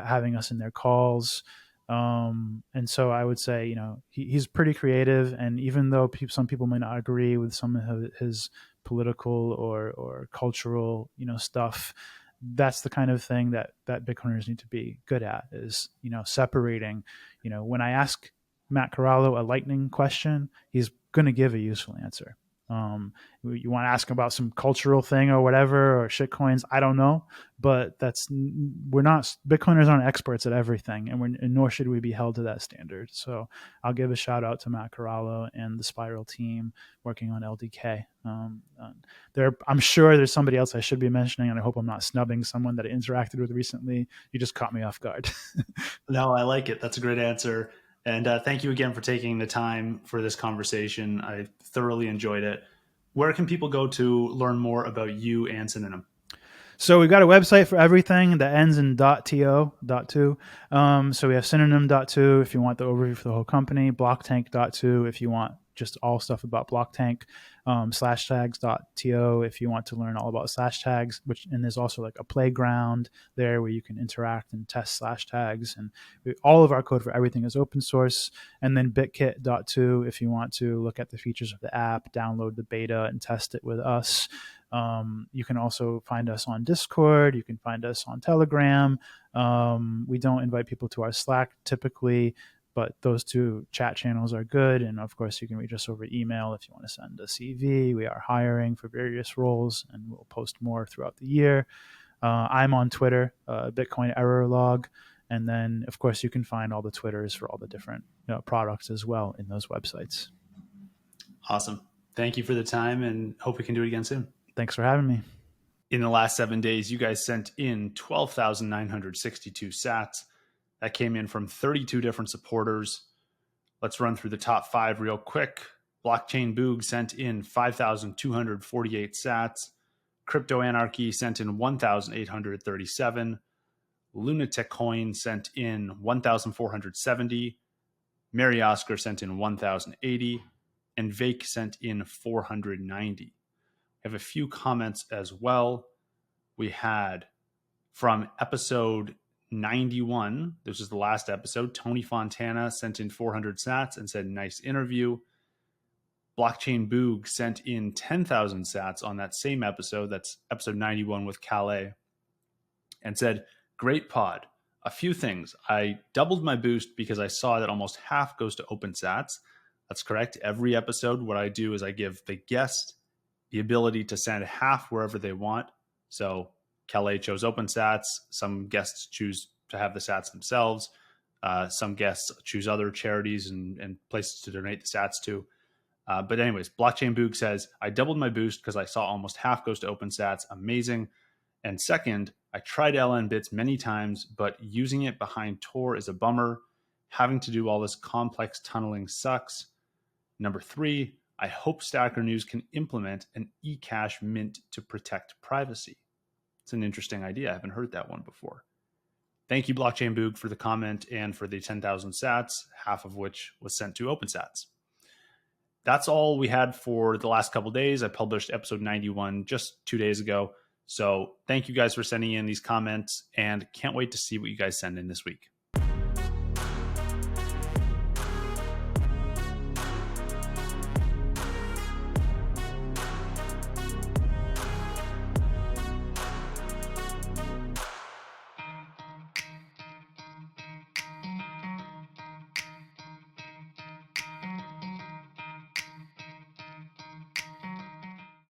having us in their calls. And so I would say, he's pretty creative, and even though some people may not agree with some of his political or cultural, stuff, that's the kind of thing that Bitcoiners need to be good at, is, separating, when I ask Matt Corallo a Lightning question, he's going to give a useful answer. You want to ask about some cultural thing or whatever, or shit coins, I don't know, but we're not, Bitcoiners aren't experts at everything, and nor should we be held to that standard. So I'll give a shout out to Matt Corallo and the Spiral team working on LDK. I'm sure there's somebody else I should be mentioning, and I hope I'm not snubbing someone that I interacted with recently. You just caught me off guard. No, I like it. That's a great answer. And thank you again for taking the time for this conversation. I thoroughly enjoyed it. Where can people go to learn more about you and Synonym? So we've got a website for everything that ends in .to, .to. So we have synonym.to if you want the overview for the whole company, blocktank.to if you want just all stuff about Blocktank, slashtags.to if you want to learn all about Slashtags, and there's also like a playground there where you can interact and test Slashtags, and all of our code for everything is open source. And then bitkit.to if you want to look at the features of the app, download the beta, and test it with us. You can also find us on Discord. You can find us on Telegram. We don't invite people to our Slack typically, but those two chat channels are good. And of course, you can reach us over email if you want to send a CV. We are hiring for various roles, and we'll post more throughout the year. I'm on Twitter, Bitcoin Error Log. And then, of course, you can find all the Twitters for all the different products as well in those websites. Awesome. Thank you for the time, and hope we can do it again soon. Thanks for having me. In the last 7 days, you guys sent in 12,962 sats. That came in from 32 different supporters. Let's run through the top 5 real quick. Blockchain Boog sent in 5,248 sats. Crypto Anarchy sent in 1,837. Lunatic Coin sent in 1,470. Mary Oscar sent in 1,080. And Vake sent in 490. We have a few comments as well. We had from episode 91, this is the last episode, Tony Fontana sent in 400 sats and said, nice interview. Blockchain Boog sent in 10,000 sats on that same episode, that's episode 91 with Calais, and said, great pod. A few things. I doubled my boost because I saw that almost half goes to open sats. That's correct. Every episode, what I do is I give the guest the ability to send half wherever they want. So Calais chose open sats. Some guests choose to have the sats themselves. Some guests choose other charities and places to donate the sats to. But anyways, Blockchain Boog says, I doubled my boost because I saw almost half goes to OpenSats. Amazing. And second, I tried LN bits many times, but using it behind Tor is a bummer. Having to do all this complex tunneling sucks. Number 3, I hope Stacker News can implement an eCash mint to protect privacy. It's an interesting idea. I haven't heard that one before. Thank you, Blockchain Boog, for the comment and for the 10,000 sats, half of which was sent to OpenSats. That's all we had for the last couple of days. I published episode 91 just 2 days ago. So thank you guys for sending in these comments and can't wait to see what you guys send in this week.